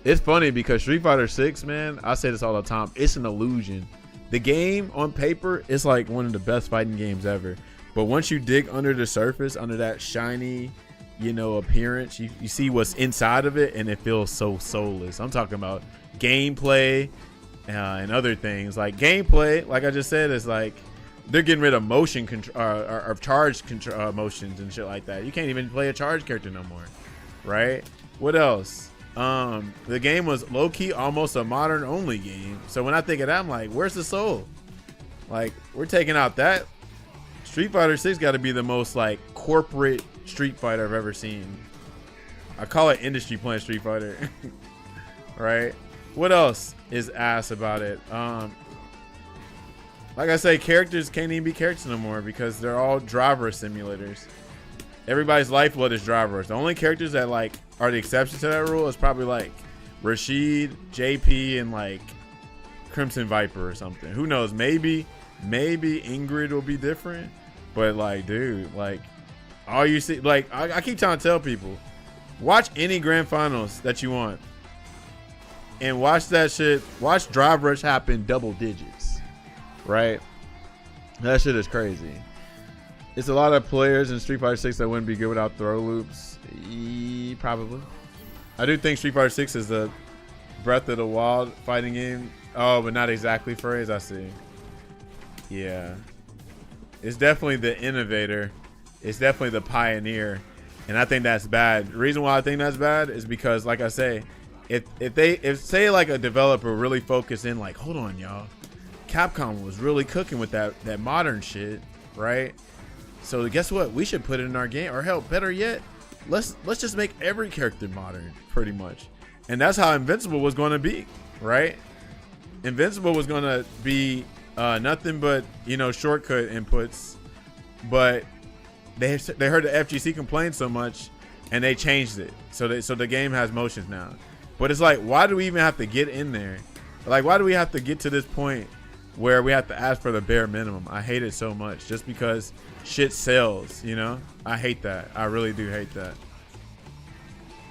Speaker 1: It's funny because Street Fighter 6, man, I say this all the time. It's an illusion. The game on paper is like one of the best fighting games ever, but once you dig under the surface, under that shiny, you know, appearance, you see what's inside of it, and it feels so soulless. I'm talking about gameplay and other things. Like gameplay, like I just said, is like they're getting rid of motion control or charge motions and shit like that. You can't even play a charge character no more, right? What else? The game was low-key almost a modern only game. So when I think of that, I'm like, where's the soul? Like, we're taking out that. Street Fighter 6 got to be the most like corporate Street Fighter I've ever seen. I call it industry playing Street Fighter. Right? What else is ass about it? Like I say, characters can't even be characters no more because they're all driver simulators. Everybody's lifeblood is drivers. The only characters that like are the exception to that rule is probably like Rashid, JP, and like Crimson Viper or something. Who knows? Maybe Ingrid will be different. But like, dude, like all you see, like I keep trying to tell people, watch any grand finals that you want and watch that shit. Watch Drive Rush happen double digits, right? That shit is crazy. It's a lot of players in Street Fighter 6 that wouldn't be good without throw loops. Probably. I do think Street Fighter 6 is the Breath of the Wild fighting game. Oh, but not exactly phrase. I see. Yeah. It's definitely the innovator. It's definitely the pioneer. And I think that's bad. The reason why I think that's bad is because, like I say, if say like a developer really focused in like, hold on, y'all, Capcom was really cooking with that modern shit, right? So guess what? We should put it in our game, or hell, better yet, let's just make every character modern, pretty much. And that's how Invincible was going to be, right? Invincible was going to be nothing but, you know, shortcut inputs, but they heard the FGC complain so much, and they changed it. So the game has motions now. But it's like, why do we even have to get in there? Like, why do we have to get to this point where we have to ask for the bare minimum? I hate it so much just because shit sells, you know? I hate that. I really do hate that.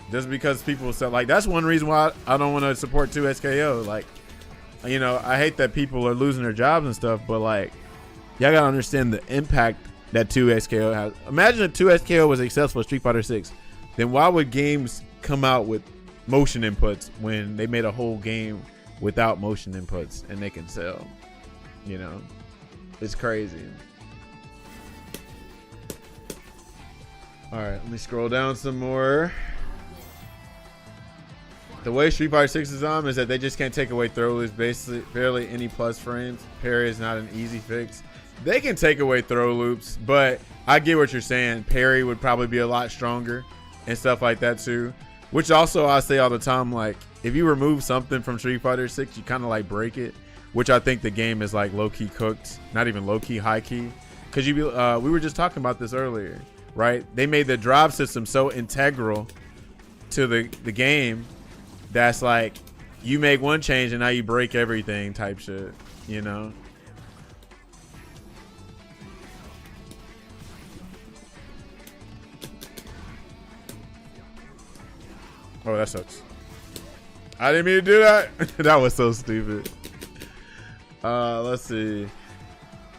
Speaker 1: Just because people sell, like, that's one reason why I don't want to support 2SKO. Like, you know, I hate that people are losing their jobs and stuff, but like, y'all gotta understand the impact that 2SKO has. Imagine if 2SKO was successful with Street Fighter 6, then why would games come out with motion inputs when they made a whole game without motion inputs and they can sell? You know, it's crazy. All right, let me scroll down some more. The way Street Fighter 6 is on is that they just can't take away throw loops. Basically, barely any plus frames. Parry is not an easy fix. They can take away throw loops, but I get what you're saying. Parry would probably be a lot stronger and stuff like that too. Which also I say all the time, like if you remove something from Street Fighter 6, you kind of like break it. Which I think the game is like low key cooked, not even low key, high key. Because we were just talking about this earlier, right? They made the drive system so integral to the game that's like you make one change and now you break everything type shit, you know? Oh, that sucks. I didn't mean to do that. That was so stupid. Let's see.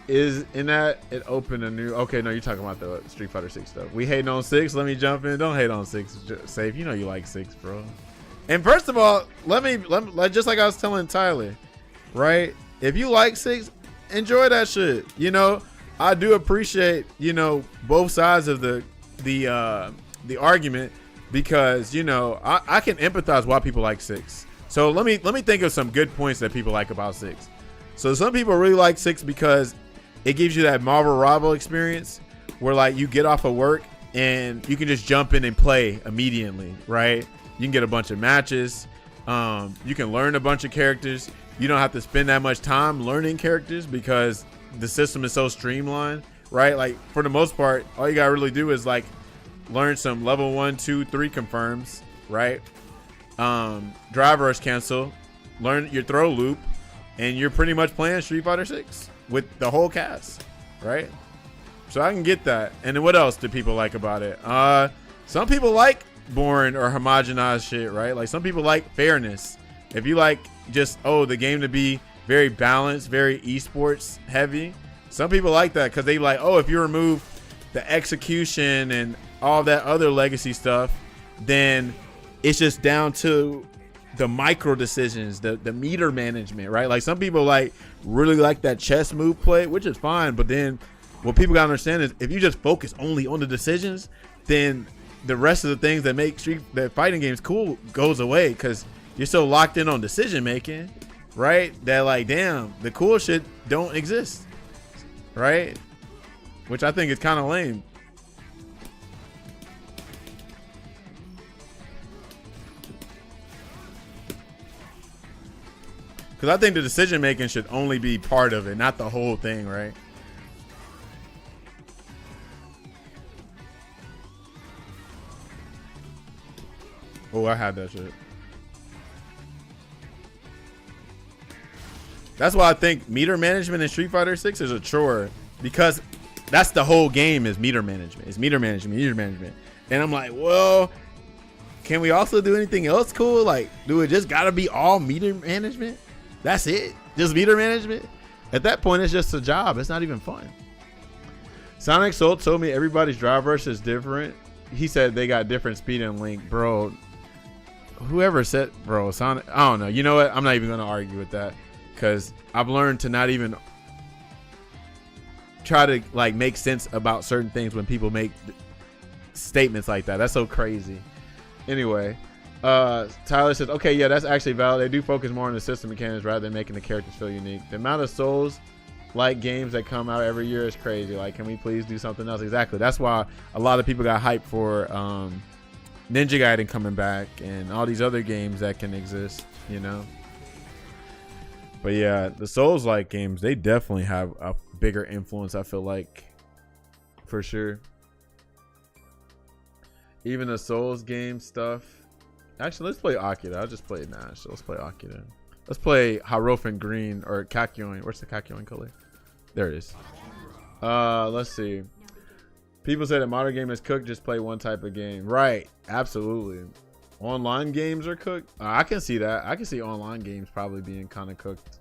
Speaker 1: Is in that it opened a new? Okay, no, you're talking about the Street Fighter 6 stuff. We hating on 6. Let me jump in. Don't hate on 6. Safe. You know you like 6, bro. And first of all, let me just like I was telling Tyler, right? If you like 6, enjoy that shit. You know, I do appreciate, you know, both sides of the argument because, you know, I can empathize why people like 6. So let me think of some good points that people like about 6. So some people really like 6 because it gives you that Marvel Rival experience where like you get off of work and you can just jump in and play immediately, right? You can get a bunch of matches. You can learn a bunch of characters. You don't have to spend that much time learning characters because the system is so streamlined, right? Like for the most part, all you gotta really do is like learn some level 1, 2, 3 confirms, right? Drive rush cancel, learn your throw loop, and you're pretty much playing Street Fighter 6 with the whole cast, right? So I can get that. And then what else do people like about it? Some people like boring or homogenized shit, right? Like some people like fairness. If you like just, the game to be very balanced, very esports heavy, some people like that because they like, if you remove the execution and all that other legacy stuff, then it's just down to the micro decisions, the meter management, right? Like some people like really like that chess move play, which is fine. But then what people gotta understand is if you just focus only on the decisions, then the rest of the things that make that fighting games cool goes away because you're so locked in on decision making, right? That like, damn, the cool shit don't exist, right? Which I think is kind of lame. Because I think the decision making should only be part of it, not the whole thing, right? Oh, I had that shit. That's why I think meter management in Street Fighter 6 is a chore because that's the whole game is meter management. It's meter management, meter management. And I'm like, well, can we also do anything else cool? Like, do it just gotta be all meter management? That's it? Just meter management? At that point, it's just a job. It's not even fun. Sonic Soul told me everybody's drive rush is different. He said they got different speed and link. Bro, whoever said, bro, Sonic, I don't know. You know what? I'm not even going to argue with that because I've learned to not even try to like make sense about certain things when people make statements like that. That's so crazy. Anyway. Tyler says, okay, yeah, that's actually valid. They do focus more on the system mechanics rather than making the characters feel unique. The amount of Souls like games that come out every year is crazy. Like, can we please do something else? Exactly. That's why a lot of people got hyped for Ninja Gaiden coming back and all these other games that can exist, you know. But yeah, the Souls like games, they definitely have a bigger influence, I feel like, for sure. Even the Souls game stuff. Actually, let's play Akira. I'll just play Nash. So let's play Akira. Let's play Harofen Green or Kakyoin. Where's the Kakyoin color? There it is. Let's see. People say that modern game is cooked. Just play one type of game. Right. Absolutely. Online games are cooked. I can see that. I can see online games probably being kind of cooked.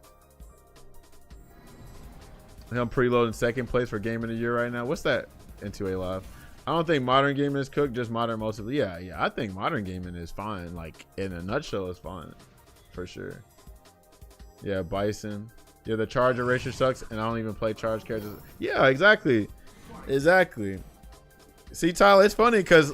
Speaker 1: I'm preloading second place for Game of the Year right now. What's that? N2A Live. I don't think modern gaming is cooked, just modern mostly. Yeah, I think modern gaming is fine. Like, in a nutshell, it's fine. For sure. Yeah, Bison. Yeah, the charge erasure sucks, and I don't even play charge characters. Yeah, exactly. Exactly. See, Tyler, it's funny because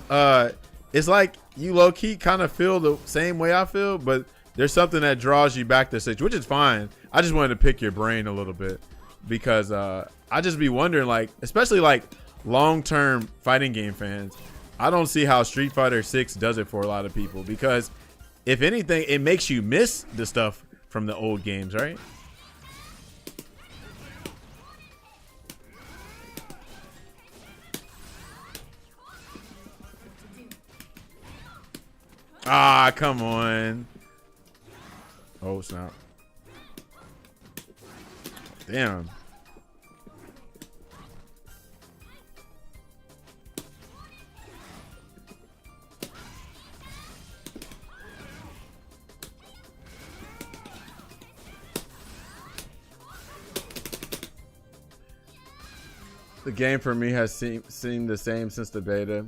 Speaker 1: it's like you low-key kind of feel the same way I feel, but there's something that draws you back to 6, which is fine. I just wanted to pick your brain a little bit. because I just be wondering, like, especially like long-term fighting game fans, I don't see how Street Fighter 6 does it for a lot of people, because if anything, it makes you miss the stuff from the old games, right? Ah, come on. Oh, snap. Damn. The game for me has seemed the same since the beta,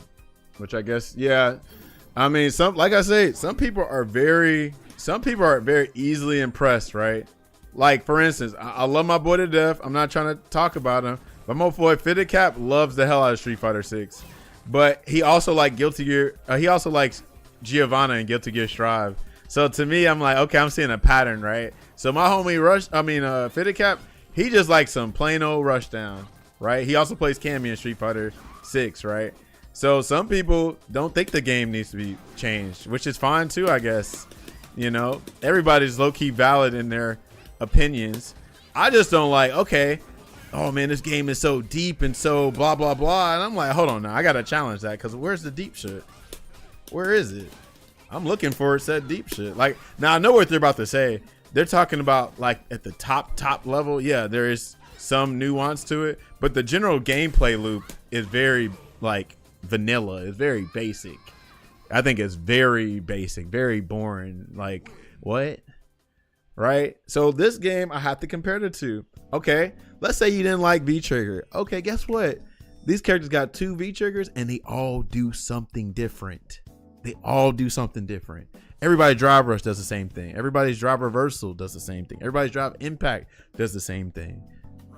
Speaker 1: which I guess, yeah. I mean, like I say, some people are very easily impressed, right? Like, for instance, I love my boy to death. I'm not trying to talk about him, but my boy Fitted Cap loves the hell out of Street Fighter 6. But he also like Guilty Gear. He also likes Giovanna and Guilty Gear Strive. So to me, I'm like, okay, I'm seeing a pattern, right? So my homie Fitted Cap, he just likes some plain old Rushdown, right? He also plays Cammy in Street Fighter 6, right? So some people don't think the game needs to be changed, which is fine too, I guess. You know, everybody's low-key valid in their opinions. I just don't like, okay, oh man, this game is so deep and so blah blah blah, and I'm like, hold on now, I gotta challenge that, because where's the deep shit? Where is it? I'm looking for it, said deep shit. Like, now I know what they're about to say. They're talking about like at the top level. Yeah, there is some nuance to it, but the general gameplay loop is very like vanilla. It's very basic. I think it's very basic, very boring. Like, what? Right? So this game, I have to compare the two. Okay, let's say you didn't like V-Trigger. Okay, guess what? These characters got 2 V-Triggers and they all do something different. They all do something different. Everybody Drive Rush does the same thing. Everybody's Drive Reversal does the same thing. Everybody's Drive Impact does the same thing.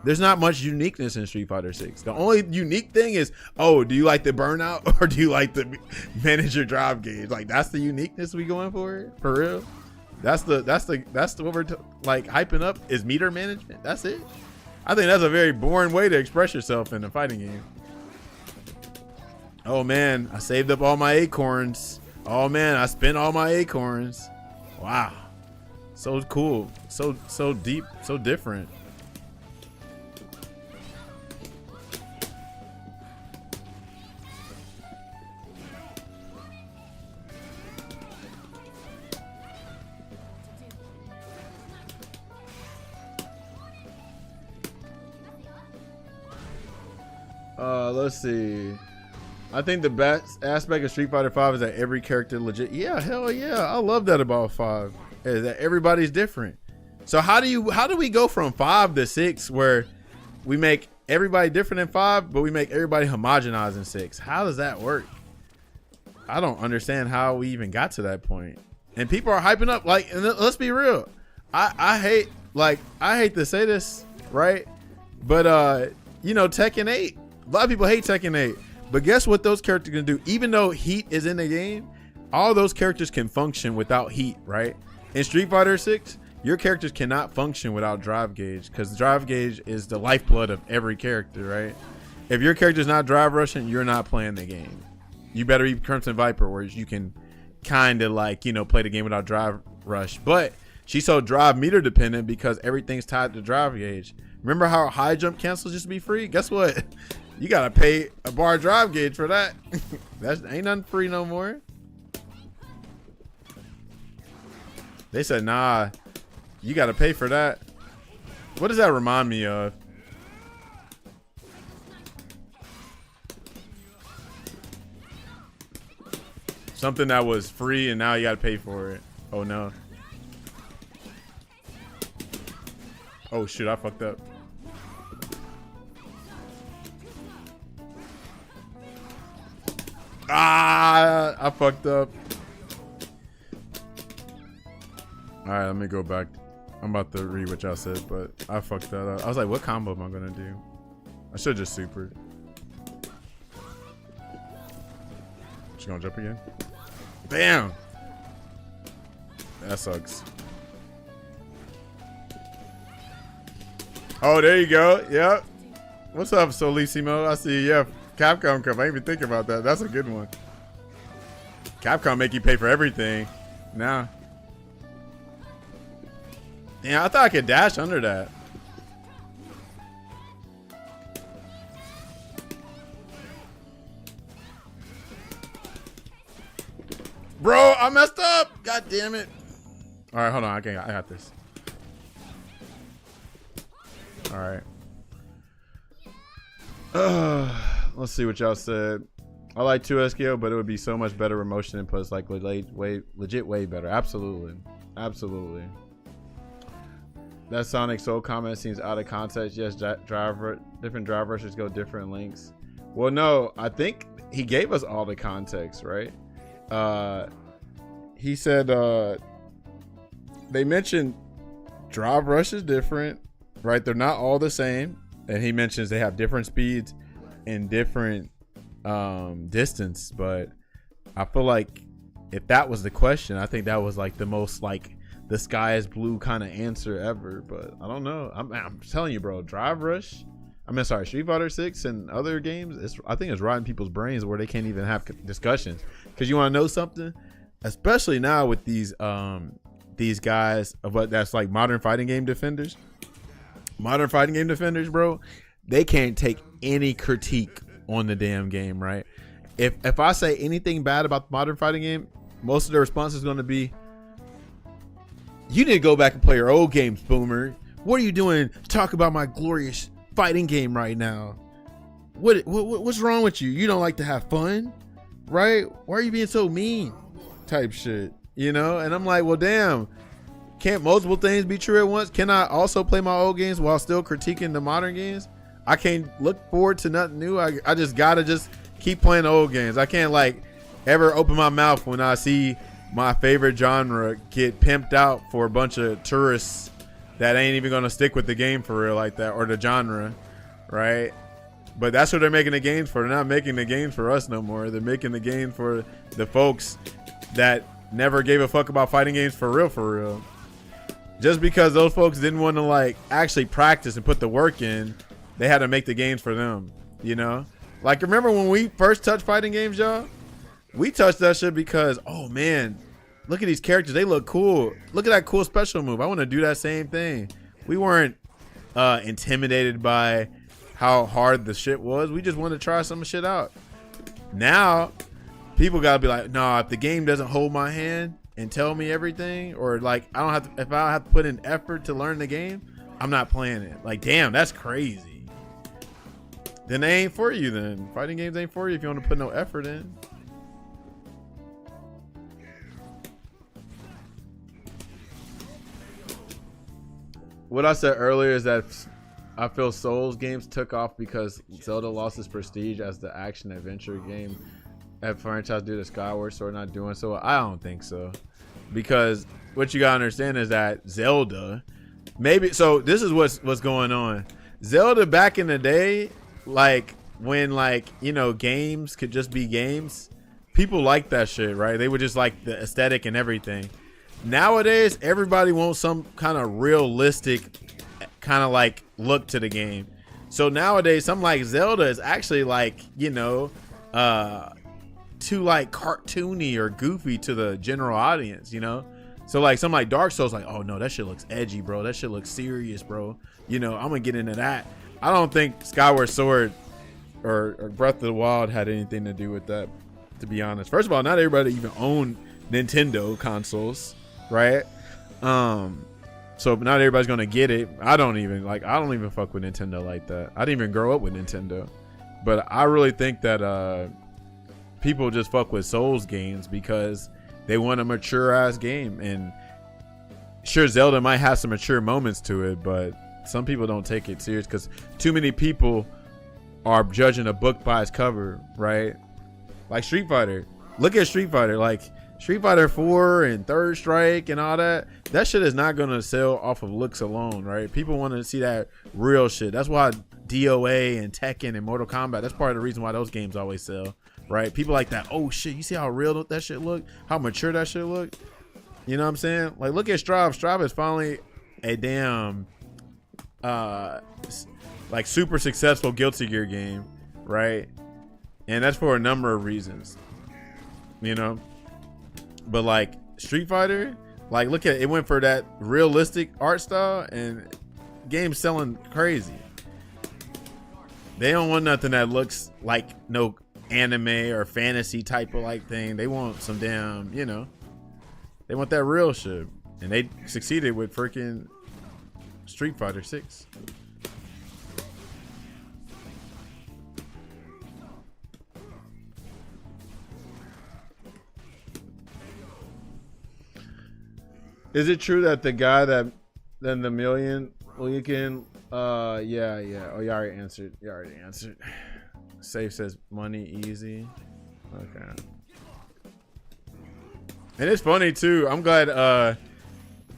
Speaker 1: There's not much uniqueness in Street Fighter 6. The only unique thing is, oh, do you like the burnout or do you like the manage your drive gauge? Like, that's the uniqueness we going for real. That's what we're like hyping up is meter management. That's it. I think that's a very boring way to express yourself in a fighting game. Oh man, I saved up all my acorns. Oh man, I spent all my acorns. Wow, so cool, so deep, so different. Let's see. I think the best aspect of Street Fighter 5 is that every character legit. Yeah, hell yeah. I love that about 5. Is that everybody's different. So how do we go from 5 to 6 where we make everybody different in 5, but we make everybody homogenized in 6? How does that work? I don't understand how we even got to that point. And people are hyping up, like, and let's be real. I hate to say this, right? But you know, Tekken 8. A lot of people hate Tekken 8. But guess what those characters can do? Even though Heat is in the game, all those characters can function without Heat, right? In Street Fighter 6, your characters cannot function without drive gauge, because drive gauge is the lifeblood of every character, right? If your character's not drive rushing, you're not playing the game. You better be Crimson Viper, where you can kind of like, you know, play the game without drive rush. But she's so drive meter dependent because everything's tied to drive gauge. Remember how high jump cancels used to be free? Guess what? You gotta pay a bar drive gauge for that. That ain't nothing free no more. They said, nah, you gotta pay for that. What does that remind me of? Something that was free and now you gotta pay for it. Oh no. Oh shit, I fucked up. Ah, I fucked up. All right, let me go back. I'm about to read what y'all said, but I fucked that up. I was like, what combo am I gonna do? I should just supered. She gonna jump again? Bam! That sucks. Oh, there you go. Yep. What's up, Solissimo? I see. Yeah, Capcom Cup. I didn't even think about that. That's a good one. Capcom make you pay for everything. Now. Yeah, I thought I could dash under that. Bro, I messed up. God damn it. All right, hold on. I got this. All right. Let's see what y'all said. I like 2SKO, but it would be so much better with motion inputs, like legit way better. Absolutely. Absolutely. That Sonic Soul comment seems out of context. Yes, different drive rushes go different lengths. Well, no, I think he gave us all the context, right? He said they mentioned drive rush is different, right? They're not all the same. And he mentions they have different speeds and different distance. But I feel like if that was the question, I think that was like the most like the sky is blue kind of answer ever. But I don't know. I'm telling you, bro, drive rush. Street Fighter 6 and other games, I think it's rotting people's brains where they can't even have discussions. Because you want to know something? Especially now with these guys, that's like modern fighting game defenders. Modern fighting game defenders, bro, they can't take any critique on the damn game, right? If I say anything bad about the modern fighting game, most of the response is going to be, you need to go back and play your old games, boomer. What are you doing? Talk about my glorious fighting game right now. What's wrong with you? You don't like to have fun, right? Why are you being so mean? Type shit, you know? And I'm like, well, damn. Can't multiple things be true at once? Can I also play my old games while still critiquing the modern games? I can't look forward to nothing new. I just gotta just keep playing the old games. I can't like ever open my mouth when I see my favorite genre get pimped out for a bunch of tourists that ain't even gonna stick with the game for real like that, or the genre, right? But that's what they're making the games for. They're not making the games for us no more. They're making the game for the folks that never gave a fuck about fighting games for real. Just because those folks didn't want to like actually practice and put the work in, they had to make the games for them, you know? Like, remember when we first touched fighting games, y'all? We touched that shit because, oh man, look at these characters. They look cool. Look at that cool special move. I want to do that same thing. We weren't intimidated by how hard the shit was. We just wanted to try some shit out. Now, people got to be like, nah, if the game doesn't hold my hand and tell me everything, or like if I don't have to put in effort to learn the game, I'm not playing it. Like, damn, that's crazy. Then they ain't for you then. Fighting games ain't for you if you want to put no effort in. What I said earlier is that I feel Souls games took off because Zelda lost its prestige as the action adventure game at franchise due to Skyward Sword not doing so. I don't think so, because what you gotta understand is that Zelda, maybe, so this is what's going on. Zelda back in the day, like when like, you know, games could just be games, people like that shit, right? They would just like the aesthetic and everything. Nowadays, everybody wants some kind of realistic kind of like look to the game. So nowadays, something like Zelda is actually like, you know, too like cartoony or goofy to the general audience, you know? So like something like Dark Souls, like, oh no, that shit looks edgy, bro. That shit looks serious, bro. You know, I'm gonna get into that. I don't think Skyward Sword or Breath of the Wild had anything to do with that, to be honest. First of all, not everybody even owned Nintendo consoles, right? So not everybody's gonna get it. I don't even fuck with Nintendo like that. I didn't even grow up with Nintendo. But I really think that people just fuck with Souls games because they want a mature ass game. And sure, Zelda might have some mature moments to it, but some people don't take it serious because too many people are judging a book by its cover, right? Like Street Fighter. Look at Street Fighter. Like Street Fighter 4 and Third Strike and all that. That shit is not gonna sell off of looks alone, right? People want to see that real shit. That's why DOA and Tekken and Mortal Kombat, that's part of the reason why those games always sell, right? People like that. Oh shit, you see how real that shit look? How mature that shit look? You know what I'm saying? Like, look at Strive. Strive is finally a damn like super successful Guilty Gear game, right? And that's for a number of reasons, you know. But like Street Fighter, like look at it, it went for that realistic art style, and game's selling crazy. They don't want nothing that looks like no anime or fantasy type of like thing. They want some damn, you know, they want that real shit, and they succeeded with freaking Street Fighter 6. Is it true that the guy that then the million weekend? Yeah. Oh, you already answered. Safe says money easy. Okay. And it's funny too. I'm glad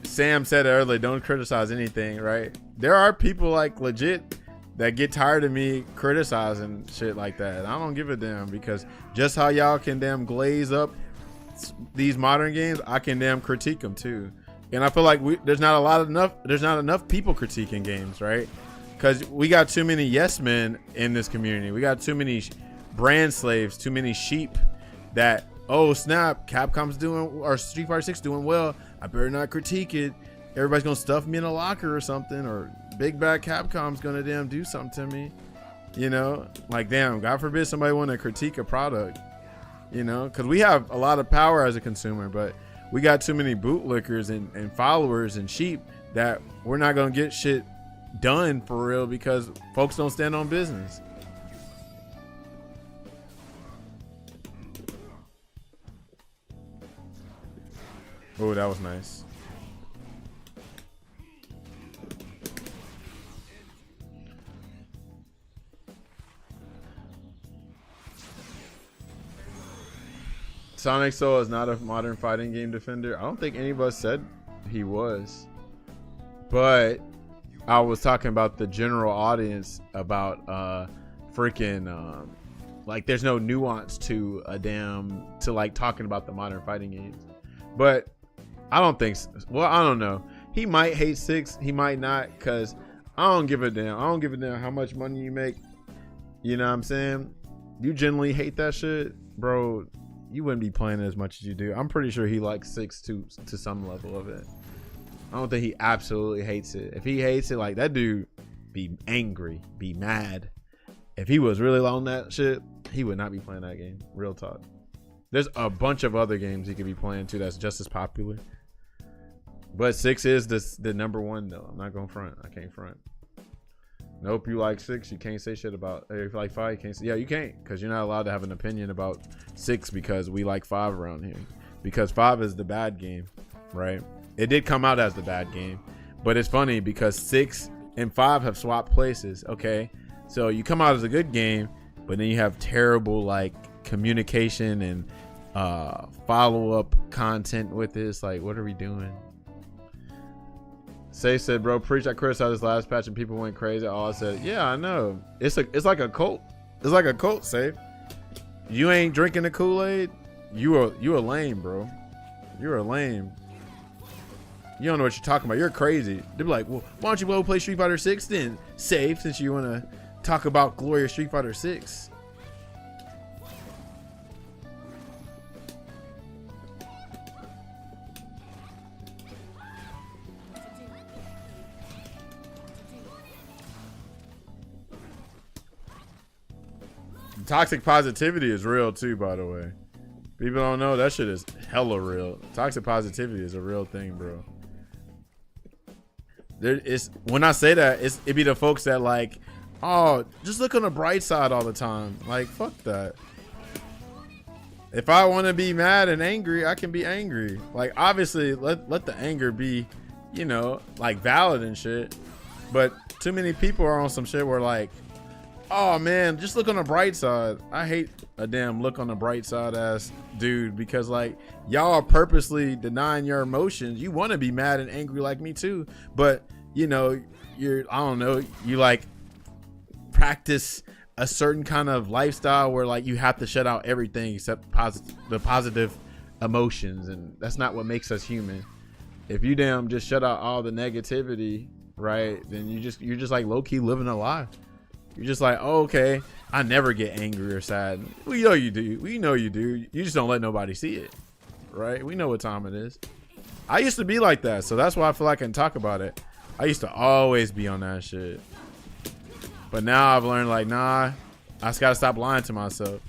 Speaker 1: Sam said earlier, don't criticize anything, right? There are people like legit that get tired of me criticizing shit like that. I don't give a damn, because just how y'all can damn glaze up these modern games, I can damn critique them too. And I feel like there's not enough people critiquing games, right? Because we got too many yes men in this community. We got too many brand slaves, too many sheep that, oh snap, Capcom's doing, or Street Fighter 6 doing well, I better not critique it. Everybody's gonna stuff me in a locker or something, or big bad Capcom's gonna damn do something to me. You know, like damn, God forbid somebody want to critique a product. You know, because we have a lot of power as a consumer, but we got too many bootlickers and followers and sheep that we're not gonna get shit done for real because folks don't stand on business. Oh, that was nice. Sonic Soul is not a modern fighting game defender. I don't think any of us said he was. But I was talking about the general audience about freaking like there's no nuance to like talking about the modern fighting games. But I don't think so. Well, I don't know. He might hate 6, he might not, cuz I don't give a damn. I don't give a damn how much money you make. You know what I'm saying? You generally hate that shit, bro. You wouldn't be playing it as much as you do. I'm pretty sure he likes 6 to some level of it. I don't think he absolutely hates it. If he hates it, like that dude be angry, be mad. If he was really on that shit, he would not be playing that game. Real talk. There's a bunch of other games he could be playing too that's just as popular. But 6 is the number one though. I'm not gonna front. I can't front. Nope, you like 6, you can't say shit about. If you like 5, you can't say. Yeah, you can't, because you're not allowed to have an opinion about 6 because we like 5 around here. Because 5 is the bad game, right? It did come out as the bad game, but it's funny because 6 and 5 have swapped places. Okay, so you come out as a good game, but then you have terrible like communication and follow-up content with this. Like, what are we doing? Say said, bro, preach. I criticized this last patch and people went crazy. Oh, I said, yeah, I know. It's like a cult. It's like a cult, Say. You ain't drinking the Kool-Aid, you are lame, bro. You're a lame. You don't know what you're talking about. You're crazy. They'll be like, well, why don't you go play Street Fighter 6 then? Safe, since you want to talk about glorious Street Fighter 6. Toxic positivity is real too, by the way. People don't know that shit is hella real. Toxic positivity is a real thing, bro. There is, when I say that, it be the folks that like, oh, just look on the bright side all the time. Like, fuck that. If I want to be mad and angry, I can be angry. Like, obviously, let the anger be, you know, like valid and shit. But too many people are on some shit where like, oh man, just look on the bright side. I hate a damn look on the bright side ass dude, because like y'all are purposely denying your emotions. You want to be mad and angry like me too, but you know, I don't know, you like practice a certain kind of lifestyle where like you have to shut out everything except the positive emotions, and that's not what makes us human. If you damn just shut out all the negativity, right? Then you're just like low key living a lie. You're just like, oh, okay, I never get angry or sad. We know you do. We know you do. You just don't let nobody see it, right? We know what time it is. I used to be like that, so that's why I feel like I can talk about it. I used to always be on that shit, but now I've learned like, nah, I just gotta stop lying to myself.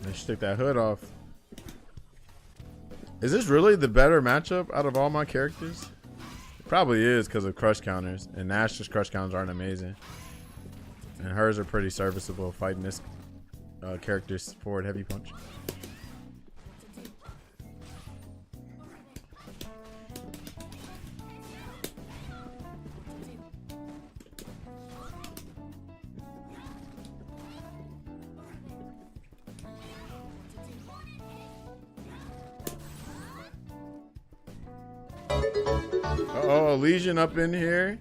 Speaker 1: Let's take that hood off. Is this really the better matchup out of all my characters? It probably is because of crush counters, and Nash's crush counters aren't amazing, and hers are pretty serviceable fighting this character's forward heavy punch. Oh, Legion up in here.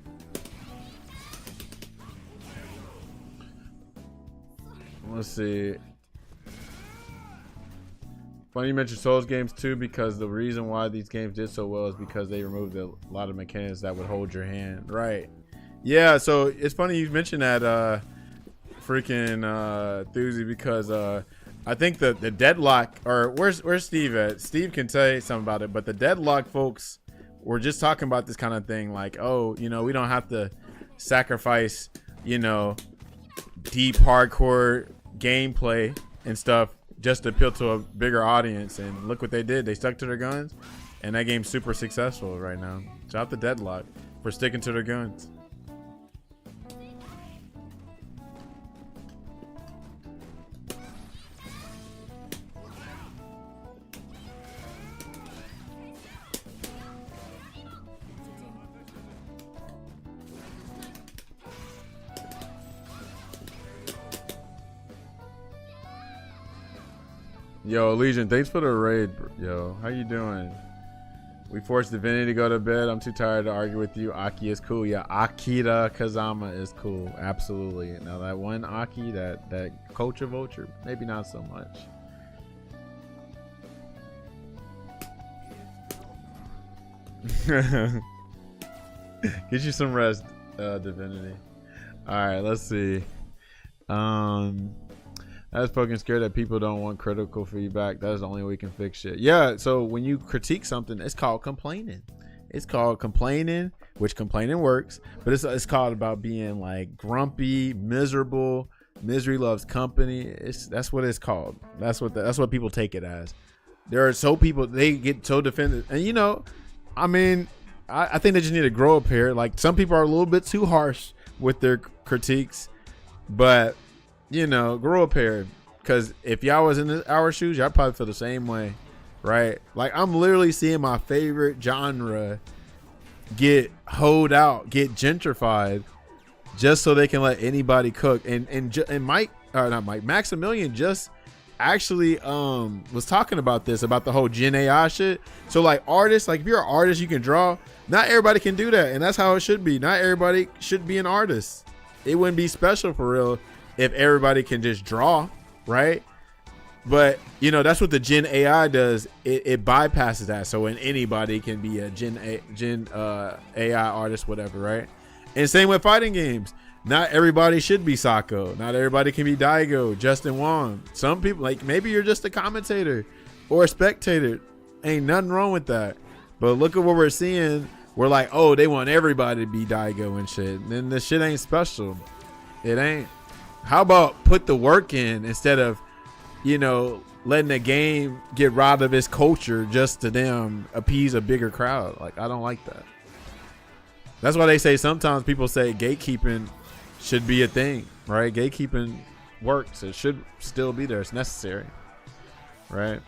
Speaker 1: Let's see. Funny you mentioned Souls games too, because the reason why these games did so well is because they removed a lot of mechanics that would hold your hand. Right. Yeah, so it's funny you mentioned that freaking Thuzy, because I think the deadlock, or where's Steve at? Steve can tell you something about it, but the deadlock folks were just talking about this kind of thing, like, oh, you know, we don't have to sacrifice, you know, deep hardcore gameplay and stuff just to appeal to a bigger audience. And look what they did. They stuck to their guns, and that game's super successful right now. Shout out to Deadlock for sticking to their guns. Yo, Legion, thanks for the raid, yo. How you doing? We forced Divinity to go to bed. I'm too tired to argue with you. Aki is cool. Yeah, Akira Kazama is cool. Absolutely. Now that one Aki, that culture vulture, maybe not so much. Get you some rest, Divinity. All right, let's see. I was fucking scared that people don't want critical feedback. That's the only way we can fix shit. Yeah, so when you critique something, it's called complaining. It's called complaining, which complaining works, but it's called about being like grumpy, miserable. Misery loves company. That's what it's called. That's what people take it as. There are so people, they get so defended, and you know, I mean, I think they just need to grow up here. Like, some people are a little bit too harsh with their critiques, but you know, grow up here, because if y'all was in our shoes, y'all probably feel the same way, right? Like, I'm literally seeing my favorite genre get hoed out, get gentrified, just so they can let anybody cook. And Maximilian just actually was talking about this, about the whole Gen AI shit. So like, artists, like if you're an artist, you can draw. Not everybody can do that, and that's how it should be. Not everybody should be an artist. It wouldn't be special for real if everybody can just draw, right? But you know, that's what the Gen AI does. It bypasses that, so when anybody can be a Gen AI artist, whatever, right? And same with fighting games. Not everybody should be Sako. Not everybody can be Daigo, Justin Wong. Some people, like, maybe you're just a commentator or a spectator. Ain't nothing wrong with that. But look at what we're seeing. We're like, oh, they want everybody to be Daigo and shit. Then the shit ain't special. It ain't. How about put the work in instead of letting the game get robbed of its culture just to them appease a bigger crowd. Like, I don't like that. That's why they say sometimes people say gatekeeping should be a thing, right? Gatekeeping works. It should still be there. It's necessary, right?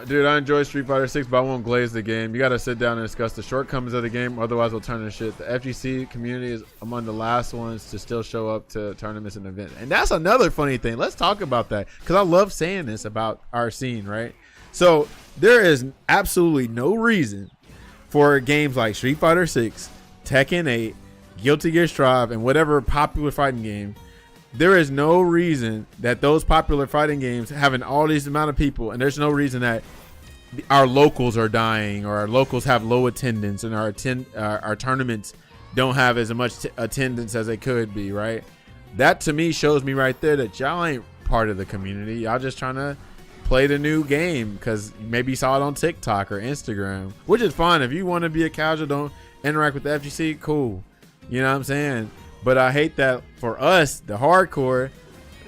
Speaker 1: Dude, I enjoy Street Fighter 6, but I won't glaze the game. You got to sit down and discuss the shortcomings of the game, otherwise we'll turn to shit. The FGC community is among the last ones to still show up to tournaments and events. And that's another funny thing. Let's talk about that, because I love saying this about our scene, right? So there is absolutely no reason for games like Street Fighter 6, Tekken 8, Guilty Gear Strive, and whatever popular fighting game. There is no reason that those popular fighting games having all these amount of people, and there's no reason that our locals are dying or our locals have low attendance and our tournaments don't have as much attendance as they could be, right? That to me shows me right there that y'all ain't part of the community. Y'all just trying to play the new game because maybe you saw it on TikTok or Instagram, which is fine. If you want to be a casual, don't interact with the FGC, cool. You know what I'm saying? But I hate that for us, the hardcore,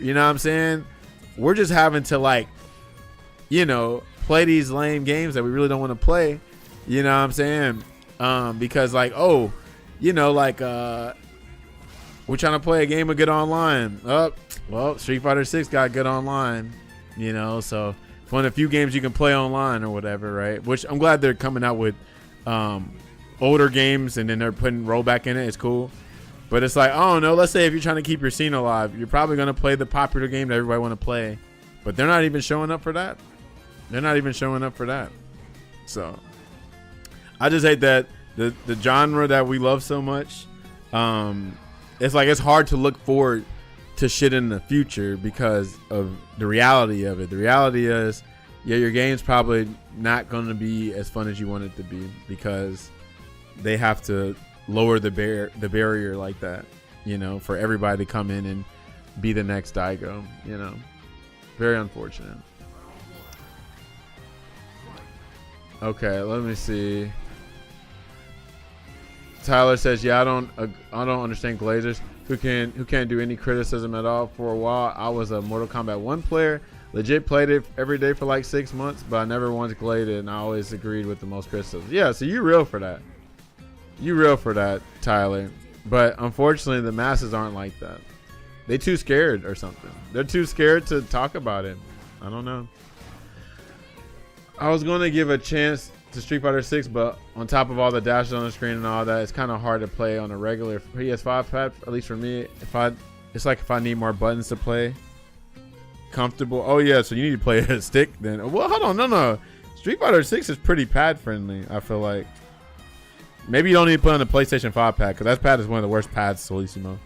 Speaker 1: you know what I'm saying? We're just having to, like, play these lame games that we really don't want to play. You know what I'm saying? Because, like, we're trying to play a game of good online. Well, Street Fighter 6 got good online, so it's one of the few games you can play online or whatever, right? Which I'm glad they're coming out with older games and then they're putting rollback in it. It's cool. But it's like, I don't know, let's say if you're trying to keep your scene alive, you're probably going to play the popular game that everybody want to play. But they're not even showing up for that. So I just hate that the genre that we love so much, it's like it's hard to look forward to shit in the future because of the reality of it. The reality is, your game's probably not going to be as fun as you want it to be because they have to lower the barrier like that, for everybody to come in and be the next Daigo, very unfortunate. Okay, let me see. Tyler says, I don't understand Glazers who can't do any criticism at all. For a while I was a Mortal Kombat 1 player, legit played it every day for like 6 months, but I never once gladed it and I always agreed with the most criticism. Yeah, so you real for that. Tyler. But unfortunately, the masses aren't like that. They too scared or something. They're too scared to talk about it. I don't know. I was going to give a chance to Street Fighter 6, but on top of all the dashes on the screen and all that, it's kind of hard to play on a regular PS5 pad, at least for me. It's like if I need more buttons to play comfortable. Oh, yeah, so you need to play a stick then. Well, hold on. No. Street Fighter 6 is pretty pad friendly, I feel like. Maybe you don't need to put on the PlayStation 5 pad, because that pad is one of the worst pads, Solissimo.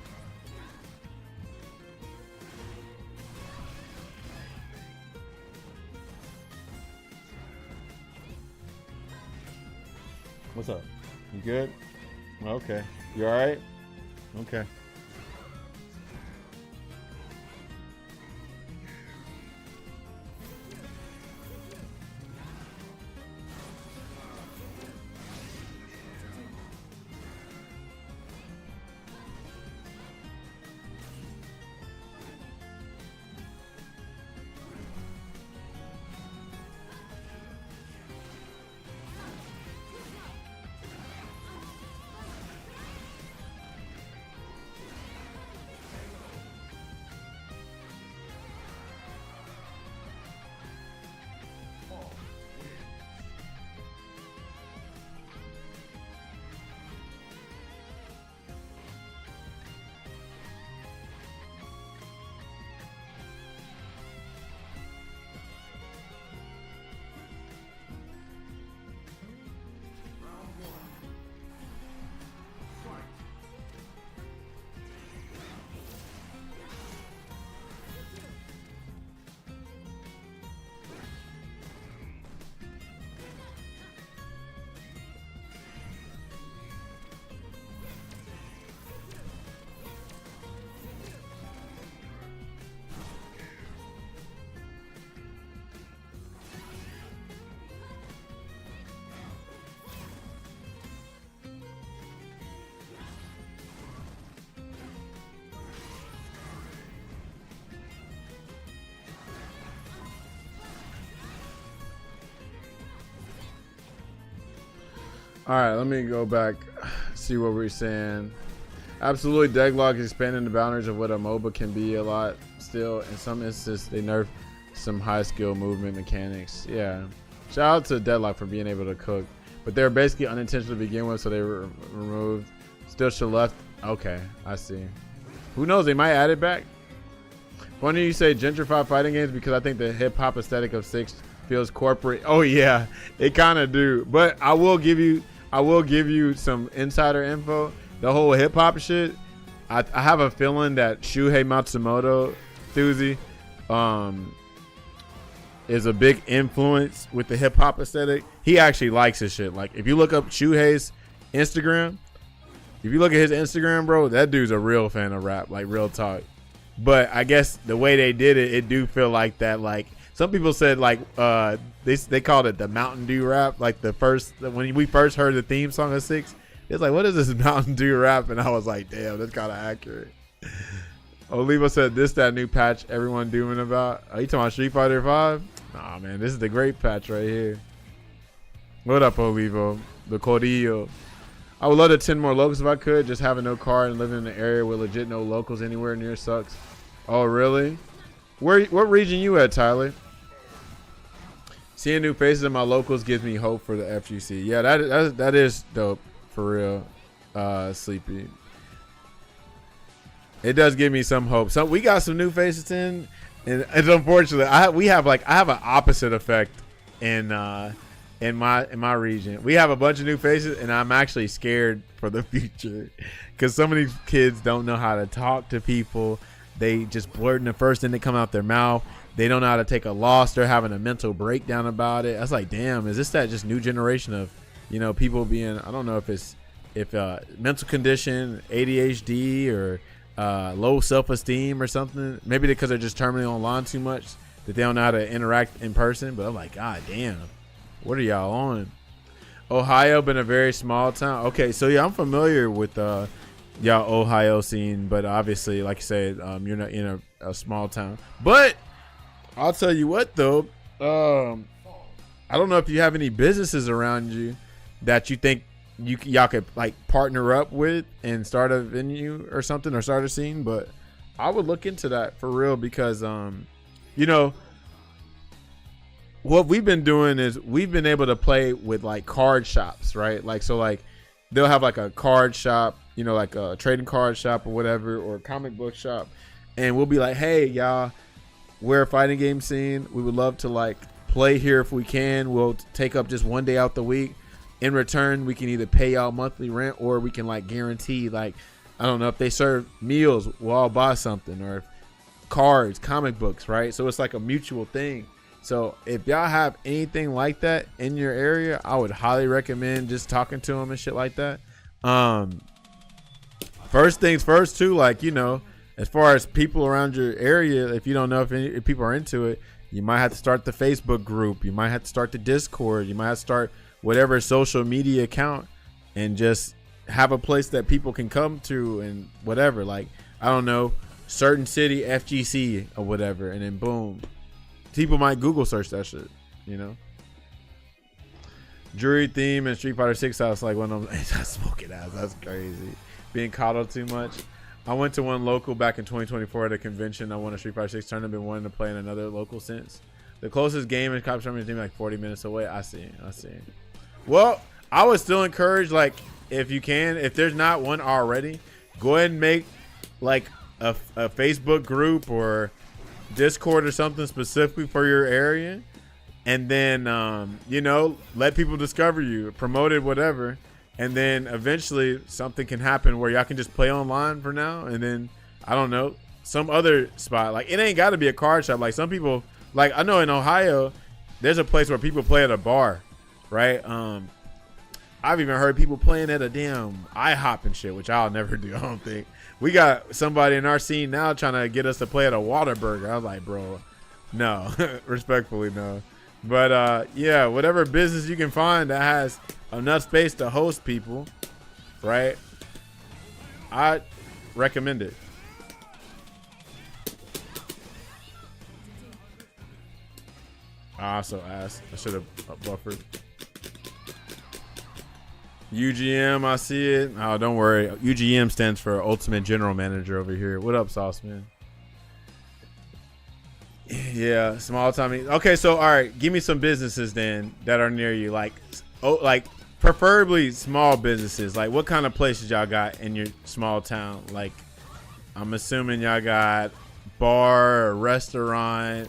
Speaker 1: What's up? You good? Okay. You all right? Okay. All right, let me go back, see what we're saying. Absolutely, Deadlock is expanding the boundaries of what a MOBA can be a lot. Still, in some instances, they nerf some high skill movement mechanics. Yeah, shout out to Deadlock for being able to cook, but they were basically unintentional to begin with, so they were removed. Still should left. Okay, I see. Who knows? They might add it back. Funny you say gentrify fighting games because I think the hip hop aesthetic of 6 feels corporate. Oh yeah, it kind of do. But I will give you some insider info. The whole hip hop shit. I have a feeling that Shuhei Matsumoto, Thuzy, is a big influence with the hip hop aesthetic. He actually likes his shit. Like if you look up Shuhei's Instagram, if you look at his Instagram, bro, that dude's a real fan of rap, like real talk. But I guess the way they did it, it do feel like that. Like some people said, like they called it the Mountain Dew rap. Like when we first heard the theme song of 6, it's like, what is this Mountain Dew rap? And I was like, damn, that's kind of accurate. Olivo said that new patch everyone dooming about. Are you talking about Street Fighter 5? Nah, man, this is the great patch right here. What up, Olivo? The Cordillo. I would love to 10 more locals if I could. Just having no car and living in an area with legit no locals anywhere near sucks. Oh, really? What region you at, Tyler? Seeing new faces in my locals gives me hope for the FGC. Yeah, that is dope for real. Sleepy. It does give me some hope. So we got some new faces in, and it's unfortunate. I have an opposite effect in my region. We have a bunch of new faces, and I'm actually scared for the future because some of these kids don't know how to talk to people. They just blurting the first thing that come out their mouth. They don't know how to take a loss. They're having a mental breakdown about it. I was like, damn, is this that just new generation of, people being, I don't know if mental condition, ADHD, or low self-esteem or something. Maybe because they're just terminally online too much that they don't know how to interact in person. But I'm like, god damn, what are y'all on? Ohio been a very small town. Okay, so yeah, I'm familiar with y'all Ohio scene, but obviously, like you said, you're not in a small town. But I'll tell you what, though, I don't know if you have any businesses around you that you think y'all could like partner up with and start a venue or something, or start a scene. But I would look into that for real because what we've been doing is we've been able to play with like card shops, right? Like, so like they'll have like a card shop, like a trading card shop or whatever, or a comic book shop. And we'll be like, hey, y'all, we're a fighting game scene. We would love to like play here if we can. We'll take up just one day out the week. In return, we can either pay y'all monthly rent, or we can like guarantee, like, I don't know, if they serve meals, we'll all buy something, or cards, comic books, right? So it's like a mutual thing. So if y'all have anything like that in your area, I would highly recommend just talking to them and shit like that. First things first too, like, as far as people around your area, if you don't know if people are into it, you might have to start the Facebook group. You might have to start the Discord. You might have to start whatever social media account and just have a place that people can come to and whatever. Like, I don't know, certain city FGC or whatever, and then boom. People might Google search that shit, Jury theme and Street Fighter 6. I was like, one of them, smoking ass. That's crazy. Being coddled too much. I went to one local back in 2024 at a convention. I won a Street Fighter 6 tournament. Been wanting to play in another local since. The closest game in Cop tournament is like 40 minutes away. I see. Well, I would still encourage, like, if you can, if there's not one already, go ahead and make like a Facebook group or Discord or something specifically for your area, and then let people discover you, promote it, whatever, and then eventually something can happen where y'all can just play online for now, and then I don't know, some other spot. Like, it ain't got to be a card shop. Like, some people, like, I know in Ohio there's a place where people play at a bar, right? I've even heard people playing at a damn IHOP and shit, which I'll never do. I don't think. We got somebody in our scene now trying to get us to play at a Whataburger. I was like, bro, no. Respectfully, no. But yeah, whatever business you can find that has enough space to host people, right? I recommend it. I also asked. I should have buffered. UGM, I see it. Oh, don't worry. UGM stands for Ultimate General Manager over here. What up, Sauce Man? Yeah, small time. Okay, so all right, give me some businesses then that are near you, like preferably small businesses. Like, what kind of places y'all got in your small town? Like, I'm assuming y'all got bar or restaurant.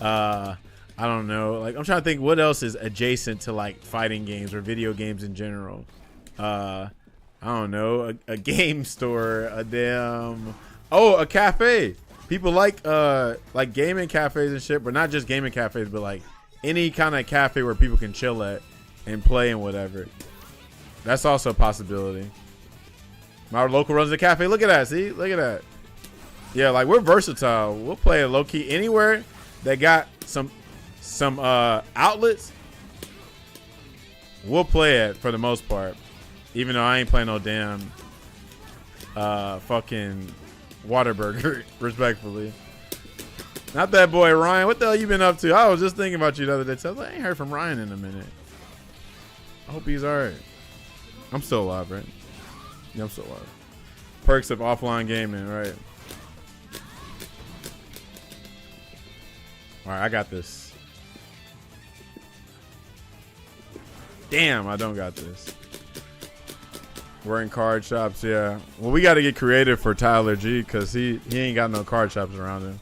Speaker 1: I don't know. Like, I'm trying to think what else is adjacent to like fighting games or video games in general. I don't know. A game store, a cafe. People like gaming cafes and shit, but not just gaming cafes, but like any kind of cafe where people can chill at and play and whatever. That's also a possibility. My local runs a cafe. Look at that. See? Look at that. Yeah, like, we're versatile. We'll play it low key anywhere that got some outlets. We'll play it for the most part, even though I ain't playing no damn fucking Whataburger, respectfully. Not that boy Ryan. What the hell you been up to? I was just thinking about you the other day. So I ain't heard from Ryan in a minute. I hope he's alright. I'm still alive, right? Yeah, I'm still alive. Perks of offline gaming, right? Alright, I got this. Damn, I don't got this. We're in card shops, yeah. Well, we got to get creative for Tyler G because he ain't got no card shops around him.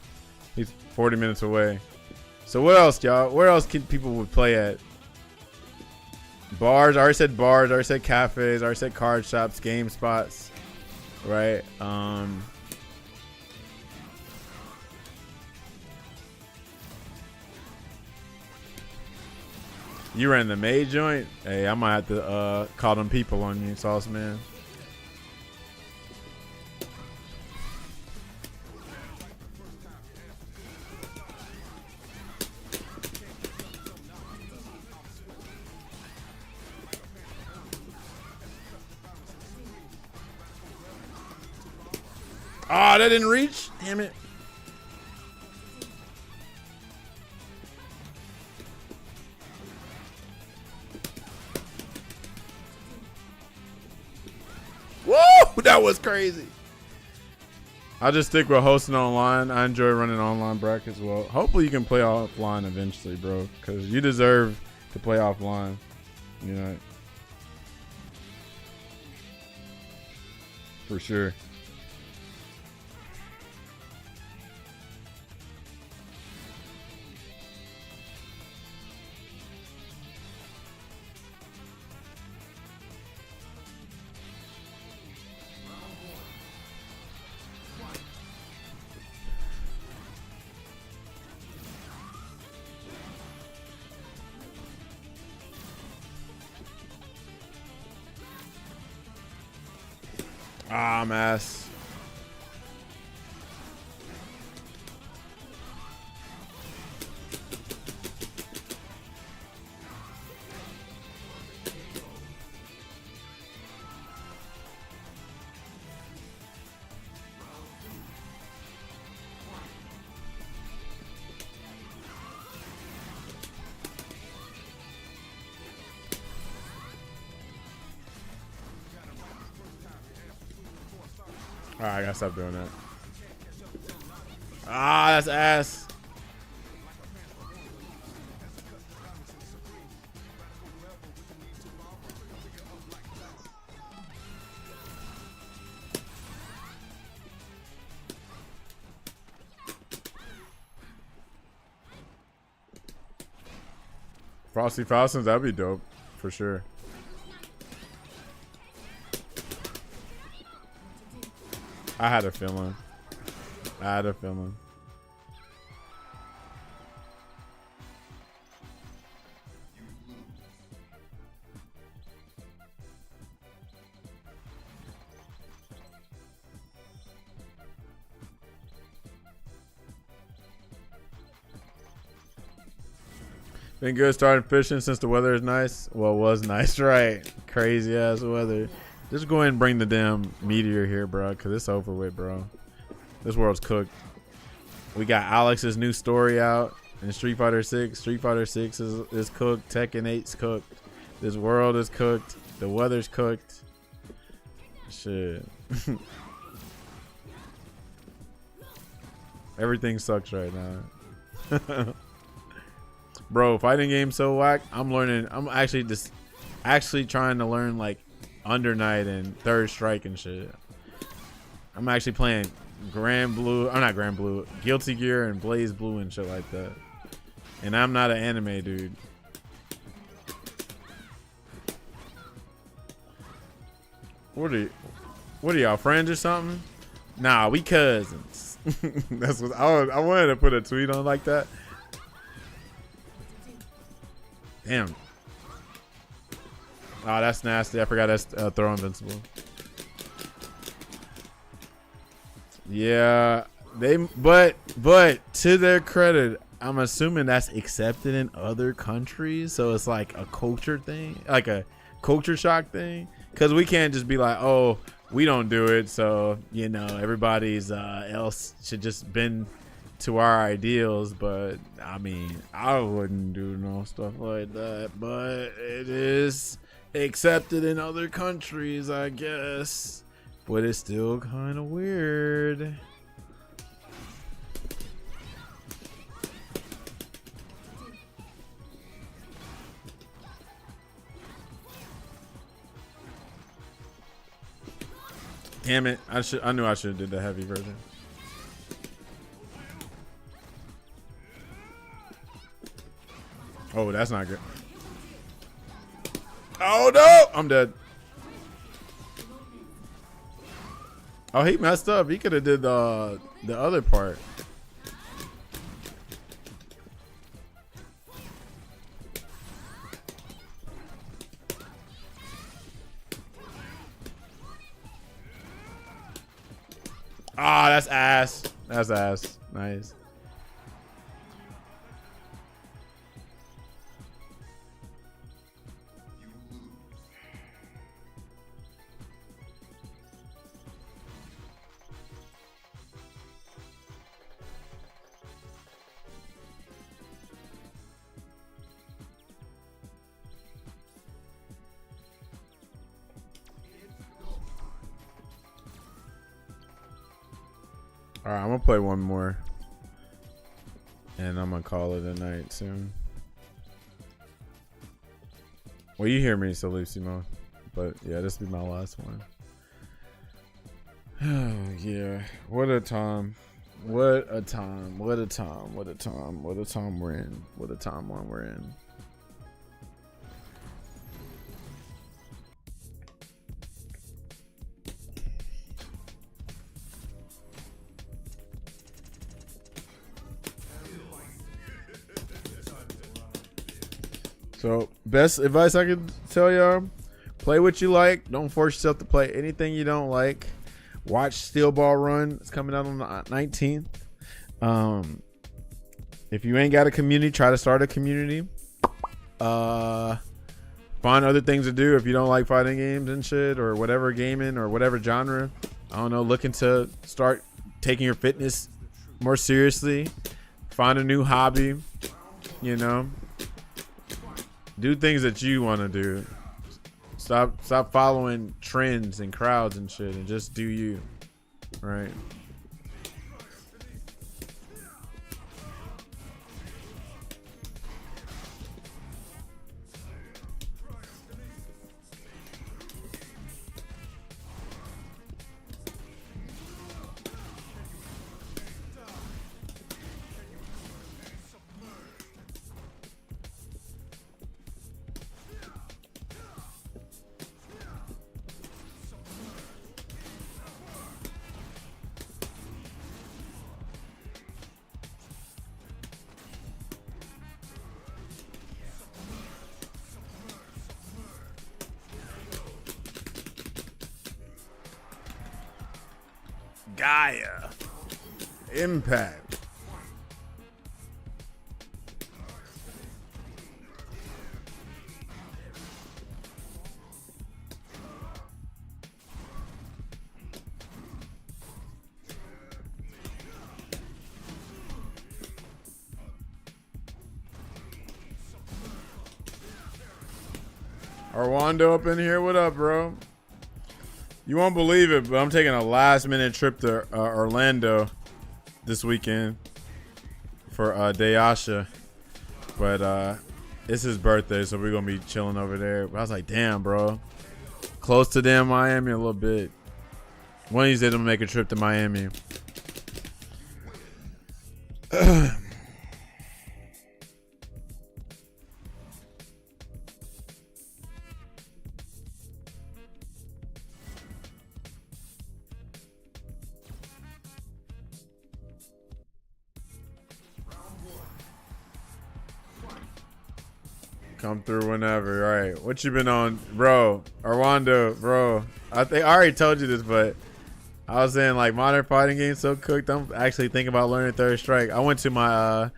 Speaker 1: He's 40 minutes away. So what else, y'all? Where else can people would play at? Bars. I already said bars. I already said cafes. I already said card shops, game spots. Right? You ran the May joint? Hey, I might have to call them people on you, Sauce Man. Oh, that didn't reach? Damn it. Whoa, that was crazy. I'll just stick with hosting online. I enjoy running online brackets. Well, hopefully you can play offline eventually, bro, because you deserve to play offline. You know, for sure. Ah, I'm ass. All right, I gotta stop doing that. Ah, that's ass. Frosty Faustins, that'd be dope for sure. I had a feeling. Been good starting fishing since the weather is nice. Well, it was nice, right? Crazy ass weather. Just go ahead and bring the damn meteor here, bro, because it's over with, bro. This world's cooked. We got Alex's new story out in Street Fighter 6. Street Fighter 6 is cooked. Tekken 8's cooked. This world is cooked. The weather's cooked. Shit. Everything sucks right now. Bro, fighting game so whack. I'm learning. I'm actually trying to learn like Under Night and Third Strike and shit. I'm actually playing Grand Blue. I'm not Grand Blue. Guilty Gear and Blaze Blue and shit like that. And I'm not an anime dude. What are y'all friends or something? Nah, we cousins. That's what I wanted to put a tweet on like that. Damn. Oh, that's nasty. I forgot that's throw invincible. Yeah, but to their credit, I'm assuming that's accepted in other countries, so it's like a culture thing, like a culture shock thing, because we can't just be like, oh, we don't do it, so you know everybody's else should just bend to our ideals. But I mean, I wouldn't do no stuff like that, but it is accepted in other countries, I guess. But it's still kind of weird. Damn it. I knew I should have did the heavy version. Oh, that's not good. Oh no! I'm dead. Oh, he messed up. He could have did the other part. Ah, that's ass. That's ass. Nice. All right, I'm gonna play one more, and I'm gonna call it a night soon. Well, you hear me, Solissimo, but yeah, this will be my last one. Oh yeah, what a time! What a time! What a time! What a time! What a time we're in! What a time one we're in! So, best advice I could tell y'all: play what you like. Don't force yourself to play anything you don't like. Watch Steel Ball Run. It's coming out on the 19th. If you ain't got a community, try to start a community. Find other things to do if you don't like fighting games and shit, or whatever gaming or whatever genre. I don't know. Looking to start taking your fitness more seriously. Find a new hobby. You know. Do things that you want to do. Stop following trends and crowds and shit, and just do you. Right? Gaia. Impact. Arwando up in here. What up, bro? You won't believe it, but I'm taking a last minute trip to Orlando this weekend for Dayasha. But it's his birthday, so we're gonna be chilling over there. But I was like, damn, bro. Close to damn Miami a little bit. One of these days I'm gonna make a trip to Miami. Come through whenever. All right. What you been on, bro? Arwando, bro. I think I already told you this, but I was saying like modern fighting games so cooked. I'm actually thinking about learning Third Strike. I went to my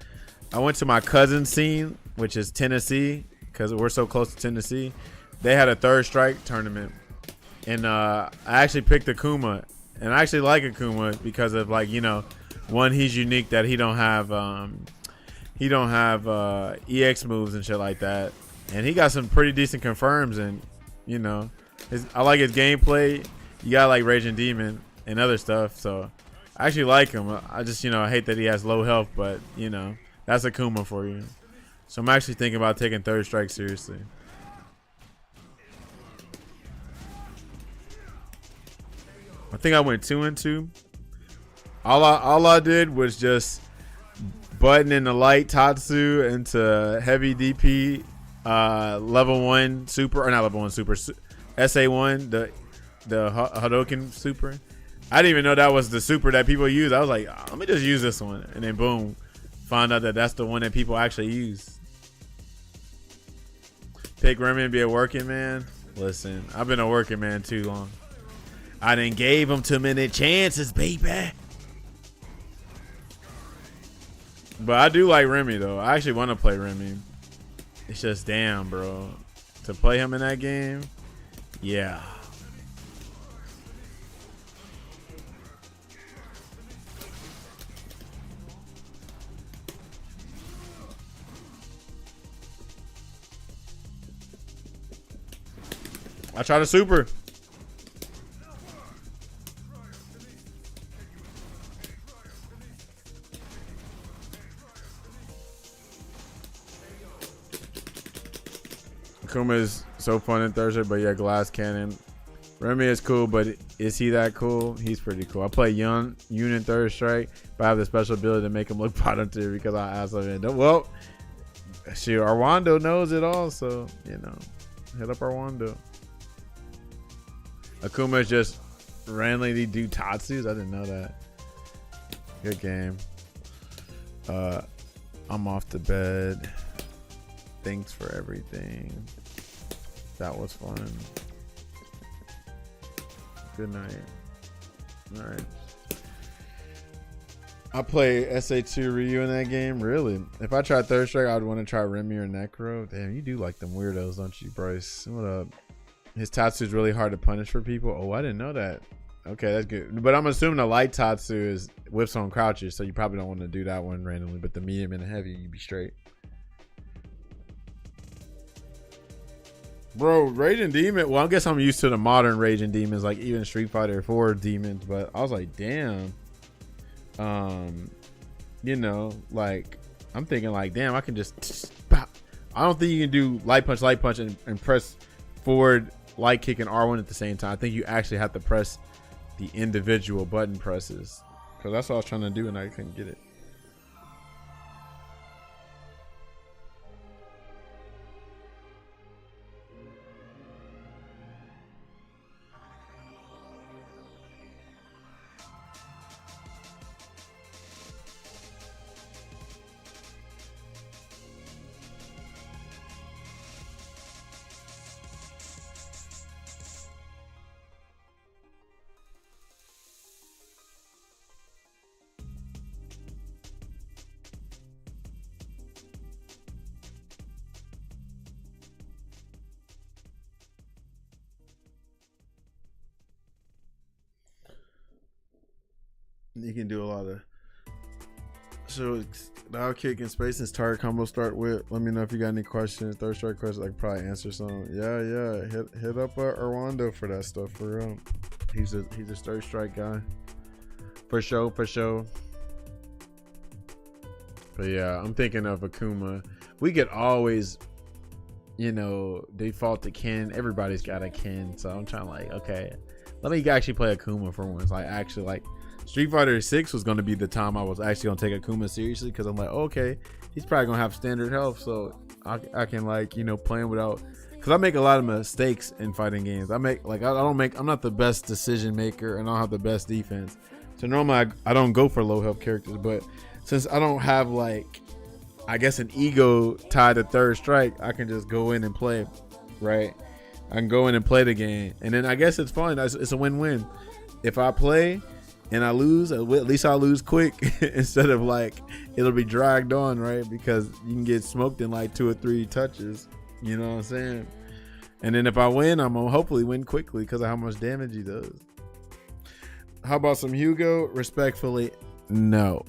Speaker 1: cousin's scene, which is Tennessee, because we're so close to Tennessee. They had a Third Strike tournament, and I actually picked Akuma, and I actually like Akuma because of like, you know, one, he's unique that he don't have EX moves and shit like that, and he got some pretty decent confirms, and you know, I like his gameplay. You got like Raging Demon and other stuff, so I actually like him. I just, you know, I hate that he has low health, but you know, that's Akuma for you. So I'm actually thinking about taking Third Strike seriously. I think I went 2-2. All I did was just button in the light Tatsu into heavy DP, level 1 super, or not level 1 super, SA1, the Hadoken super. I didn't even know that was the super that people use. I was like, oh, let me just use this one, and then boom, find out that that's the one that people actually use. Pick Remy and be a working man. Listen, I've been a working man too long. I done gave him too many chances, baby. But I do like Remy though. I actually want to play Remy. It's just damn, bro. To play him in that game, yeah. I try to super. Akuma is so fun in Thursday, but yeah, Glass Cannon. Remy is cool, but is he that cool? He's pretty cool. I play Yun in Third Strike, but I have the special ability to make him look bottom tier because I asked him in. Well, shoot, Arwando knows it all, so, you know, hit up Arwando. Akuma is just randomly do Tatsus. I didn't know that. Good game. I'm off to bed. Thanks for everything. That was fun. Good night. All right. I play SA2 Ryu in that game. Really? If I tried Third Strike, I'd want to try Remy or Necro. Damn, you do like them weirdos, don't you, Bryce? What up? His Tatsu is really hard to punish for people. Oh, I didn't know that. Okay, that's good. But I'm assuming the light Tatsu is whips on crouches, so you probably don't want to do that one randomly. But the medium and the heavy, you'd be straight. Bro, Raging Demon. Well, I guess I'm used to the modern Raging Demons, like even Street Fighter 4 demons. But I was like, damn. You know, like I'm thinking like, damn, I can just. I don't think you can do light punch, and press forward, light kick, and R1 at the same time. I think you actually have to press the individual button presses, because that's what I was trying to do and I couldn't get it. You can do a lot of So now kicking space and target combo start with. Let me know if you got any questions. Third strike questions. I can probably answer some. Yeah. Hit up Arwando for that stuff for real. He's a third strike guy. For sure. But yeah, I'm thinking of Akuma. We could always, default to Ken. Everybody's got a Ken, so I'm trying to like, okay, let me actually play Akuma for once. Like actually, like Street Fighter 6 was going to be the time I was actually going to take Akuma seriously, because I'm like, okay, he's probably going to have standard health, so I can like, play him without, because I make a lot of mistakes in fighting games. I'm not the best decision maker, and I don't have the best defense. So normally I don't go for low health characters, but since I don't have like, I guess, an ego tied to third strike, I can just go in and play, right? I can go in and play the game, and then I guess it's fun. It's a win-win. If I play and I lose, at least I lose quick instead of like it'll be dragged on, right? Because you can get smoked in like 2 or 3 touches. You know what I'm saying? And then if I win, I'm gonna hopefully win quickly because of how much damage he does. How about some Hugo? Respectfully, no.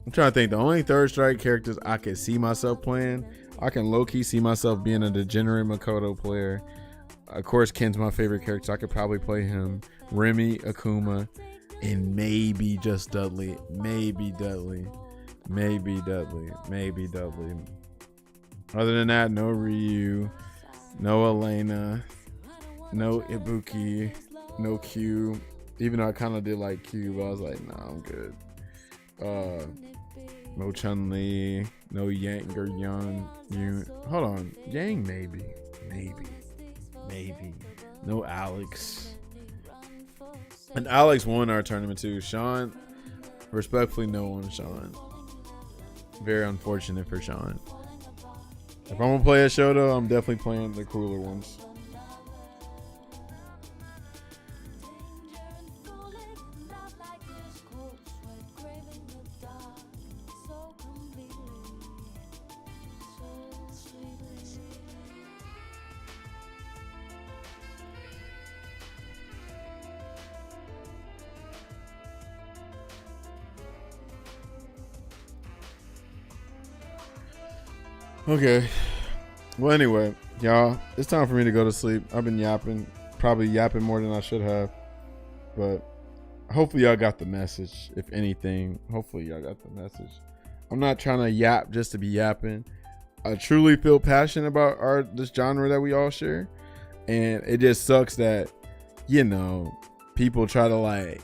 Speaker 1: I'm trying to think. The only third strike characters I can see myself playing, I can low-key see myself being a degenerate Makoto player. Of course, Ken's my favorite character, so I could probably play him. Remy, Akuma, and maybe just Dudley. Maybe Dudley. Other than that, no Ryu, no Elena, no Ibuki, no Q. Even though I kind of did like Q, but I was like, nah, I'm good. No Chun-Li, no Yang or Young. Hold on, Yang maybe. No Alex. And Alex won our tournament too. Sean, respectfully, no one. Sean. Very unfortunate for Sean. If I'm gonna play a show though, I'm definitely playing the cooler ones. Okay. Well, anyway, y'all, it's time for me to go to sleep. I've been yapping, probably yapping more than I should have, but hopefully y'all got the message. If anything, hopefully y'all got the message. I'm not trying to yap just to be yapping. I truly feel passionate about this genre that we all share, and it just sucks that, people try to like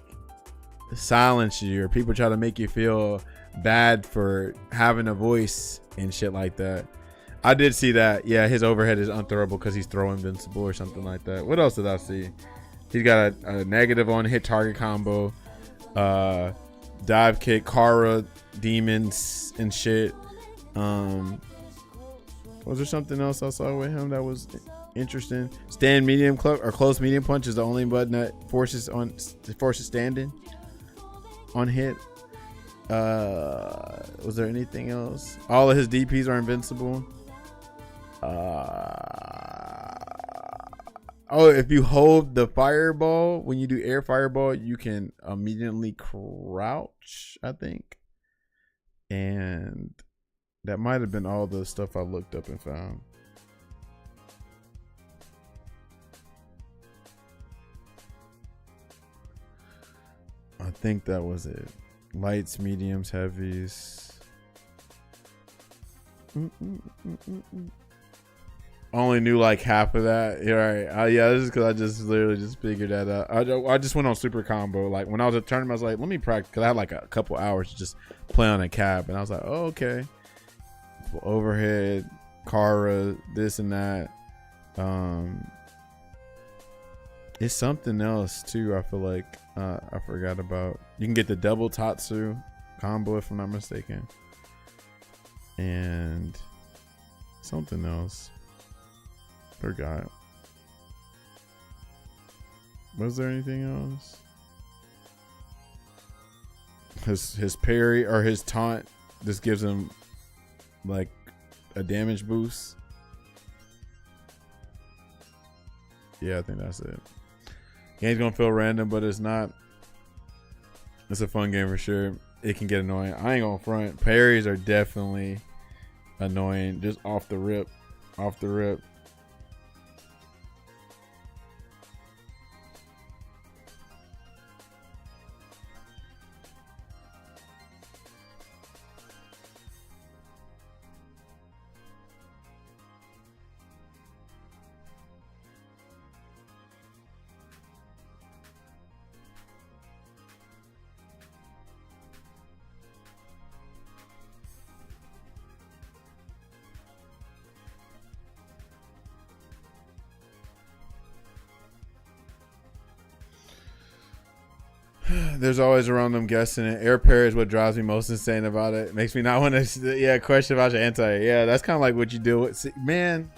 Speaker 1: silence you, or people try to make you feel bad for having a voice and shit like that. I did see that. Yeah, his overhead is unthrowable because he's throwing invincible or something like that. What else did I see? He's got a negative on hit target combo, dive kick, Kara, demons and shit. Was there something else I saw with him that was interesting? Stand medium or close medium punch is the only button that forces standing on hit. Was there anything else? All of his DPs are invincible. If you hold the fireball, when you do air fireball, you can immediately crouch, I think. And that might have been all the stuff I looked up and found. I think that was it. Lights, mediums, heavies. Only knew like half of that. Yeah, right. Yeah, this is because I just literally just figured that out. I just went on super combo. Like when I was at tournament, I was like, let me practice, because I had like a couple hours to just play on a cab, and I was like, oh, okay. Overhead, Kara, this and that. It's something else too. I feel like I forgot about. You can get the double Tatsu combo if I'm not mistaken, and something else. Forgot. Was there anything else? His parry or his taunt just gives him like a damage boost. Yeah, I think that's it. Game's gonna feel random, but it's not. It's a fun game for sure. it can get annoying. I ain't gonna front. Parries are definitely annoying, just off the rip. Off the rip. There's always a random guessing it. Air parry is what drives me most insane about it. Makes me not want to, question about your anti. Yeah, that's kind of like what you do with, man.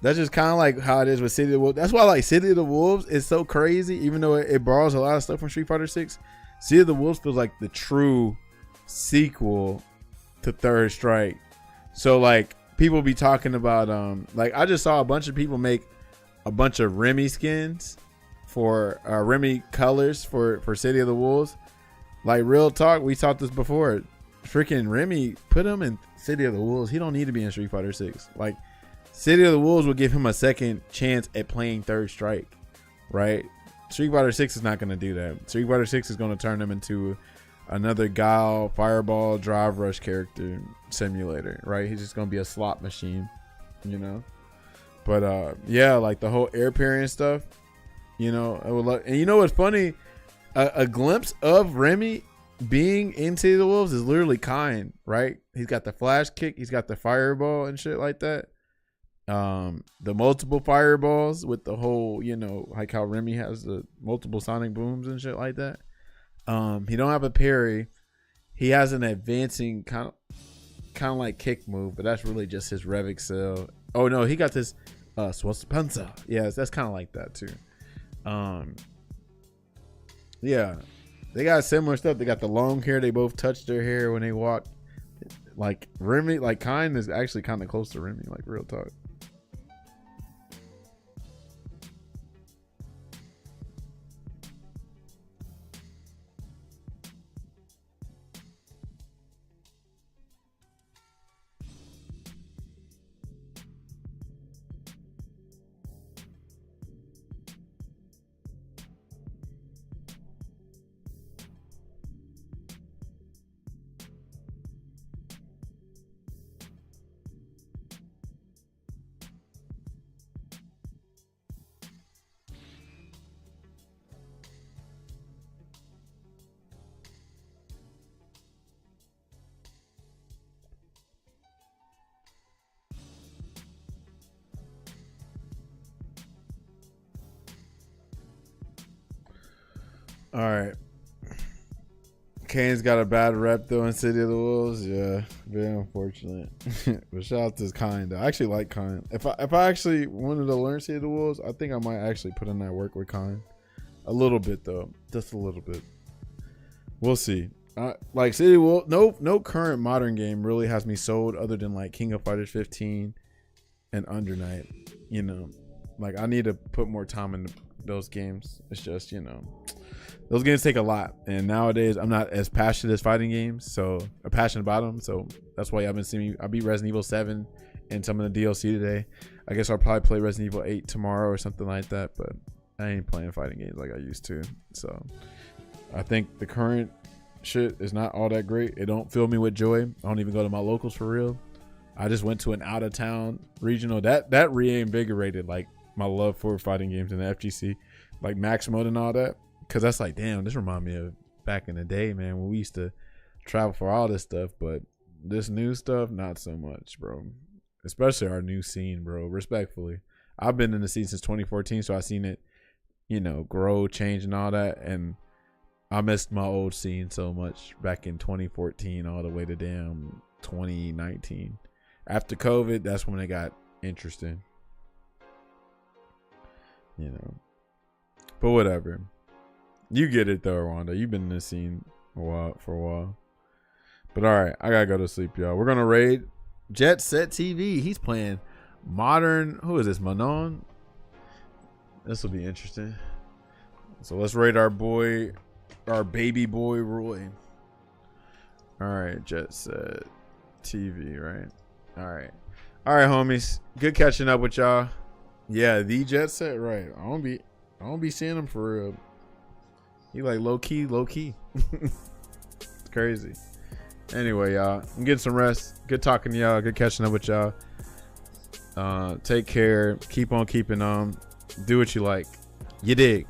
Speaker 1: That's just kind of like how it is with City of the Wolves. That's why like City of the Wolves is so crazy, even though it borrows a lot of stuff from Street Fighter 6. City of the Wolves feels like the true sequel to Third Strike. So like people be talking about, like I just saw a bunch of people make a bunch of Remy skins for Remy colors for City of the Wolves. Like real talk, we talked this before. Freaking Remy, put him in City of the Wolves. He don't need to be in Street Fighter 6. Like City of the Wolves will give him a second chance at playing Third Strike, right? Street Fighter 6 is not going to do that. Street Fighter 6 is going to turn him into another Guile, Fireball, Drive Rush character simulator, right? He's just going to be a slot machine, you know? But yeah, like the whole air parrying stuff. You know, and you know what's funny? A glimpse of Remy being in City of the Wolves is literally kind, right? He's got the flash kick, he's got the fireball and shit like that. The multiple fireballs with the whole, you know, like how Remy has the multiple sonic booms and shit like that. He don't have a parry. He has an advancing kind of like kick move, but that's really just his Rev Excel. Oh no, he got this Swaspanza. Yes, that's kind of like that too. Yeah, they got similar stuff. They got the long hair. They both touch their hair when they walk. Like Remy, like Kind is actually kind of close to Remy, like real talk. All right. Kane's got a bad rep though in City of the Wolves. Yeah, very unfortunate. But shout out to Kind. I actually like Kind. If I actually wanted to learn City of the Wolves, I think I might actually put in that work with Kind. A little bit though, just a little bit. We'll see. Like City of the Wolves, no current modern game really has me sold other than like King of Fighters 15 and Under Night. You know, like I need to put more time into those games. It's just, you know, those games take a lot, and nowadays I'm not as passionate as fighting games, so I'm passionate about them. So that's why I've been seeing me. I beat Resident Evil 7 and some of the DLC today. I guess I'll probably play Resident Evil 8 tomorrow or something like that, but I ain't playing fighting games like I used to. So I think the current shit is not all that great. It don't fill me with joy. I don't even go to my locals for real. I just went to an out of town regional that reinvigorated like my love for fighting games in the FGC, like max mode and all that. Cause that's like, damn, this remind me of back in the day, man, when we used to travel for all this stuff. But this new stuff, not so much, bro. Especially our new scene, bro. Respectfully, I've been in the scene since 2014, so I've seen it, you know, grow, change, and all that. And I missed my old scene so much back in 2014, all the way to damn 2019. After COVID, that's when it got interesting, you know. But whatever. You get it though, Rhonda. You've been in this scene for a while. But all right, I gotta go to sleep, y'all. We're gonna raid Jet Set TV. He's playing modern. Who is this? Manon. This will be interesting. So let's raid our baby boy Roy. All right, Jet Set TV, right? All right, homies. Good catching up with y'all. Yeah, the Jet Set, right? I don't be seeing him for real. He like low key. It's crazy. Anyway, y'all, I'm getting some rest. Good talking to y'all. Good catching up with y'all. Take care. Keep on keeping on. Do what you like. You dig.